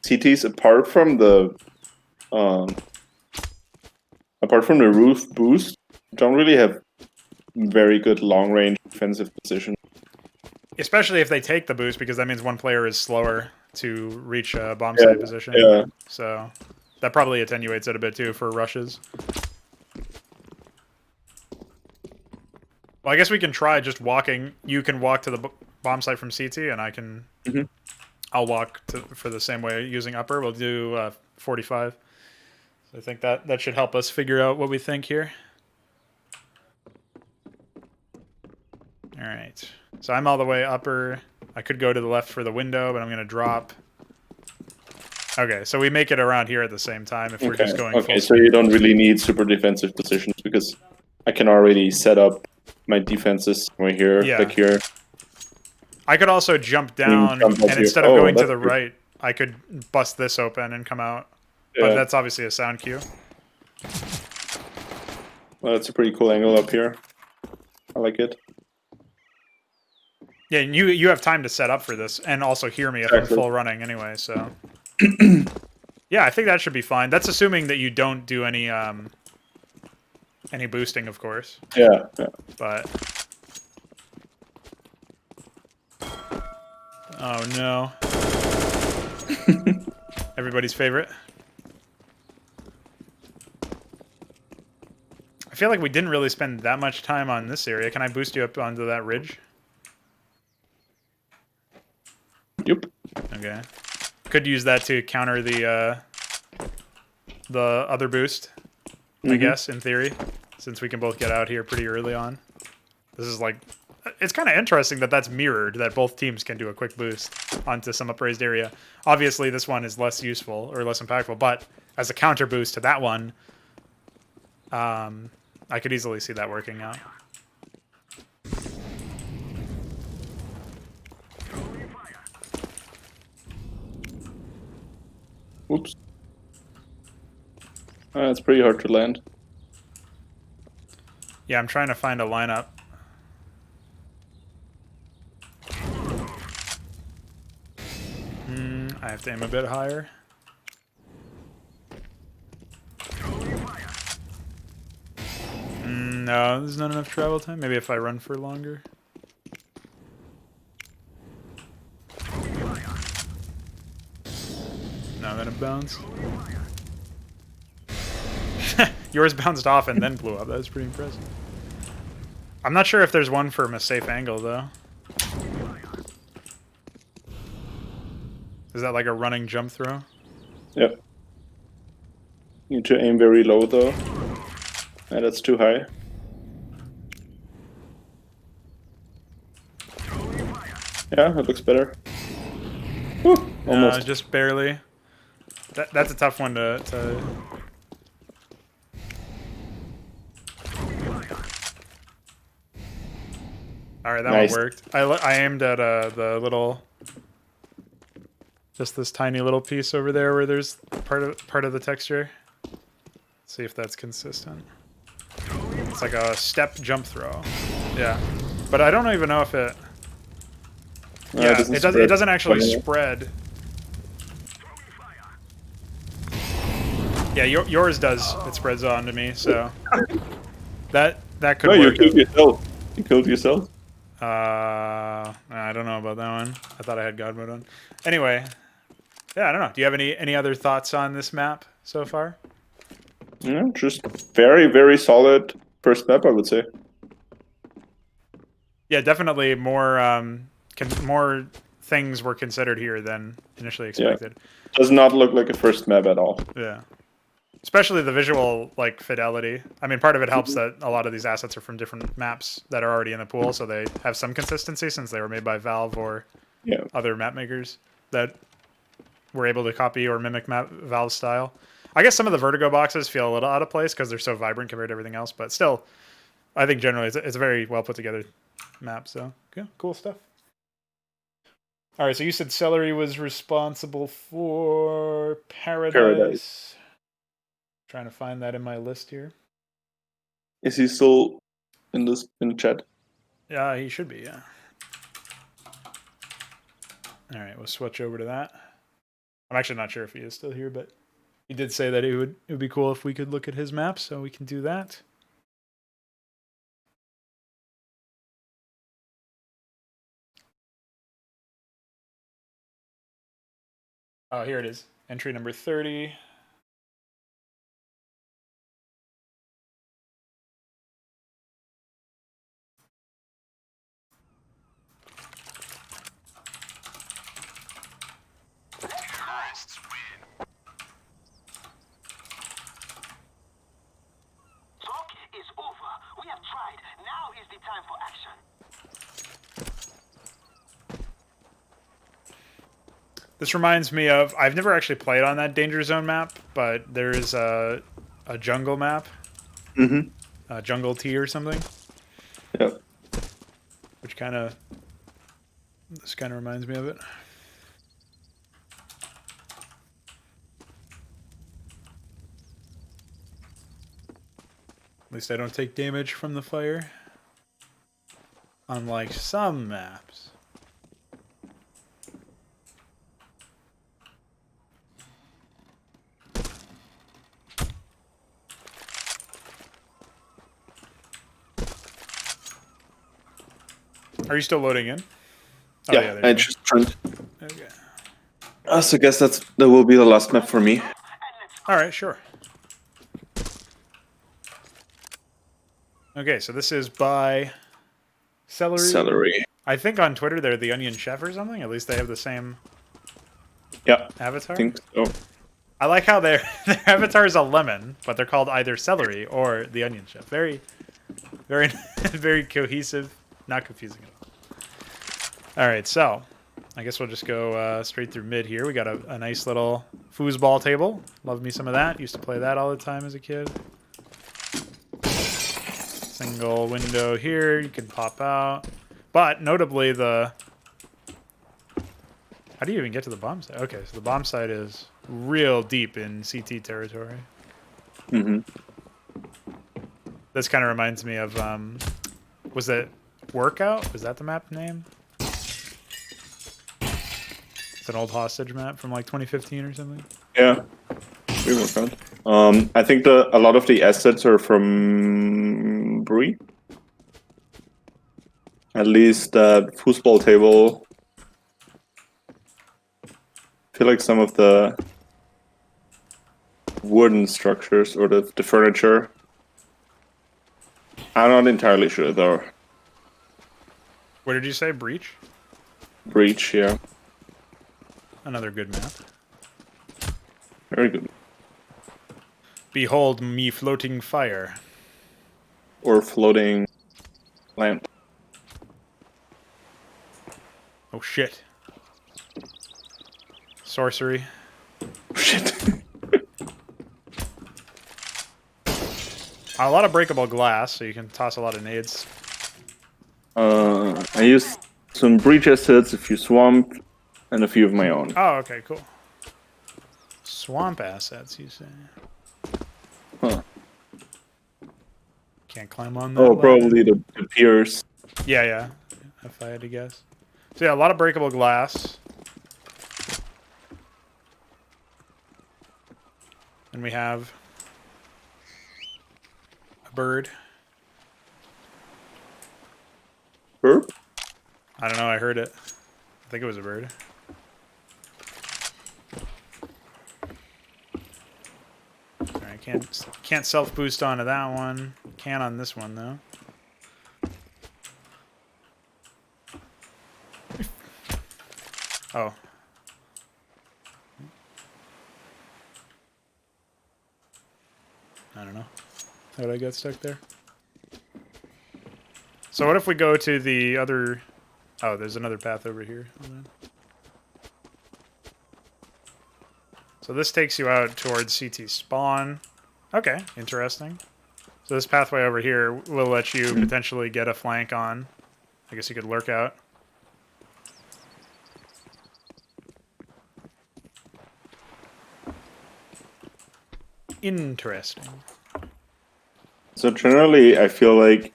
CTs, apart from the roof boost, don't really have very good long range defensive position. Especially if they take the boost, because that means one player is slower to reach a bomb site position. Yeah. So that probably attenuates it a bit too for rushes. Well, I guess we can try just walking. You can walk to the bomb site from CT, and I can. I'll walk for the same way using upper. We'll do 45. So I think that should help us figure out what we think here. All right. So I'm all the way upper. I could go to the left for the window, but I'm going to drop. Okay, so we make it around here at the same time if we're just going full so you don't really need super defensive positions because I can already set up my defenses right here, back here. I could also jump down, and instead of going to the right, I could bust this open and come out. Yeah. But that's obviously a sound cue. Well, that's a pretty cool angle up here. I like it. Yeah, and you have time to set up for this and also hear me if I'm full running anyway, so... Yeah, I think that should be fine. That's assuming that you don't do any boosting, of course. Yeah. But... Oh, no. Everybody's favorite. I feel like we didn't really spend that much time on this area. Can I boost you up onto that ridge? Yep. Okay. Could use that to counter the other boost, I guess, in theory, since we can both get out here pretty early on. This is like... It's kind of interesting that that's mirrored, that both teams can do a quick boost onto some upraised area. Obviously, this one is less useful or less impactful, but as a counter boost to that one, I could easily see that working out. Oops. It's pretty hard to land. Yeah, I'm trying to find a lineup. I have to aim a bit higher. No, there's not enough travel time. Maybe if I run for longer. No, then it bounced. Yours bounced off and then blew up. That was pretty impressive. I'm not sure if there's one from a safe angle, though. Is that like a running jump throw? Yep. Need to aim very low, though. And that's too high. Yeah, it looks better. Woo, almost. Just barely. That's a tough one to... All right, that Nice. one worked. I aimed at the little, just this tiny little piece over there where there's part of the texture. See if that's consistent. It's like a step jump throw. Yeah, but I don't even know if it. No, Yeah, it doesn't actually Funny. spread. Yeah, yours does. It spreads onto me, so that could No, you work. killed yourself. You killed yourself. I don't know about that one. I thought I had God mode on. Anyway, yeah, I don't know. Do you have any other thoughts on this map so far? Yeah, just very, very solid first map, I would say. Yeah, definitely more more things were considered here than initially expected. Does not look like a first map at all. Yeah. Especially the visual like fidelity. I mean, part of it helps that a lot of these assets are from different maps that are already in the pool, so they have some consistency since they were made by Valve or Yeah. other map makers that were able to copy or mimic Valve's style. I guess some of the Vertigo boxes feel a little out of place because they're so vibrant compared to everything else, but still, I think generally it's a very well put together map. So yeah, cool stuff. All right, so you said Celery was responsible for Paradise. Trying to find that in my list here. Is he still in the chat? Yeah, he should be. Yeah. All right, we'll switch over to that. I'm actually not sure if he is still here, but he did say that it would be cool if we could look at his map, so we can do that. Oh, here it is. Entry number 30. Talk is over. We have tried. Now is the time for action. This reminds me of, I've never actually played on that Danger Zone map, but there is a jungle map. Mm-hmm. Jungle Tea or something. Yep. Which this kind of reminds me of it. At least I don't take damage from the fire. Unlike some maps. Are you still loading in? Oh, Yeah, there I you go. just turned. Okay. So I guess that will be the last map for me. All right, sure. Okay, so this is by Celery. Celery. I think on Twitter they're the Onion Chef or something. At least they have the same Yeah, avatar. I think so. I like how their avatar is a lemon, but they're called either Celery or the Onion Chef. Very, very, very cohesive. Not confusing at all. All right, so I guess we'll just go straight through mid here. We got a nice little foosball table. Love me some of that. Used to play that all the time as a kid. Single window here. You can pop out. But notably the... How do you even get to the bomb site? Okay, so the bomb site is real deep in CT territory. Mm-hmm. This kind of reminds me of... was it Workout? Was that the map name? It's an old hostage map from like 2015 or something. Yeah, we work on. I think a lot of the assets are from Bree. At least that foosball table. I feel like some of the wooden structures or the furniture. I'm not entirely sure though. What did you say? Breach? Breach, yeah. Another good map. Very good. Behold me floating fire. Or floating lamp. Oh shit. Sorcery. Shit. A lot of breakable glass, so you can toss a lot of nades. I used some breach assets, a few swamp, and a few of my own. Oh, okay, cool. Swamp assets, you say? Huh. Can't climb on that. Oh, ladder. probably the piers. Yeah. If I had to guess. So yeah, a lot of breakable glass. And we have a bird. Burp? I don't know, I heard it. I think it was a bird. Alright, can't self-boost onto that one. Can on this one, though. Oh. I don't know. How did I get stuck there? So what if we go to the other... Oh, there's another path over here. Hold on. So this takes you out towards CT spawn. Okay, interesting. So this pathway over here will let you potentially get a flank on. I guess you could lurk out. Interesting. So generally, I feel like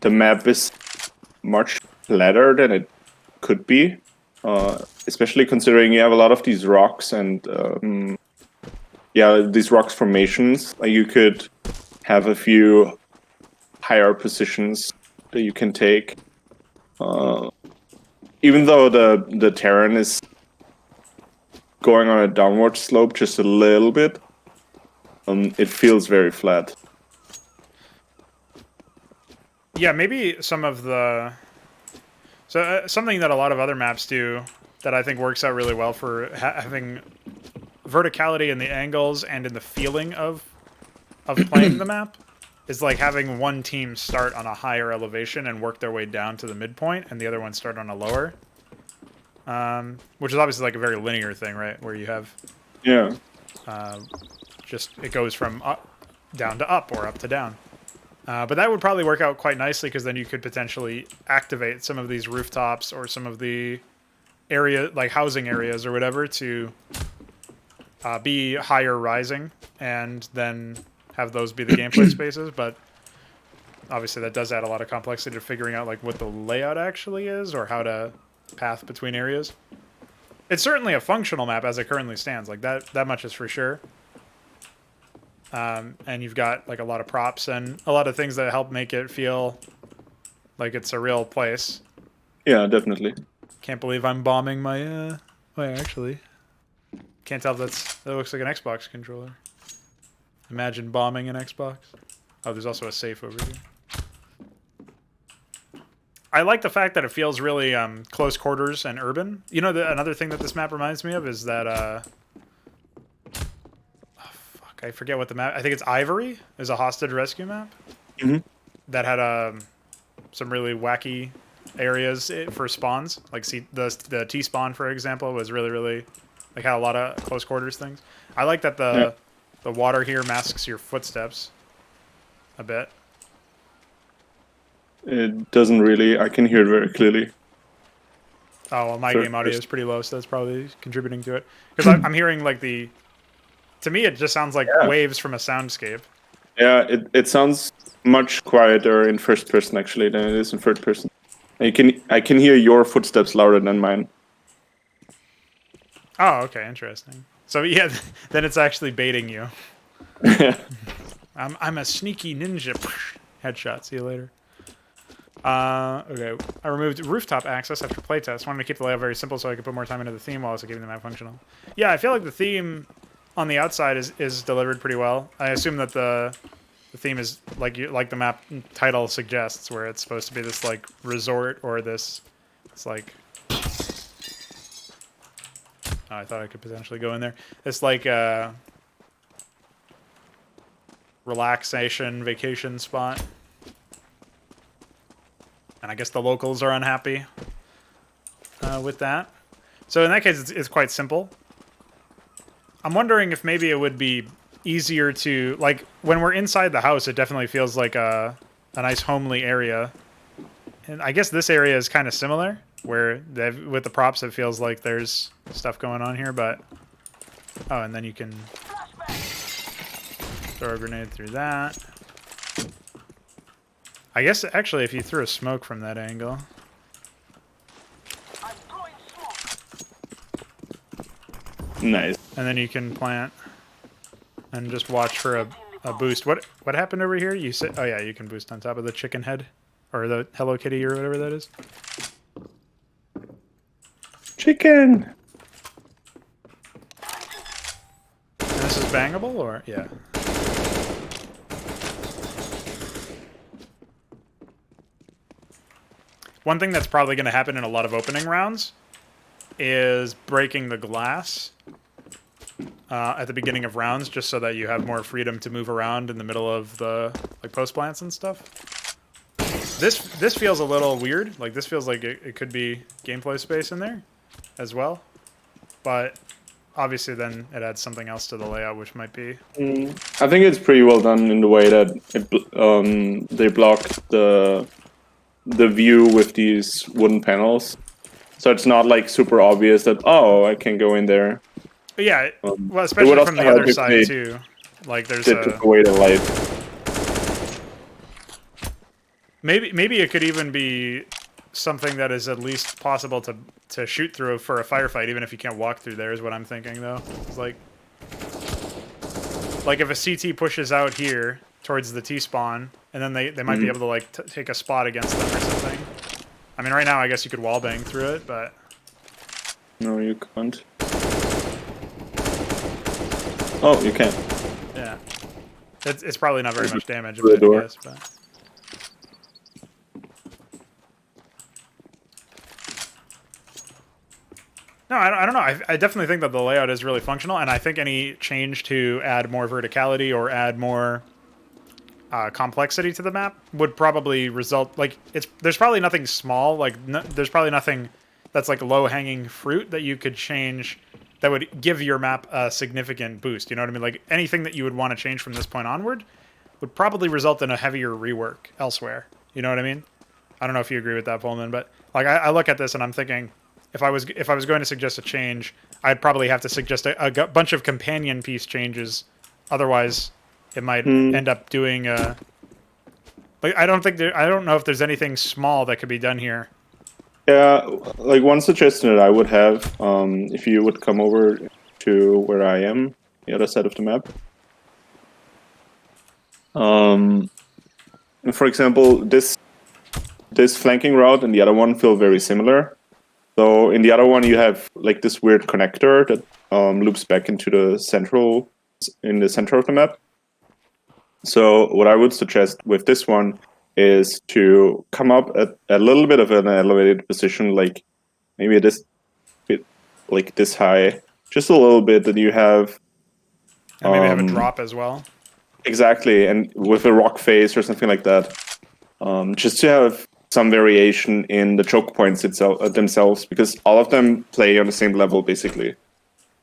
the map is much flatter than it could be, especially considering you have a lot of these rocks and these rocks formations. Like you could have a few higher positions that you can take. Even though the terrain is going on a downward slope just a little bit, it feels very flat. Yeah, maybe some of the... So something that a lot of other maps do that I think works out really well for having verticality in the angles and in the feeling of playing the map is like having one team start on a higher elevation and work their way down to the midpoint, and the other one start on a lower. Which is obviously like a very linear thing, right? Where you have... Yeah. Just it goes from down to up or up to down. But that would probably work out quite nicely because then you could potentially activate some of these rooftops or some of the area, like housing areas or whatever, to be higher rising and then have those be the gameplay spaces. But obviously that does add a lot of complexity to figuring out like what the layout actually is or how to path between areas. It's certainly a functional map as it currently stands. Like that much is for sure. And you've got like a lot of props and a lot of things that help make it feel like it's a real place. Yeah, definitely. Can't believe I'm bombing my wait, actually. Can't tell if that looks like an Xbox controller. Imagine bombing an Xbox. Oh, there's also a safe over here. I like the fact that it feels really close quarters and urban. You know, another thing that this map reminds me of is that I forget what the map... I think it's Ivory is a hostage rescue map. Mm-hmm. That had some really wacky areas for spawns. Like the T-spawn, for example, was really... Like, had a lot of close quarters things. I like that the water here masks your footsteps a bit. It doesn't really... I can hear it very clearly. Oh, well, my game audio is pretty low, so that's probably contributing to it. Because I'm hearing, like, the... To me, it just sounds like waves from a soundscape. Yeah, it sounds much quieter in first person actually than it is in third person. I can hear your footsteps louder than mine. Oh, okay, interesting. So yeah, then it's actually baiting you. I'm a sneaky ninja. Headshot. See you later. Okay, I removed rooftop access after playtest. Wanted to keep the layout very simple so I could put more time into the theme while also keeping the map functional. Yeah, I feel like the theme on the outside is delivered pretty well. I assume that the theme is like the map title suggests, where it's supposed to be this like resort or this. It's like. Oh, I thought I could potentially go in there. It's like relaxation vacation spot. And I guess the locals are unhappy with that. So in that case, it's quite simple. I'm wondering if maybe it would be easier to... Like, when we're inside the house, it definitely feels like a nice homely area. and I guess this area is kind of similar, where with the props it feels like there's stuff going on here, but... Oh, and then you can throw a grenade through that. I guess, actually, if you threw a smoke from that angle... Nice. And then you can plant and just watch for a boost. What happened over here? You said, oh yeah, you can boost on top of the chicken head or the Hello Kitty or whatever that is. Chicken. And this is bangable or yeah. One thing that's probably going to happen in a lot of opening rounds is breaking the glass at the beginning of rounds, just so that you have more freedom to move around in the middle of the post plants and stuff. This feels a little weird. Like this feels like it could be gameplay space in there as well, but obviously then it adds something else to the layout, which might be. I think it's pretty well done in the way that they block the view with these wooden panels, so it's not like super obvious that I can go in there. But yeah, well, especially from the other side too. Like there's took away the light. Maybe it could even be something that is at least possible to shoot through for a firefight, even if you can't walk through there. Is what I'm thinking though. It's like if a CT pushes out here towards the T-spawn, and then they might be able to like take a spot against them or something. I mean, right now I guess you could wallbang through it, but no, you can't. Oh, you can. Yeah, it's probably not very much damage, I guess, but. No, I don't know. I definitely think that the layout is really functional, and I think any change to add more verticality or add more complexity to the map would probably result there's probably nothing small, there's probably nothing that's like low-hanging fruit that you could change that would give your map a significant boost. You know what I mean? Like anything that you would want to change from this point onward would probably result in a heavier rework elsewhere. You know what I mean? I don't know if you agree with that, poLemin, but like I look at this and I'm thinking, if I was going to suggest a change, I'd probably have to suggest a bunch of companion piece changes. Otherwise, it might end up doing like I don't know if there's anything small that could be done here. Yeah, like one suggestion that I would have, if you would come over to where I am, the other side of the map. For example, this flanking route and the other one feel very similar. So in the other one, you have like this weird connector that loops back into the center of the map. So what I would suggest with this one is to come up at a little bit of an elevated position, like maybe this bit, like this high, just a little bit, that you have. And maybe have a drop as well. Exactly, and with a rock face or something like that, just to have some variation in the choke points themselves, because all of them play on the same level basically.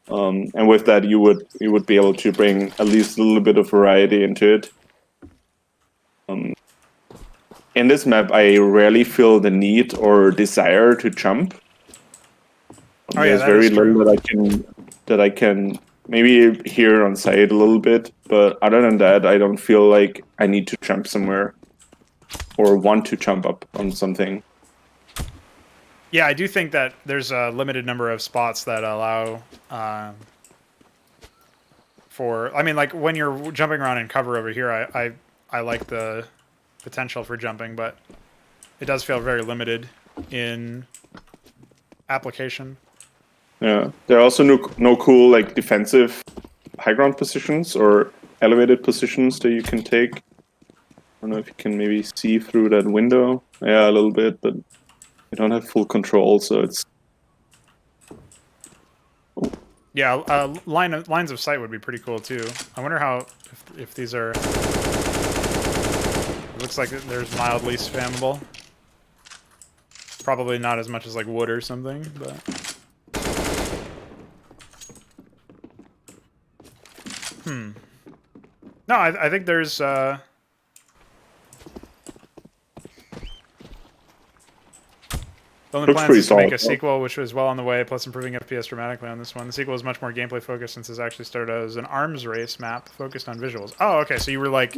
And with that, you would be able to bring at least a little bit of variety into it. In this map, I rarely feel the need or desire to jump. There's very little that I can maybe hear on site a little bit, but other than that, I don't feel like I need to jump somewhere or want to jump up on something. Yeah, I do think that there's a limited number of spots that allow for. I mean, like when you're jumping around in cover over here, I like the potential for jumping, but it does feel very limited in application. Yeah, there are also no cool like defensive high ground positions or elevated positions that you can take. I don't know if you can maybe see through that window. Yeah, a little bit, but you don't have full control, so it's. Yeah, lines of sight would be pretty cool too. I wonder how if these are. It looks like there's mildly spammable. Probably not as much as like wood or something, but. No, I think there's. only Looks plans pretty is to make solid, a sequel, which was well on the way, plus improving FPS dramatically on this one. The sequel is much more gameplay focused since it's actually started as an arms race map focused on visuals. Oh, okay, so you were like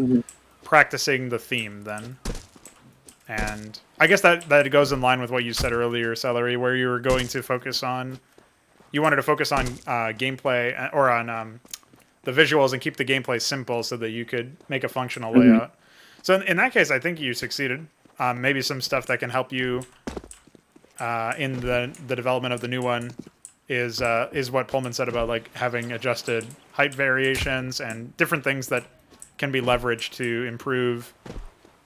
practicing the theme then. And I guess that goes in line with what you said earlier, Celery, where you were going to focus on... You wanted to focus on gameplay, or on the visuals and keep the gameplay simple so that you could make a functional layout. So in that case, I think you succeeded. Maybe some stuff that can help you in the development of the new one is what poLemin said about like having adjusted height variations and different things that can be leveraged to improve,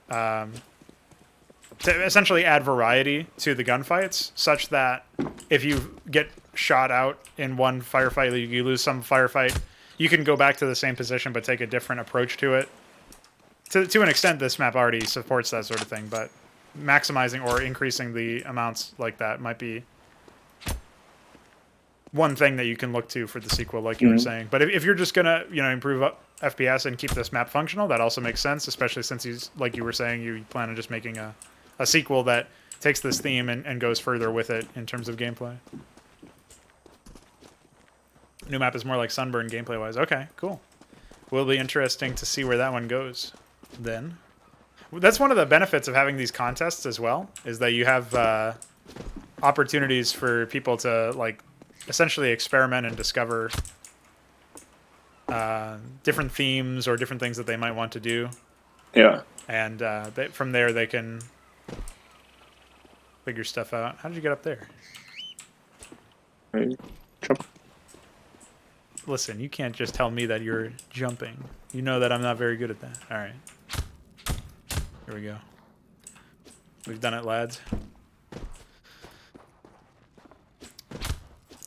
to essentially add variety to the gunfights, such that if you get shot out in one firefight, you lose some firefight, you can go back to the same position but take a different approach to it. To an extent, this map already supports that sort of thing, but maximizing or increasing the amounts like that might be one thing that you can look to for the sequel, like you were saying. But if you're just gonna, improve FPS and keep this map functional, that also makes sense, especially since like you were saying, you plan on just making a sequel that takes this theme and goes further with it in terms of gameplay. New map is more like Sunburn gameplay-wise. Okay, cool. Will be interesting to see where that one goes then. That's one of the benefits of having these contests as well, is that you have opportunities for people to like essentially experiment and discover different themes or different things that they might want to do. Yeah. And from there they can figure stuff out. How did you get up there? Right. Jump. Listen, you can't just tell me that you're jumping. You know that I'm not very good at that. All right. Here we go. We've done it, lads.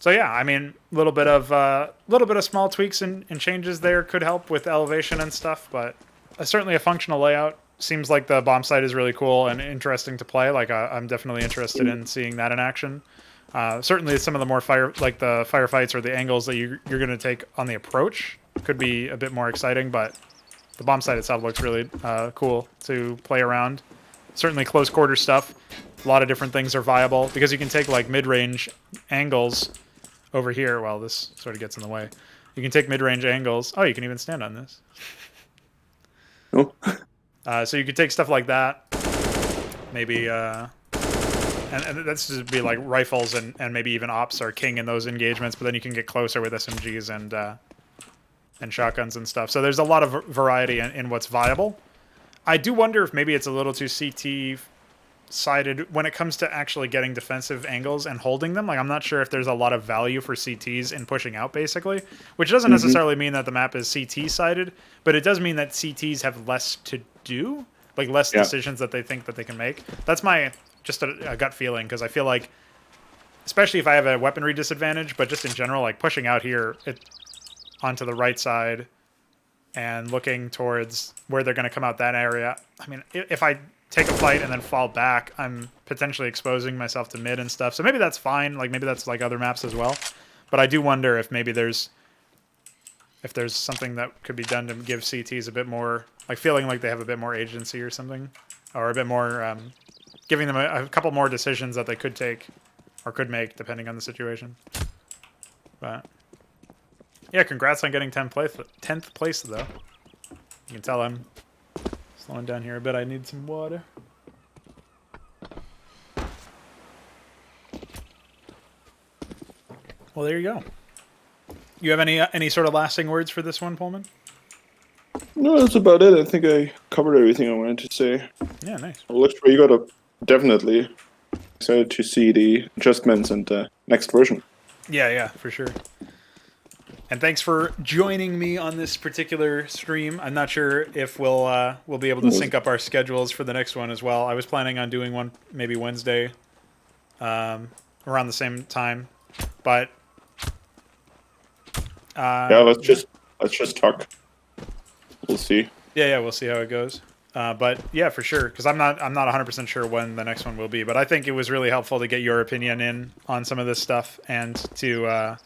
So yeah, I mean, a little bit of small tweaks and changes there could help with elevation and stuff, but certainly a functional layout. Seems like the bomb site is really cool and interesting to play. Like I'm definitely interested in seeing that in action. Certainly, some of the more the firefights or the angles that you're going to take on the approach could be a bit more exciting. But the bomb site itself looks really cool to play around. Certainly, close quarter stuff. A lot of different things are viable because you can take like mid-range angles over here. Well, this sort of gets in the way. You can take mid-range angles. Oh, you can even stand on this. Oh. So you could take stuff like that, maybe, and that's just be like rifles and maybe even ops are king in those engagements, but then you can get closer with SMGs and shotguns and stuff. So there's a lot of variety in what's viable. I do wonder if maybe it's a little too CT-sided when it comes to actually getting defensive angles and holding them. Like, I'm not sure if there's a lot of value for CTs in pushing out, basically, which doesn't necessarily mean that the map is CT-sided, but it does mean that CTs have less to do, like less decisions that they think that they can make. That's my just a gut feeling, because I feel like, especially if I have a weaponry disadvantage, but just in general, like pushing out here onto the right side and looking towards where they're going to come out that area. I mean, if I take a fight and then fall back, I'm potentially exposing myself to mid and stuff. So maybe that's fine. Like maybe that's like other maps as well. But I do wonder if maybe there's something that could be done to give CTs a bit more, like feeling like they have a bit more agency or something, or a bit more, giving them a couple more decisions that they could take or could make depending on the situation. But yeah, congrats on getting 10th place though. You can tell I'm slowing down here a bit. I need some water. Well, there you go. You have any sort of lasting words for this one, poLemin? No, that's about it. I think I covered everything I wanted to say. Yeah, nice. Well, you got to definitely excited to see the adjustments and the next version. Yeah, for sure. And thanks for joining me on this particular stream. I'm not sure if we'll be able to sync up our schedules for the next one as well. I was planning on doing one maybe Wednesday, around the same time, but yeah, let's just talk. We'll see. Yeah, we'll see how it goes. But yeah, for sure, because I'm not 100% sure when the next one will be. But I think it was really helpful to get your opinion in on some of this stuff and to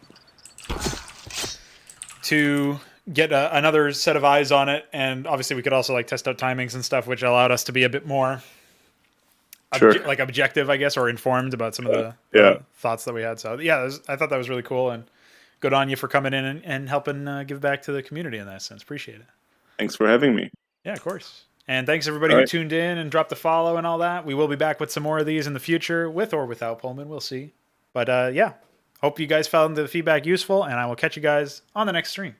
get another set of eyes on it. And obviously, we could also like test out timings and stuff, which allowed us to be a bit more Sure. like objective, I guess, or informed about some of the thoughts that we had. So yeah, I thought that was really cool, and good on you for coming in and helping give back to the community in that sense. Appreciate it. Thanks for having me. Yeah, of course. And thanks everybody who tuned in and dropped a follow and all that. We will be back with some more of these in the future, with or without poLemin. We'll see. But yeah, hope you guys found the feedback useful, and I will catch you guys on the next stream.